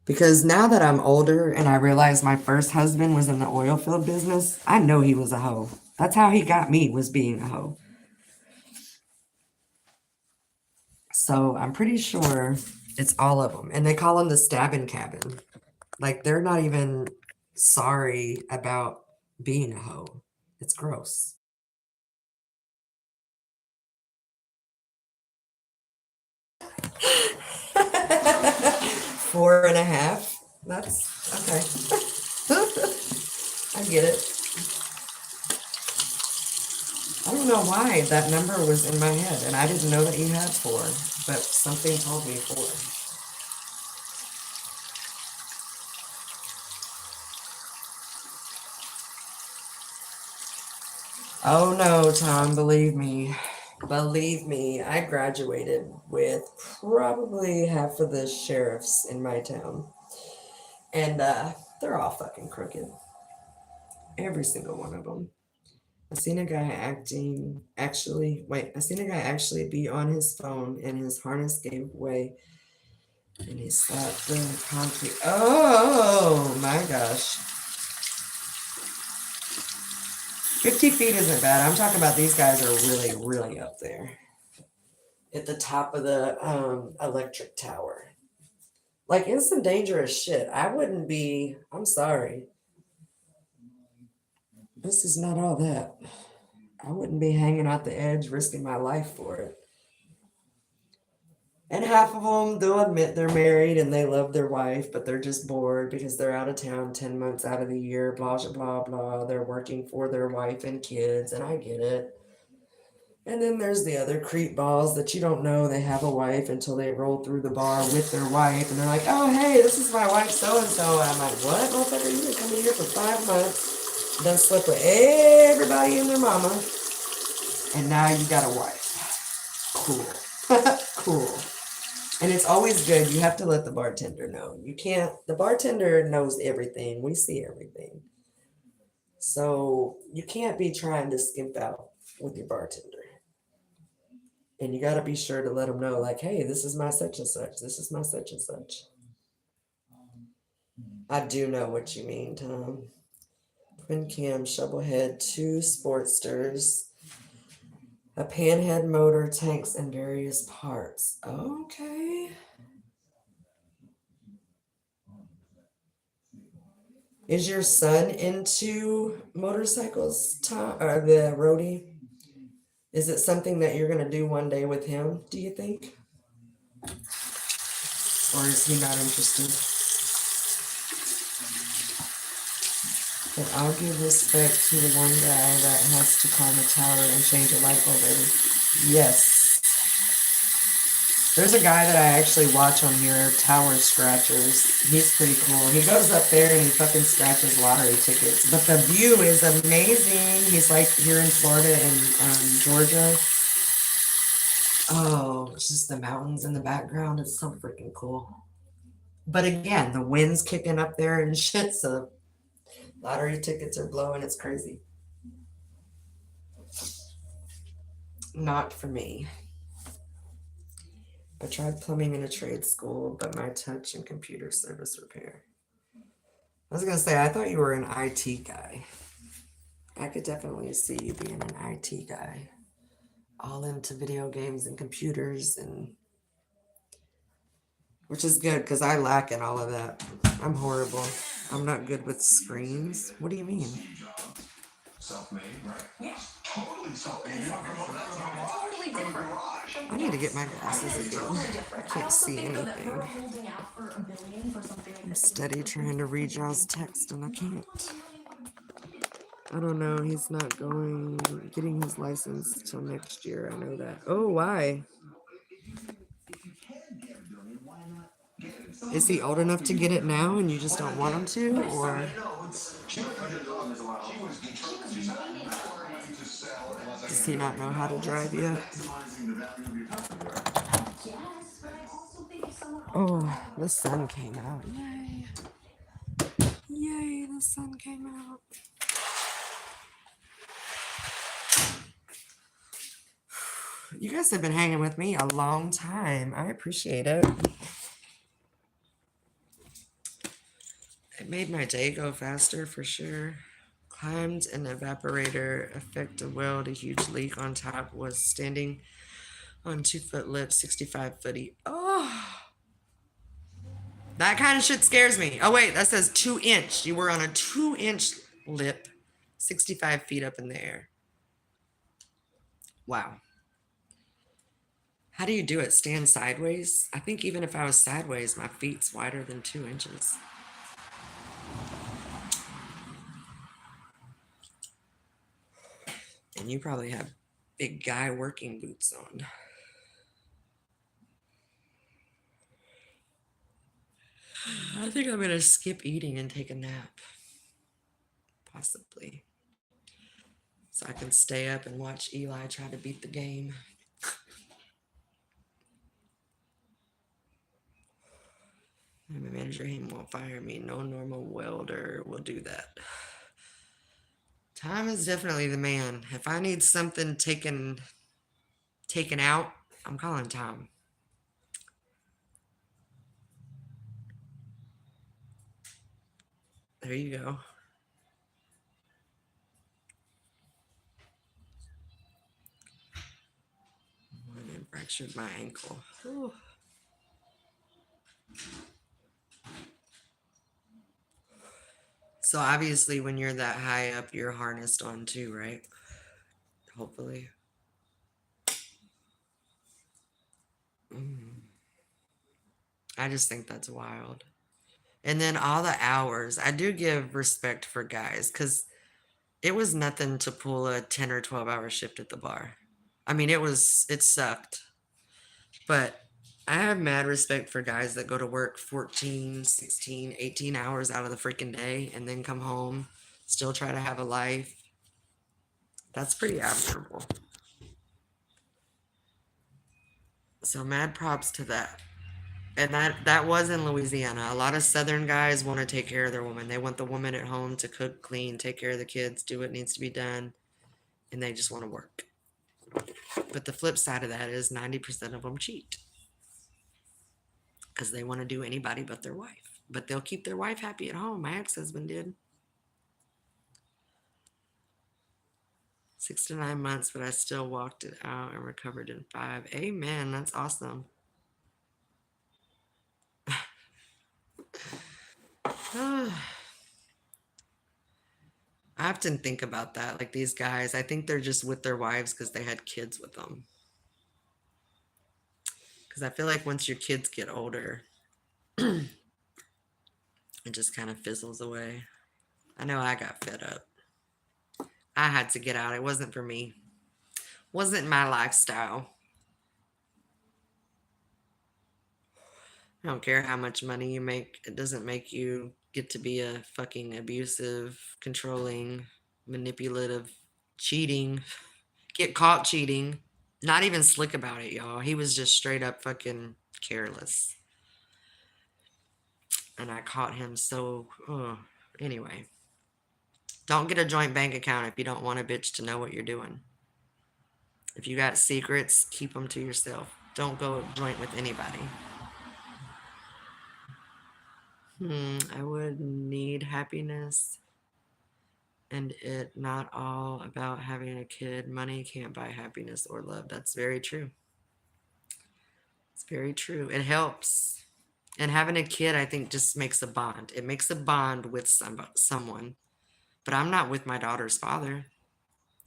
Because now that I'm older and I realize my first husband was in the oil field business, I know he was a hoe. That's how he got me, was being a hoe. So I'm pretty sure it's all of them. And they call them the stabbing cabin. Like, they're not even sorry about being a hoe. It's gross. Four and a half. That's okay. I get it. I don't know why that number was in my head, and I didn't know that you had 4, but something told me 4. Oh no, Tom, believe me. Believe me, I graduated with probably half of the sheriffs in my town. And they're all fucking crooked. Every single one of them. I seen a guy I seen a guy actually be on his phone and his harness gave way and he slapped the concrete. Oh my gosh. 50 feet isn't bad. I'm talking about these guys are really, really up there at the top of the electric tower. Like, it's some dangerous shit. I'm sorry. This is not all that. I wouldn't be hanging out the edge risking my life for it. And half of them, they'll admit they're married and they love their wife, but they're just bored because they're out of town 10 months out of the year, blah, blah, blah, blah. They're working for their wife and kids, and I get it. And then there's the other creep balls that you don't know they have a wife until they roll through the bar with their wife, and they're like, oh, hey, this is my wife so-and-so. And I'm like, what, motherfucker? You've been coming here for 5 months, done slept with everybody and their mama, and now you got a wife. Cool. Cool. And it's always good. You have to let the bartender know. The bartender knows everything. We see everything. So you can't be trying to skimp out with your bartender. And you got to be sure to let them know, like, hey, this is my such and such. This is my such and such. I do know what you mean, Tom. Twin cam, shovelhead, 2 Sportsters, a panhead motor, tanks, and various parts. Okay. Is your son into motorcycles, Tom, or the roadie? Is it something that you're going to do one day with him, do you think? Or is he not interested? But I'll give respect to the one guy that has to climb a tower and change a light bulb every. Yes. There's a guy that I actually watch on here, Tower Scratchers. He's pretty cool. He goes up there and he fucking scratches lottery tickets. But the view is amazing. He's like here in Florida and Georgia. Oh, it's just the mountains in the background. It's so freaking cool. But again, the wind's kicking up there and shit, so lottery tickets are blowing. It's crazy. Not for me. I tried plumbing in a trade school, but my touch and computer service repair. I was going to say, I thought you were an IT guy. I could definitely see you being an IT guy. All into video games and computers, and which is good because I lack in all of that. I'm horrible. I'm not good with screens. What do you mean? Self-made, right? Yeah. Totally self-made. Totally different. I need to get my glasses again. Totally I different. I can't also see think though that anything. her holding out for $1 billion for something like I'm this. steady trying to read y'all's text and I can't. I don't know. He's not getting his license till next year. I know that. Oh, why? Is he old enough to get it now and you just don't want him to? Or does he not know how to drive yet? Yes, but I also think if someone Oh, the sun came out. Yay. Yay, the sun came out. You guys have been hanging with me a long time. I appreciate it. It made my day go faster for sure. Climbed an evaporator, effective weld, a huge leak on top, was standing on 2-foot lip, 65 footy. Oh, that kind of shit scares me. Oh, wait, that says 2-inch. You were on a 2-inch lip, 65 feet up in the air. Wow. How do you do it? Stand sideways? I think even if I was sideways, my feet's wider than 2 inches. And you probably have big guy working boots on. I think I'm going to skip eating and take a nap. Possibly. So I can stay up and watch Eli try to beat the game. Dream won't fire me. No normal welder will do that. Time is definitely the man. If I need something taken out, I'm calling Tom. There you go. I fractured my ankle. Whew. So obviously when you're that high up, you're harnessed on too, right? Hopefully. I just think that's wild. And then all the hours. I do give respect for guys because it was nothing to pull a 10 or 12-hour shift at the bar. I mean, it sucked. But I have mad respect for guys that go to work 14, 16, 18 hours out of the freaking day and then come home, still try to have a life. That's pretty admirable. So mad props to that. And that was in Louisiana. A lot of Southern guys want to take care of their woman. They want the woman at home to cook, clean, take care of the kids, do what needs to be done, and they just want to work. But the flip side of that is 90% of them cheat because they want to do anybody but their wife. But they'll keep their wife happy at home. My ex-husband did. 6 to 9 months, but I still walked it out and recovered in 5. Amen. That's awesome. I often think about that. Like these guys, I think they're just with their wives because they had kids with them. Because I feel like once your kids get older, it just kind of fizzles away. I know I got fed up. I had to get out. It wasn't for me. Wasn't my lifestyle. I don't care how much money you make. It doesn't make you get to be a fucking abusive, controlling, manipulative, cheating, get caught cheating. Not even slick about it, y'all. He was just straight up fucking careless. And I caught him so, anyway. Don't get a joint bank account if you don't want a bitch to know what you're doing. If you got secrets, keep them to yourself. Don't go joint with anybody. I would need happiness and it not all about having a kid. Money can't buy happiness or love. That's very true. It's very true. It helps. And having a kid, I think, just makes a bond. It makes a bond with someone. But I'm not with my daughter's father.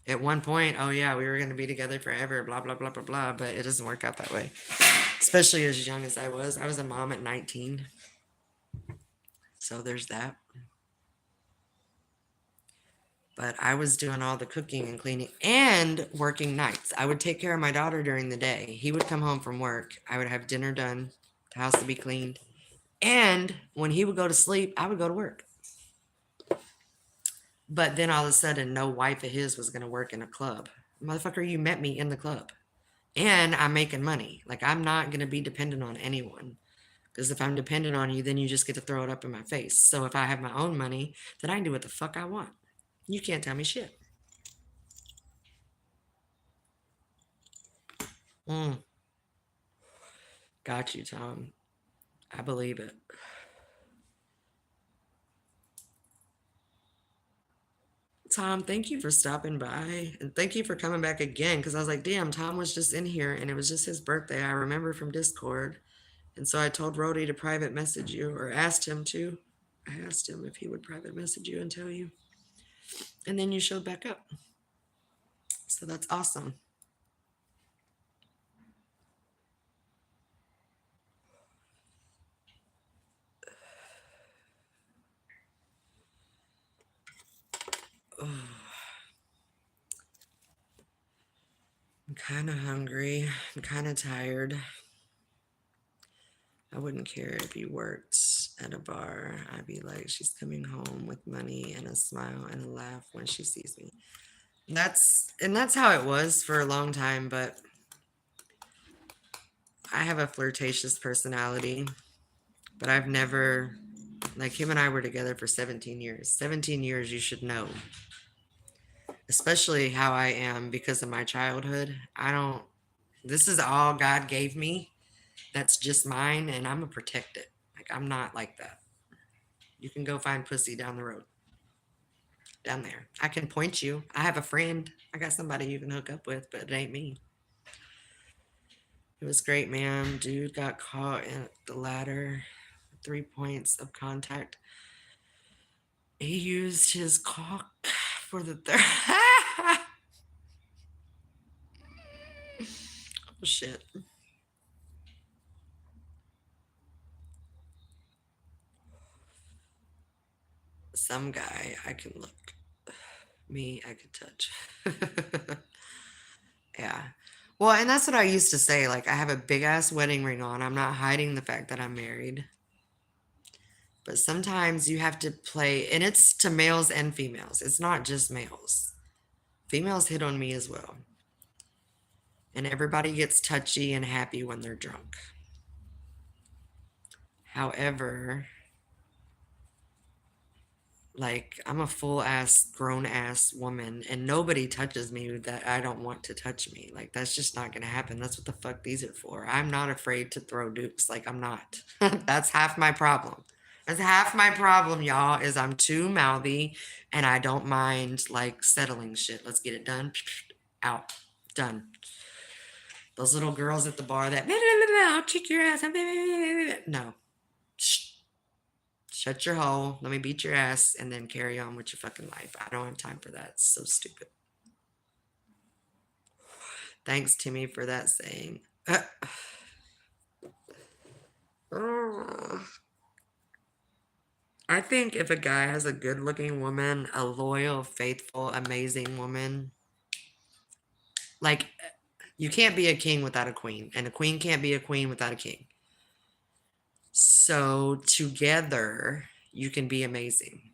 At one point, oh yeah, we were going to be together forever, blah, blah, blah, blah, blah. But it doesn't work out that way. Especially as young as I was. I was a mom at 19. So there's that. But I was doing all the cooking and cleaning and working nights. I would take care of my daughter during the day. He would come home from work. I would have dinner done, the house to be cleaned. And when he would go to sleep, I would go to work. But then all of a sudden, no wife of his was going to work in a club. Motherfucker, you met me in the club. And I'm making money. Like, I'm not going to be dependent on anyone. Because if I'm dependent on you, then you just get to throw it up in my face. So if I have my own money, then I can do what the fuck I want. You can't tell me shit. Got you, Tom. I believe it. Tom, thank you for stopping by. And thank you for coming back again. Because I was like, damn, Tom was just in here. And it was just his birthday. I remember from Discord. And so I told Rody to private message you, or asked him to. I asked him if he would private message you and tell you. And then you showed back up. So that's awesome. I'm kind of hungry. I'm kind of tired. I wouldn't care if you worked at a bar. I'd be like, she's coming home with money and a smile and a laugh when she sees me. That's how it was for a long time, but I have a flirtatious personality. But I've never, like, him and I were together for 17 years. 17 years, you should know. Especially how I am because of my childhood. This is all God gave me. That's just mine, and I'm going to protect it. Like, I'm not like that. You can go find pussy down the road. Down there. I can point you. I have a friend. I got somebody you can hook up with, but it ain't me. It was great, man. Dude got caught at the ladder. 3 points of contact. He used his cock for the third. Oh, shit. Some guy I can look. Me, I could touch. Yeah. Well, and that's what I used to say. Like, I have a big ass wedding ring on. I'm not hiding the fact that I'm married. But sometimes you have to play, and it's to males and females. It's not just males. Females hit on me as well. And everybody gets touchy and happy when they're drunk. However, like, I'm a full ass, grown ass woman, and nobody touches me that I don't want to touch me. Like, that's just not gonna happen. That's what the fuck these are for. I'm not afraid to throw dukes. Like, I'm not. That's half my problem. That's half my problem, y'all, is I'm too mouthy and I don't mind, like, settling shit. Let's get it done. Out. Done. Those little girls at the bar that, I'll kick your ass. No. Shh. Shut your hole. Let me beat your ass and then carry on with your fucking life. I don't have time for that. It's so stupid. Thanks, Timmy, for that saying. I think if a guy has a good looking woman, a loyal, faithful, amazing woman, like, you can't be a king without a queen, and a queen can't be a queen without a king. So together, you can be amazing.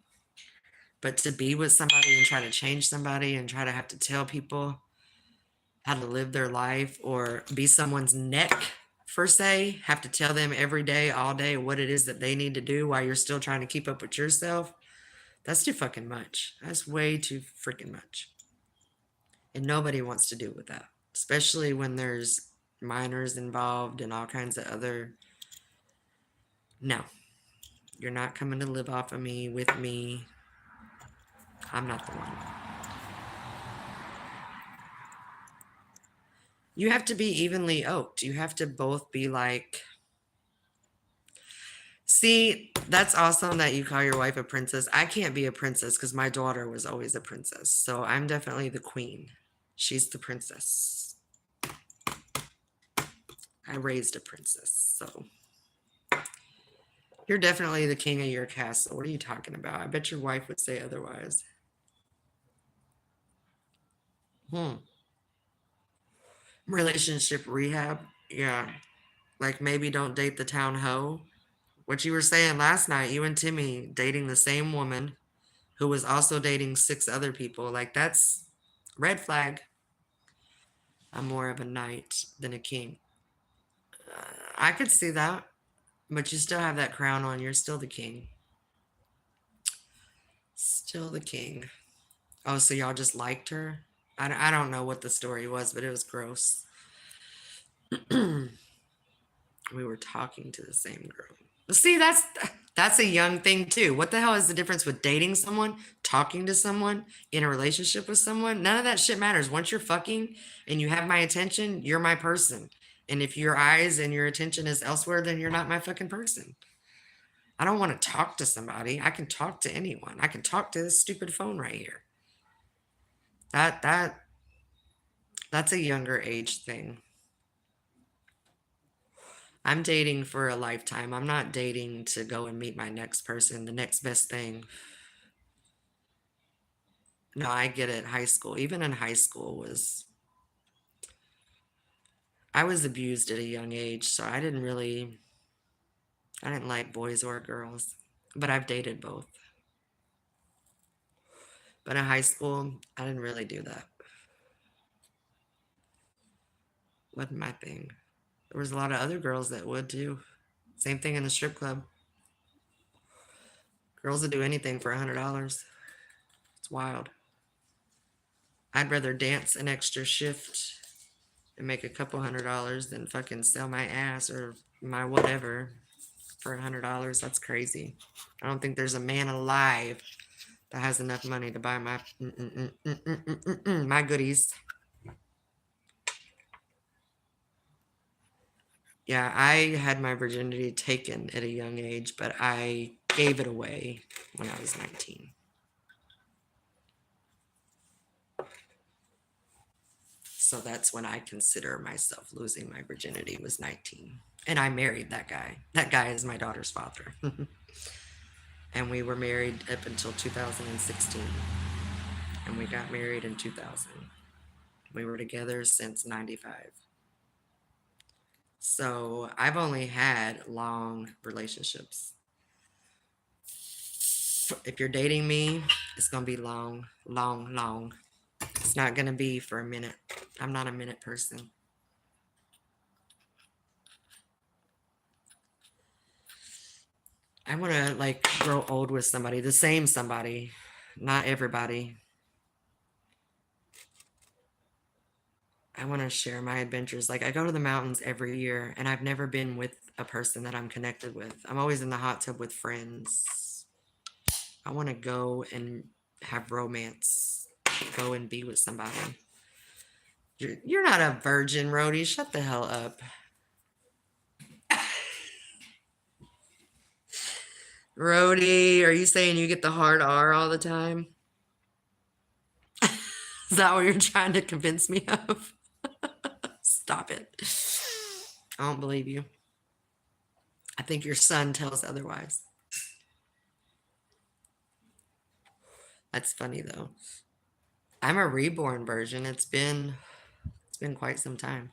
But to be with somebody and try to change somebody and try to have to tell people how to live their life or be someone's neck, per se, have to tell them every day, all day, what it is that they need to do while you're still trying to keep up with yourself, that's too fucking much. That's way too freaking much. And nobody wants to deal with that, especially when there's minors involved and all kinds of other. No, you're not coming to live off of me, with me. I'm not the one. You have to be evenly yoked. You have to both be like, see, that's awesome that you call your wife a princess. I can't be a princess because my daughter was always a princess. So I'm definitely the queen. She's the princess. I raised a princess. So you're definitely the king of your castle. What are you talking about? I bet your wife would say otherwise. Relationship rehab. Yeah. Like, maybe don't date the town hoe. What you were saying last night, you and Timmy dating the same woman who was also dating 6 other people. Like, that's red flag. I'm more of a knight than a king. I could see that, but you still have that crown on. You're still the king. Still the king. Oh, so y'all just liked her? I don't know what the story was, but it was gross. We were talking to the same girl. See, that's a young thing too. What the hell is the difference with dating someone, talking to someone, in a relationship with someone? None of that shit matters. Once you're fucking and you have my attention, you're my person. And if your eyes and your attention is elsewhere, then you're not my fucking person. I don't want to talk to somebody. I can talk to anyone. I can talk to this stupid phone right here. That's a younger age thing. I'm dating for a lifetime. I'm not dating to go and meet my next person, the next best thing. No, I get it. High school, even in high school, I was abused at a young age, so I didn't like boys or girls, but I've dated both. But in high school, I didn't really do that. Wasn't my thing. There was a lot of other girls that would too. Same thing in the strip club. Girls will do anything for $100. It's wild. I'd rather dance an extra shift and make a couple $100 than fucking sell my ass or my whatever for $100. That's crazy. I don't think there's a man alive that has enough money to buy my goodies. Yeah, I had my virginity taken at a young age, but I gave it away when I was 19. So that's when I consider myself losing my virginity, was 19. And I married that guy. That guy is my daughter's father. And we were married up until 2016. And we got married in 2000. We were together since 95. So I've only had long relationships. If you're dating me, it's going to be long, long, long. It's not going to be for a minute. I'm not a minute person. I want to like grow old with somebody, the same somebody, not everybody. I want to share my adventures. Like I go to the mountains every year and I've never been with a person that I'm connected with. I'm always in the hot tub with friends. I want to go and have romance, go and be with somebody. You're not a virgin, Rhodey. Shut the hell up. Rhodey, are you saying you get the hard R all the time? Is that what you're trying to convince me of? Stop it. I don't believe you. I think your son tells otherwise. That's funny though. I'm a reborn virgin. It's been quite some time.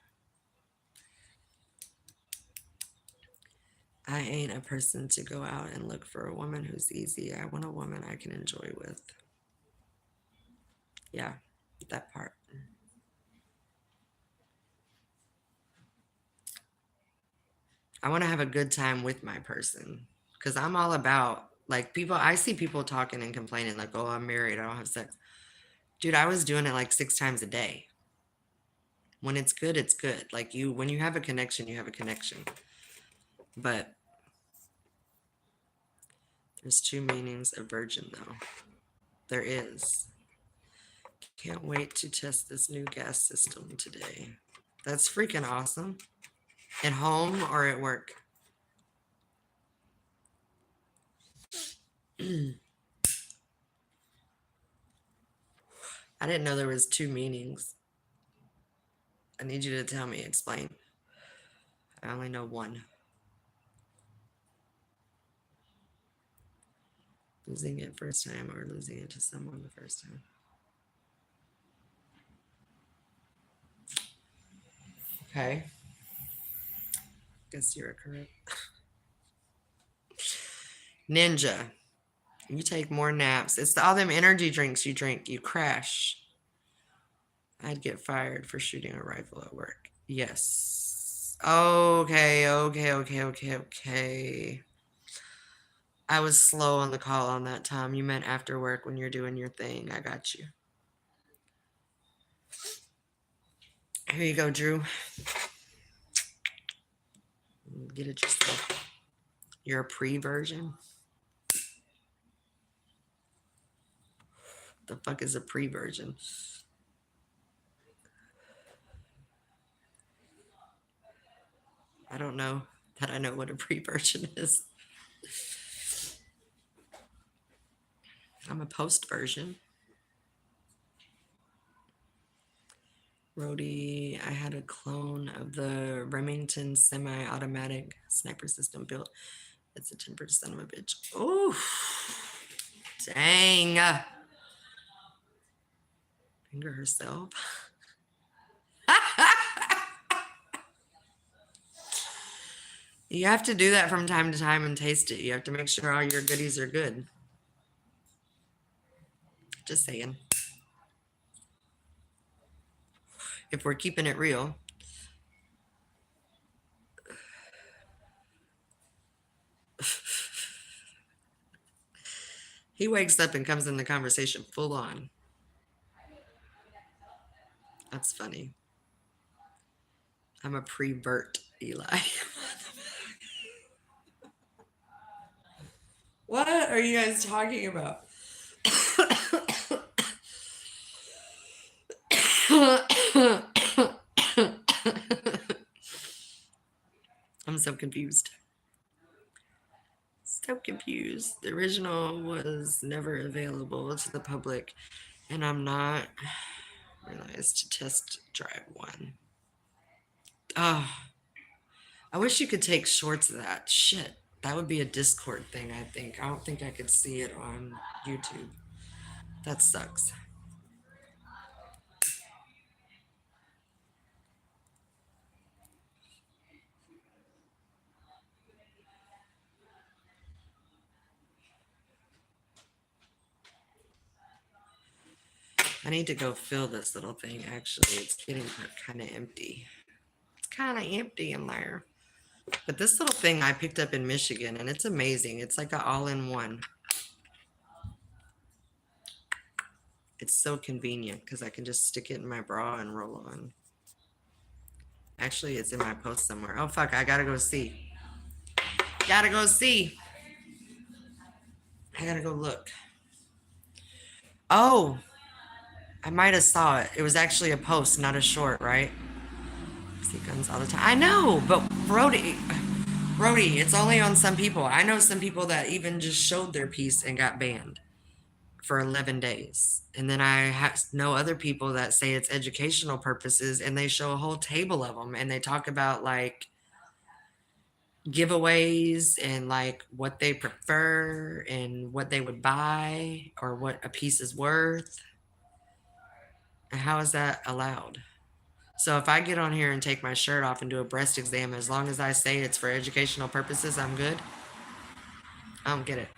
I ain't a person to go out and look for a woman who's easy. I want a woman I can enjoy with. Yeah, that part. I want to have a good time with my person because I'm all about like people. I see people talking and complaining like, oh, I'm married, I don't have sex. Dude, I was doing it like 6 times a day. When it's good, it's good. Like when you have a connection, you have a connection. But there's 2 meanings of virgin though. There is. Can't wait to test this new gas system today. That's freaking awesome. At home or at work? I didn't know there was 2 meanings. I need you to tell me, explain. I only know one. Losing it first time or losing it to someone the first time. Okay. Guess you're correct. Ninja. You take more naps. It's all them energy drinks you drink. You crash. I'd get fired for shooting a rifle at work. Yes. Okay. I was slow on the call on that, Tom. You meant after work when you're doing your thing. I got you. Here you go, Drew. Get it yourself. You're a pre-version? The fuck is a pre-version? I don't know that I know what a pre-version is. I'm a post-version. Rhodey, I had a clone of the Remington semi-automatic sniper system built. It's a 10% of a bitch. Oh, dang. Finger herself. You have to do that from time to time and taste it. You have to make sure all your goodies are good. Just saying. If we're keeping it real. He wakes up and comes in the conversation full on. That's funny. I'm a pre-vert, Eli. What are you guys talking about? I'm so confused. So confused. The original was never available to the public, and I'm not realized to test drive one. Oh, I wish you could take shorts of that. Shit. That would be a Discord thing, I think. I don't think I could see it on YouTube. That sucks. I need to go fill this little thing, actually. It's getting kind of empty. It's kind of empty in there. But this little thing I picked up in Michigan, and it's amazing. It's like an all-in-one. It's so convenient because I can just stick it in my bra and roll on. Actually, it's in my post somewhere. Oh, fuck. I gotta go see. Gotta go see. I gotta go look. Oh, I might have saw it. It was actually a post, not a short, right? See guns all the time. I know, but Brody, it's only on some people. I know some people that even just showed their piece and got banned for 11 days. And then I know other people that say it's educational purposes and they show a whole table of them and they talk about like giveaways and like what they prefer and what they would buy or what a piece is worth. And how is that allowed? So if I get on here and take my shirt off and do a breast exam, as long as I say it's for educational purposes, I'm good? I don't get it.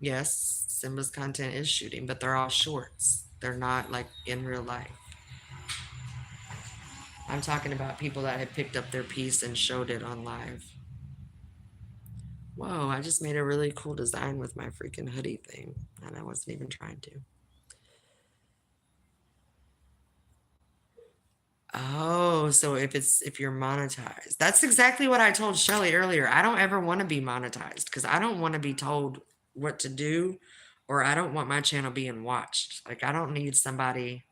Yes, Simba's content is shooting, but they're all shorts. They're not like in real life. I'm talking about people that had picked up their piece and showed it on live. Whoa, I just made a really cool design with my freaking hoodie thing, and I wasn't even trying to. Oh, so if you're monetized. That's exactly what I told Shelly earlier. I don't ever want to be monetized because I don't want to be told what to do, or I don't want my channel being watched. Like I don't need somebody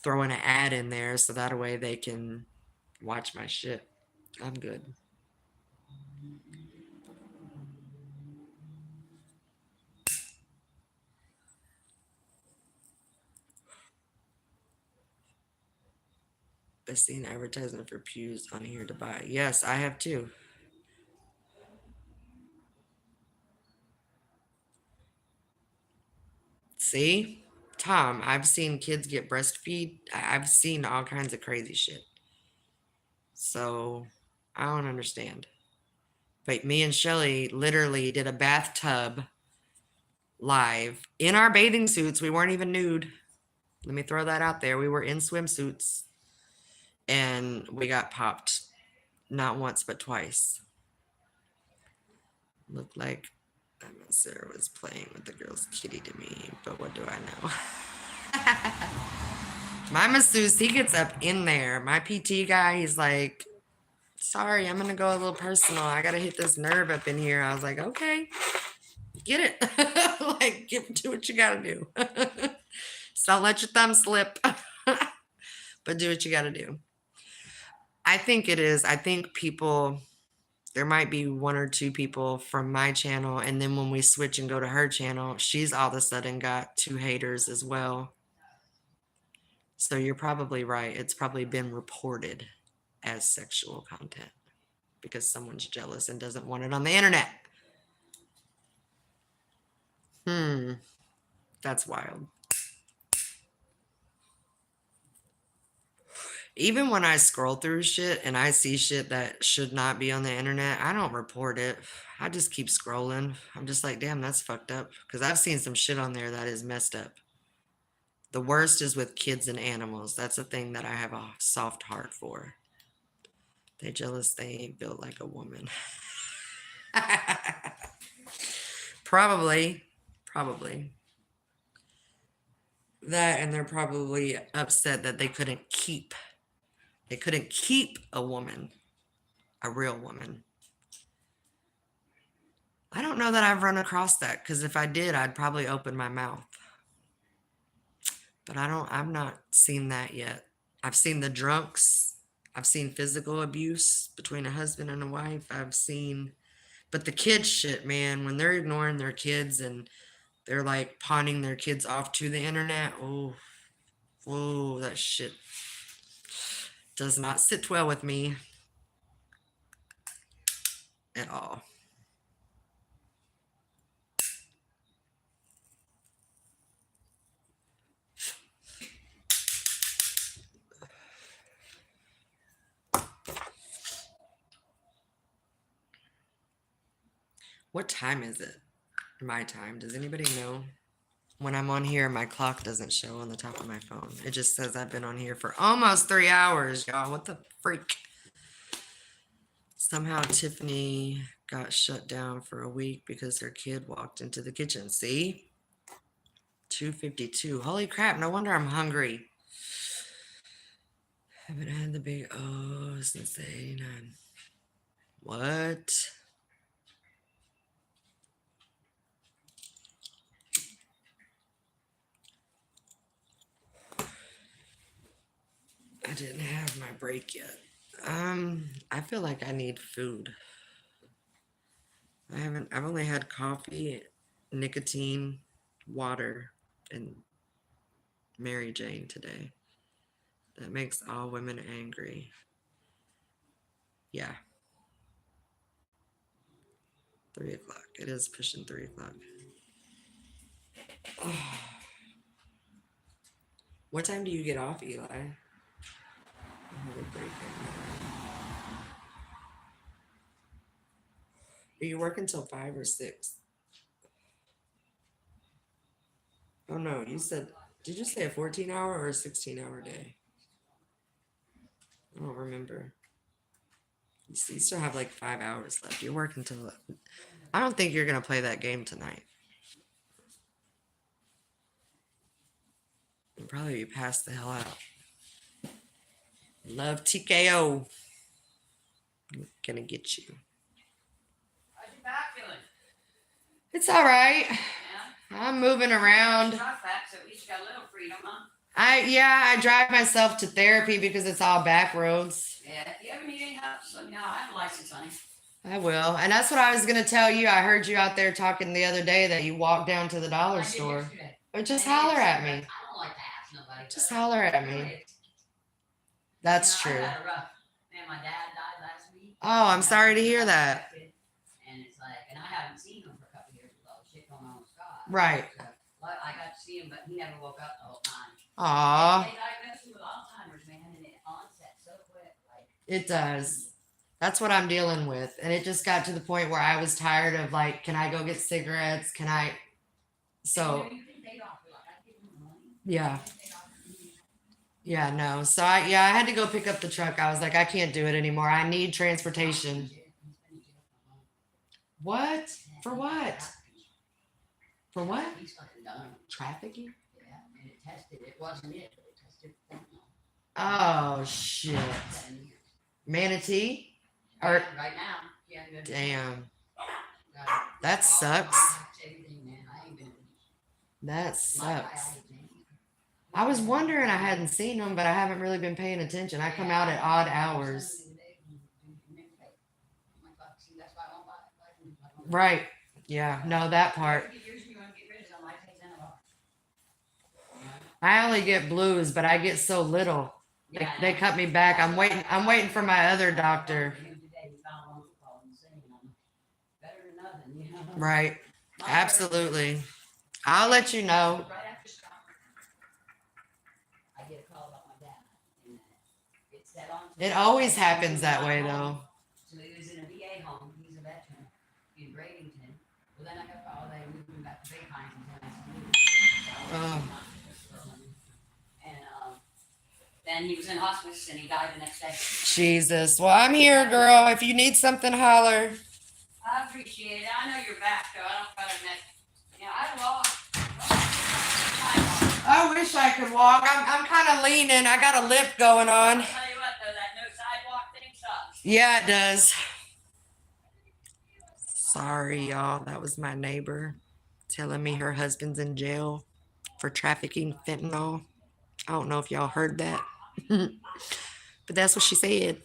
throwing an ad in there so that way they can watch my shit. I'm good. I've seen advertisement for pews on here to buy. Yes, I have too. See? Tom, I've seen kids get breastfeed. I've seen all kinds of crazy shit. So I don't understand. But me and Shelly literally did a bathtub live in our bathing suits. We weren't even nude. Let me throw that out there. We were in swimsuits and we got popped not once but twice. Looked like Sarah was playing with the girl's kitty to me, but what do I know? My masseuse, he gets up in there. My PT guy, he's like, sorry, I'm gonna go a little personal. I gotta hit this nerve up in here. I was like, okay, get it. Like, do what you gotta do. So don't let your thumb slip. But do what you gotta do. I think it is. I think people, there might be one or two people from my channel, and then when we switch and go to her channel, she's all of a sudden got 2 haters as well. So you're probably right. It's probably been reported as sexual content because someone's jealous and doesn't want it on the internet. That's wild. Even when I scroll through shit and I see shit that should not be on the internet, I don't report it. I just keep scrolling. I'm just like, damn, that's fucked up. Because I've seen some shit on there that is messed up. The worst is with kids and animals. That's a thing that I have a soft heart for. They jealous they ain't built like a woman. Probably. That, and they're probably upset that they couldn't keep a woman, a real woman. I don't know that I've run across that, because if I did, I'd probably open my mouth. But I've not seen that yet. I've seen the drunks. I've seen physical abuse between a husband and a wife. But the kids shit, man, when they're ignoring their kids and they're like pawning their kids off to the internet. Oh, whoa, that shit does not sit well with me at all. What time is it? My time. Does anybody know? When I'm on here, my clock doesn't show on the top of my phone. It just says I've been on here for almost 3 hours, y'all. What the freak? Somehow Tiffany got shut down for a week because her kid walked into the kitchen. See? 2:52. Holy crap, no wonder I'm hungry. Haven't had the big O since the 89. What? I didn't have my break yet. I feel like I need food. I've only had coffee, nicotine, water, and Mary Jane today. That makes all women angry. Yeah. 3 o'clock. It is pushing 3 o'clock. What time do you get off, Eli? I have a break right now. Are you working till 5 or 6? Oh no, did you say a 14-hour or a 16-hour day? I don't remember. You still have like 5 hours left. You're working till. I don't think you're going to play that game tonight. You'll probably be passed the hell out. Love TKO. I'm going to get you. How's your back feeling? It's all right. Yeah? I'm moving around. Not back, so at least you got a little freedom, huh? I drive myself to therapy because it's all back roads. Yeah, if you ever need any help, just let me know. I have a license, honey. I will. And that's what I was going to tell you. I heard you out there talking the other day that you walked down to the dollar I did store. yesterday. But just And holler at I me. don't like to ask nobody. Just but- holler at me. That's You know, true. I had a rough. Man, my dad died last week. Oh, I'm sorry to hear that. And it's like, and I haven't seen him for a couple years with all the shit going on with Scott. Right. So, well, I got to see him, but he never woke up the whole time. Aw, They diagnosed him with Alzheimer's, man, and it onset so quick. Like, it does. That's what I'm dealing with. And it just got to the point where I was tired of like, can I go get cigarettes? Can I? So, you think they'd offer, like, I'd give him money. yeah. You think they'd offer me? Yeah, no. So I had to go pick up the truck. I was like, I can't do it anymore. I need transportation. What? For what? For what? He's fucking done. Trafficking? Yeah, and it tested. It wasn't it, but it tested fentanyl. Oh shit. 7 years. Manatee? Or Right now. Yeah, good. damn. Got That all sucks. everything, man. I ain't been. That My sucks. guy, I was wondering, I hadn't seen them, but I haven't really been paying attention. I come out at odd hours. Right. Yeah. No, that part. I only get blues, but I get so little. They cut me back. I'm waiting for my other doctor. Right. Absolutely. I'll let you know. I get a call about my dad. And it's set on. It always happens that way though. So he was in a VA home. He's a veteran in Bradenton. Well, then I got a call. They moved him back to Bay Pines in Tennessee. Oh. And then he was in hospice and he died the next day. Jesus. Well, I'm here, girl. If you need something, holler. I appreciate it. I know you're back, though. I don't gotta admit. Yeah, I walk. I wish I could walk. I'm kind of leaning. I got a limp going on. I'll tell you what, though, that no sidewalk thing sucks. Yeah, it does. Sorry, y'all. That was my neighbor telling me her husband's in jail for trafficking fentanyl. I don't know if y'all heard that, but that's what she said.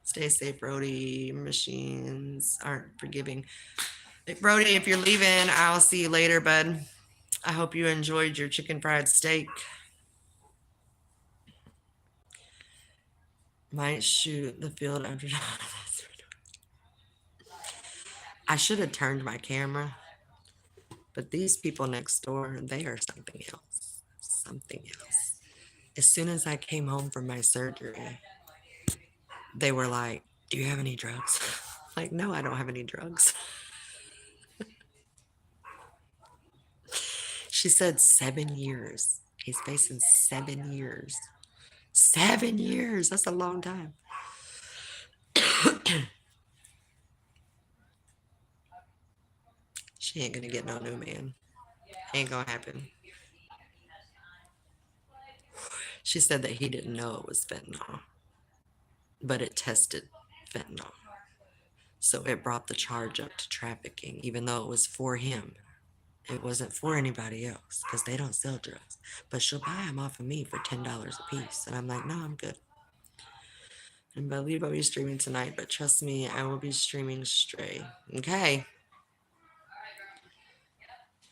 Stay safe, Brody. Machines aren't forgiving. Hey, Brody, if you're leaving, I'll see you later, bud. I hope you enjoyed your chicken fried steak. Might shoot the field after. I should have turned my camera, but these people next door, they are something else. Something else. As soon as I came home from my surgery, they were like, "Do you have any drugs?" Like, no, I don't have any drugs. She said 7 years. He's facing 7 years. 7 years. That's a long time. She ain't gonna get no new man. Ain't gonna happen. She said that he didn't know it was fentanyl, but it tested fentanyl. So it brought the charge up to trafficking, even though it was for him. It wasn't for anybody else because they don't sell drugs. But she'll buy them off of me for $10 a piece. And I'm like, no, I'm good. And believe I'll be streaming tonight, but trust me, I will be streaming Stray. Okay.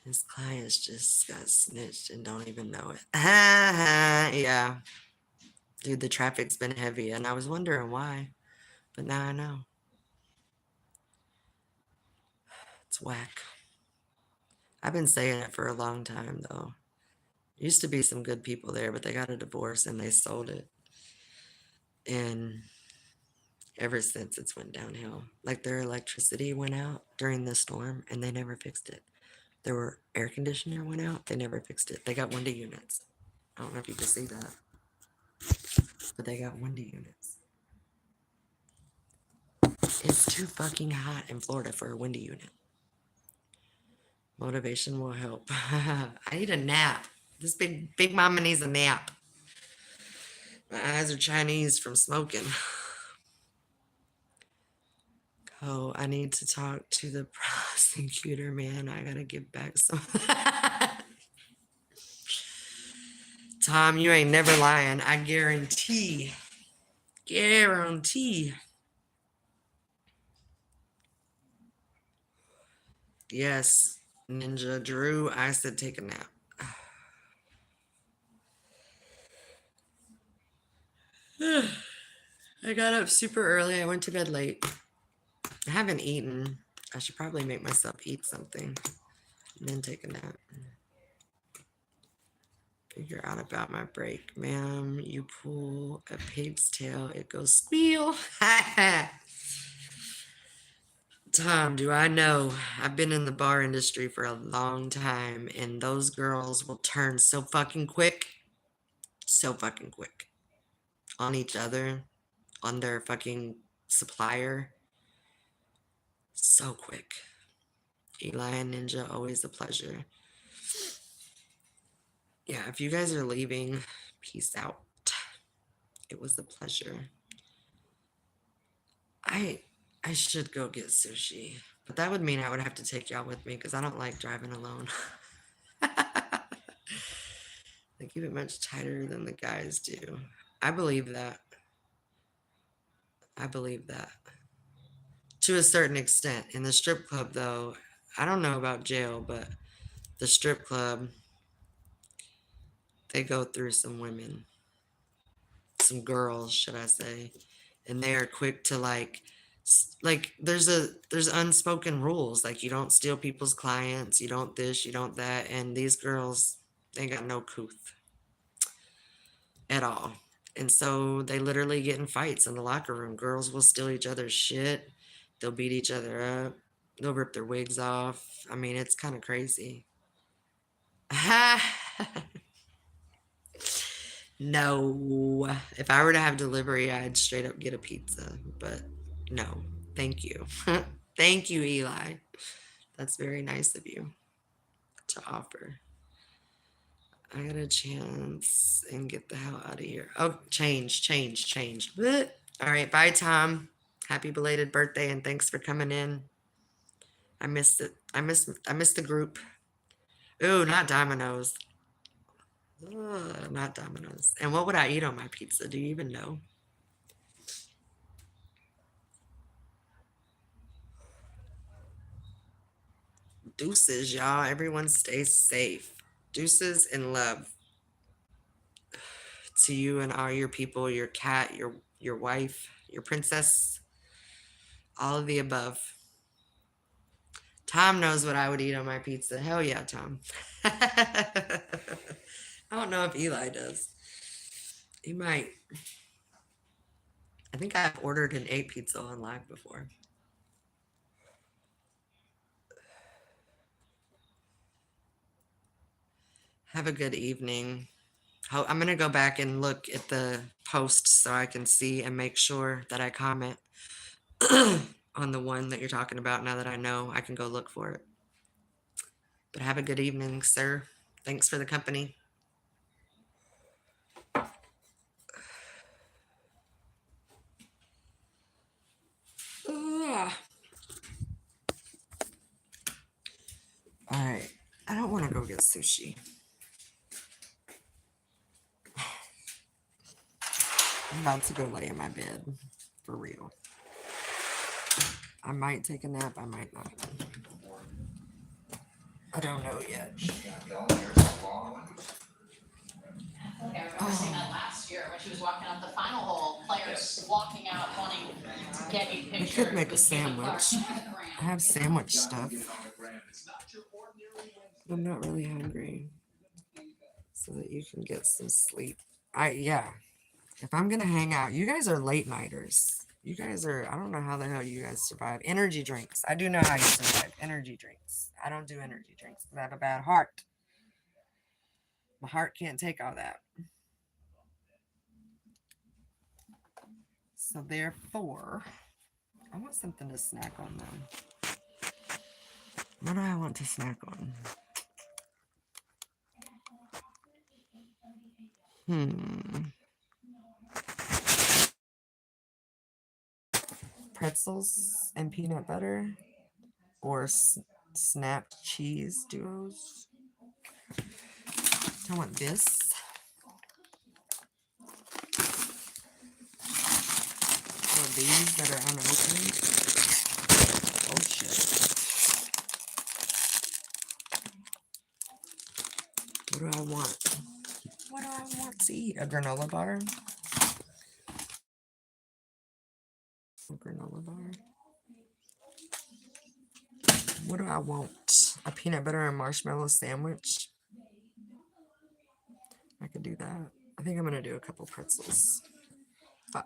His clients just got snitched and don't even know it. Yeah. Dude, the traffic's been heavy, and I was wondering why. But now I know. It's whack. I've been saying it for a long time, though. Used to be some good people there, but they got a divorce and they sold it. And ever since, it's went downhill. Like, their electricity went out during the storm, and they never fixed it. Their air conditioner went out. They never fixed it. They got window units. I don't know if you can see that. But they got window units. It's too fucking hot in Florida for a window unit. Motivation will help. I need a nap. This big mama needs a nap. My eyes are Chinese from smoking. Oh, I need to talk to the prosecutor, man. I gotta give back some. Tom, you ain't never lying. I guarantee. Guarantee. Yes, Ninja Drew, I said take a nap. I got up super early. I went to bed late. I haven't eaten. I should probably make myself eat something and then take a nap. Figure out about my break. Ma'am, you pull a pig's tail, it goes squeal. Tom, do I know? I've been in the bar industry for a long time, and those girls will turn so fucking quick. So fucking quick. On each other. On their fucking supplier. So quick. Eli and Ninja, always a pleasure. Yeah, if you guys are leaving, peace out. It was a pleasure. I should go get sushi, but that would mean I would have to take y'all with me because I don't like driving alone. They keep it much tighter than the guys do. I believe that. I believe that. To a certain extent. In the strip club, though, I don't know about jail, but the strip club, they go through some women. Some girls, should I say. And they are quick to like there's unspoken rules. Like, you don't steal people's clients, you don't this, you don't that. And these girls, they got no couth at all. And so they literally get in fights in the locker room. Girls will steal each other's shit. They'll beat each other up. They'll rip their wigs off. I mean, it's kind of crazy. No. If I were to have delivery, I'd straight up get a pizza. But no. Thank you. Thank you, Eli. That's very nice of you to offer. I got a chance and get the hell out of here. Oh, change. Blech. All right, bye, Tom. Happy belated birthday and thanks for coming in. I missed it. I missed the group. Ooh, not Domino's. Ugh, not Domino's. And what would I eat on my pizza? Do you even know? Deuces, y'all. Everyone stay safe. Deuces and love to you and all your people, your cat, your wife, your princess, all of the above. Tom knows what I would eat on my pizza. Hell yeah, Tom. I don't know if Eli does. He might. I think I've ordered and ate pizza on live before. Have a good evening. I'm going to go back and look at the posts so I can see and make sure that I comment on the one that you're talking about. Now that I know, I can go look for it. But have a good evening, sir. Thanks for the company. Ugh. All right. I don't want to go get sushi. I'm about to go lay in my bed. For real. I might take a nap. I might not. I don't know yet. I remember seeing that last year when she was walking out the final hole, players walking out wanting to get a I picture. could make a with Caitlin Clark. sandwich. I have sandwich stuff. But I'm not really hungry. So that you can get some sleep. Yeah. If I'm gonna hang out, you guys are late nighters. You guys are, I don't know how the hell you guys survive. Energy drinks. I do know how you survive. Energy drinks. I don't do energy drinks because I have a bad heart. My heart can't take all that. So therefore, I want something to snack on though. What do I want to snack on? Pretzels and peanut butter or snapped cheese duos. I want this. Or these that are unopened. Oh shit. What do I want? What do I want to eat? A granola bar? A granola bar? What do I want? A peanut butter and marshmallow sandwich? I could do that. I think I'm gonna do a couple pretzels. Fuck.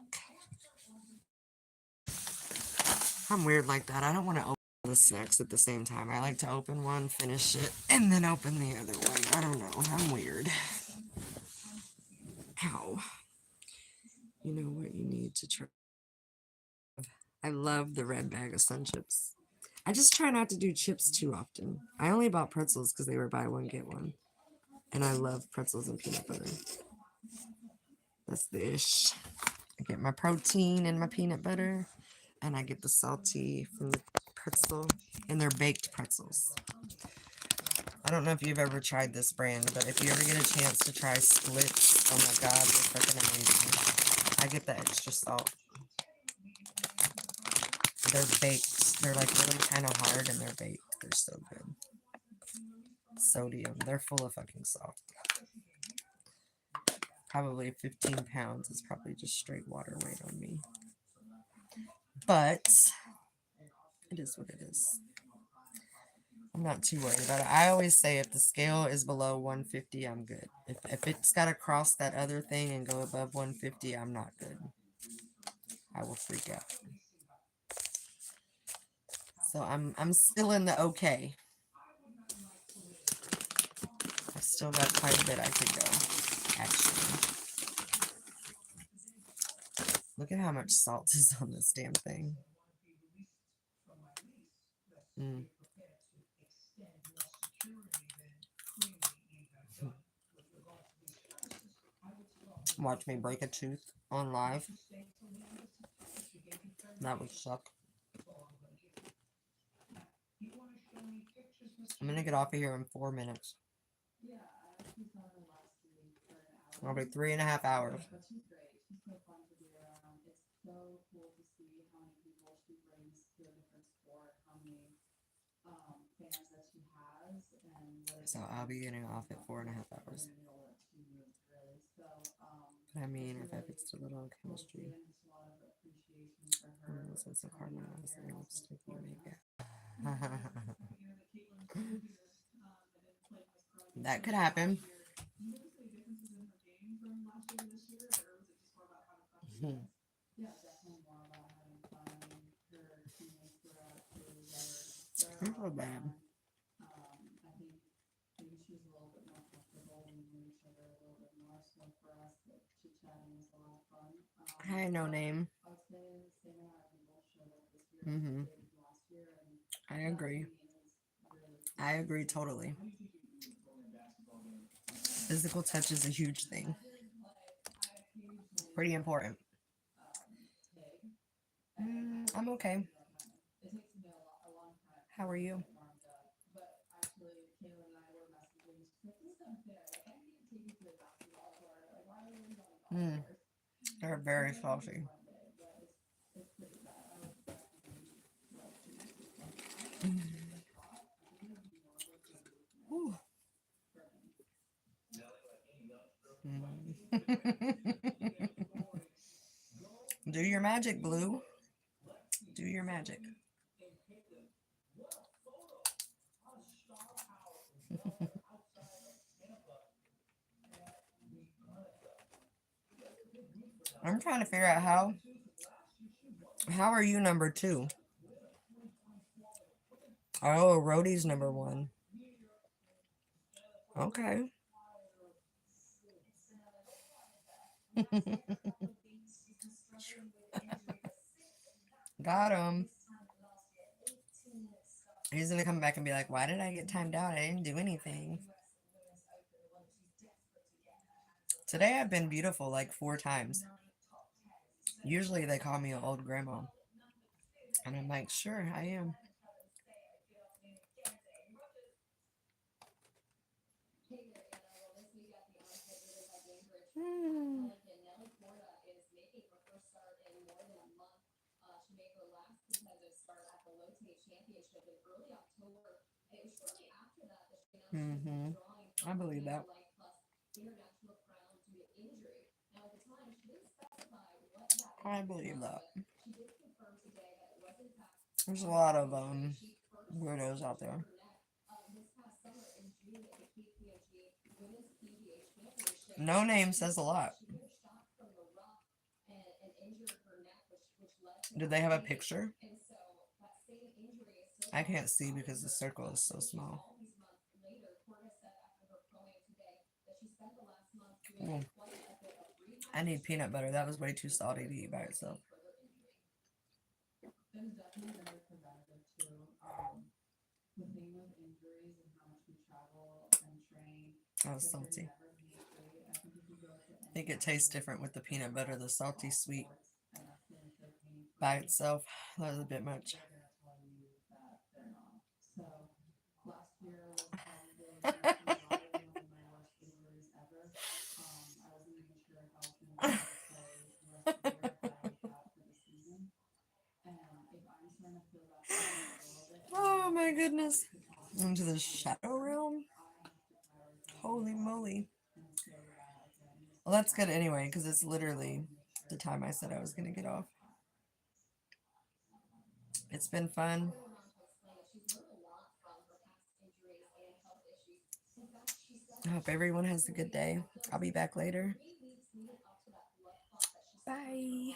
I'm weird like that. I don't want to open the snacks at the same time. I like to open one, finish it, and then open the other one. I don't know. I'm weird. Ow. You know what you need to try? I love the red bag of Sun Chips. I just try not to do chips too often. I only bought pretzels because they were buy one, get one. And I love pretzels and peanut butter. That's the ish. I get my protein and my peanut butter. And I get the salty from the pretzel. And they're baked pretzels. I don't know if you've ever tried this brand, but if you ever get a chance to try Splits, oh my god, they're freaking amazing. I get the extra salt. They're baked. They're like really kind of hard and they're baked. They're so good. Sodium. They're full of fucking salt. Probably 15 pounds is probably just straight water weight on me. But it is what it is. I'm not too worried about it. I always say if the scale is below 150, I'm good. If it's got to cross that other thing and go above 150, I'm not good. I will freak out. So I'm still in the okay. I've still got quite a bit I could go, actually. Look at how much salt is on this damn thing. Mm. Watch me break a tooth on live. That would suck. I'm gonna get off of here in 4 minutes. I'll be 3.5 hours. So I'll be getting off at 4.5 hours. But I mean, if I fixed a little chemistry, since the carbon was the lipstick you make it. That could happen. That's so bad. Hi, no name. I agree. I agree totally. Physical touch is a huge thing. Pretty important. I'm okay. How are you? They're very salty. Whew. Do your magic, Blue. Do your magic. I'm trying to figure out how are you number 2? Oh, Rhodey's number 1. Okay. Got him. He's gonna come back and be like, why did I get timed out? I didn't do anything. Today I've been beautiful like 4 times. Usually they call me an old grandma. And I'm like, sure, I am. I believe that. I believe that. There's a lot of weirdos out there. No name says a lot. Did they have a picture? I can't see because the circle is so small. Ooh. I need peanut butter. That was way too salty to eat by itself. That was salty. I think it tastes different with the peanut butter, the salty sweet by itself. That was a bit much. Oh my goodness. Into the shadow realm? Holy moly. Well, that's good anyway, because it's literally the time I said I was going to get off. It's been fun. I hope everyone has a good day. I'll be back later. Bye.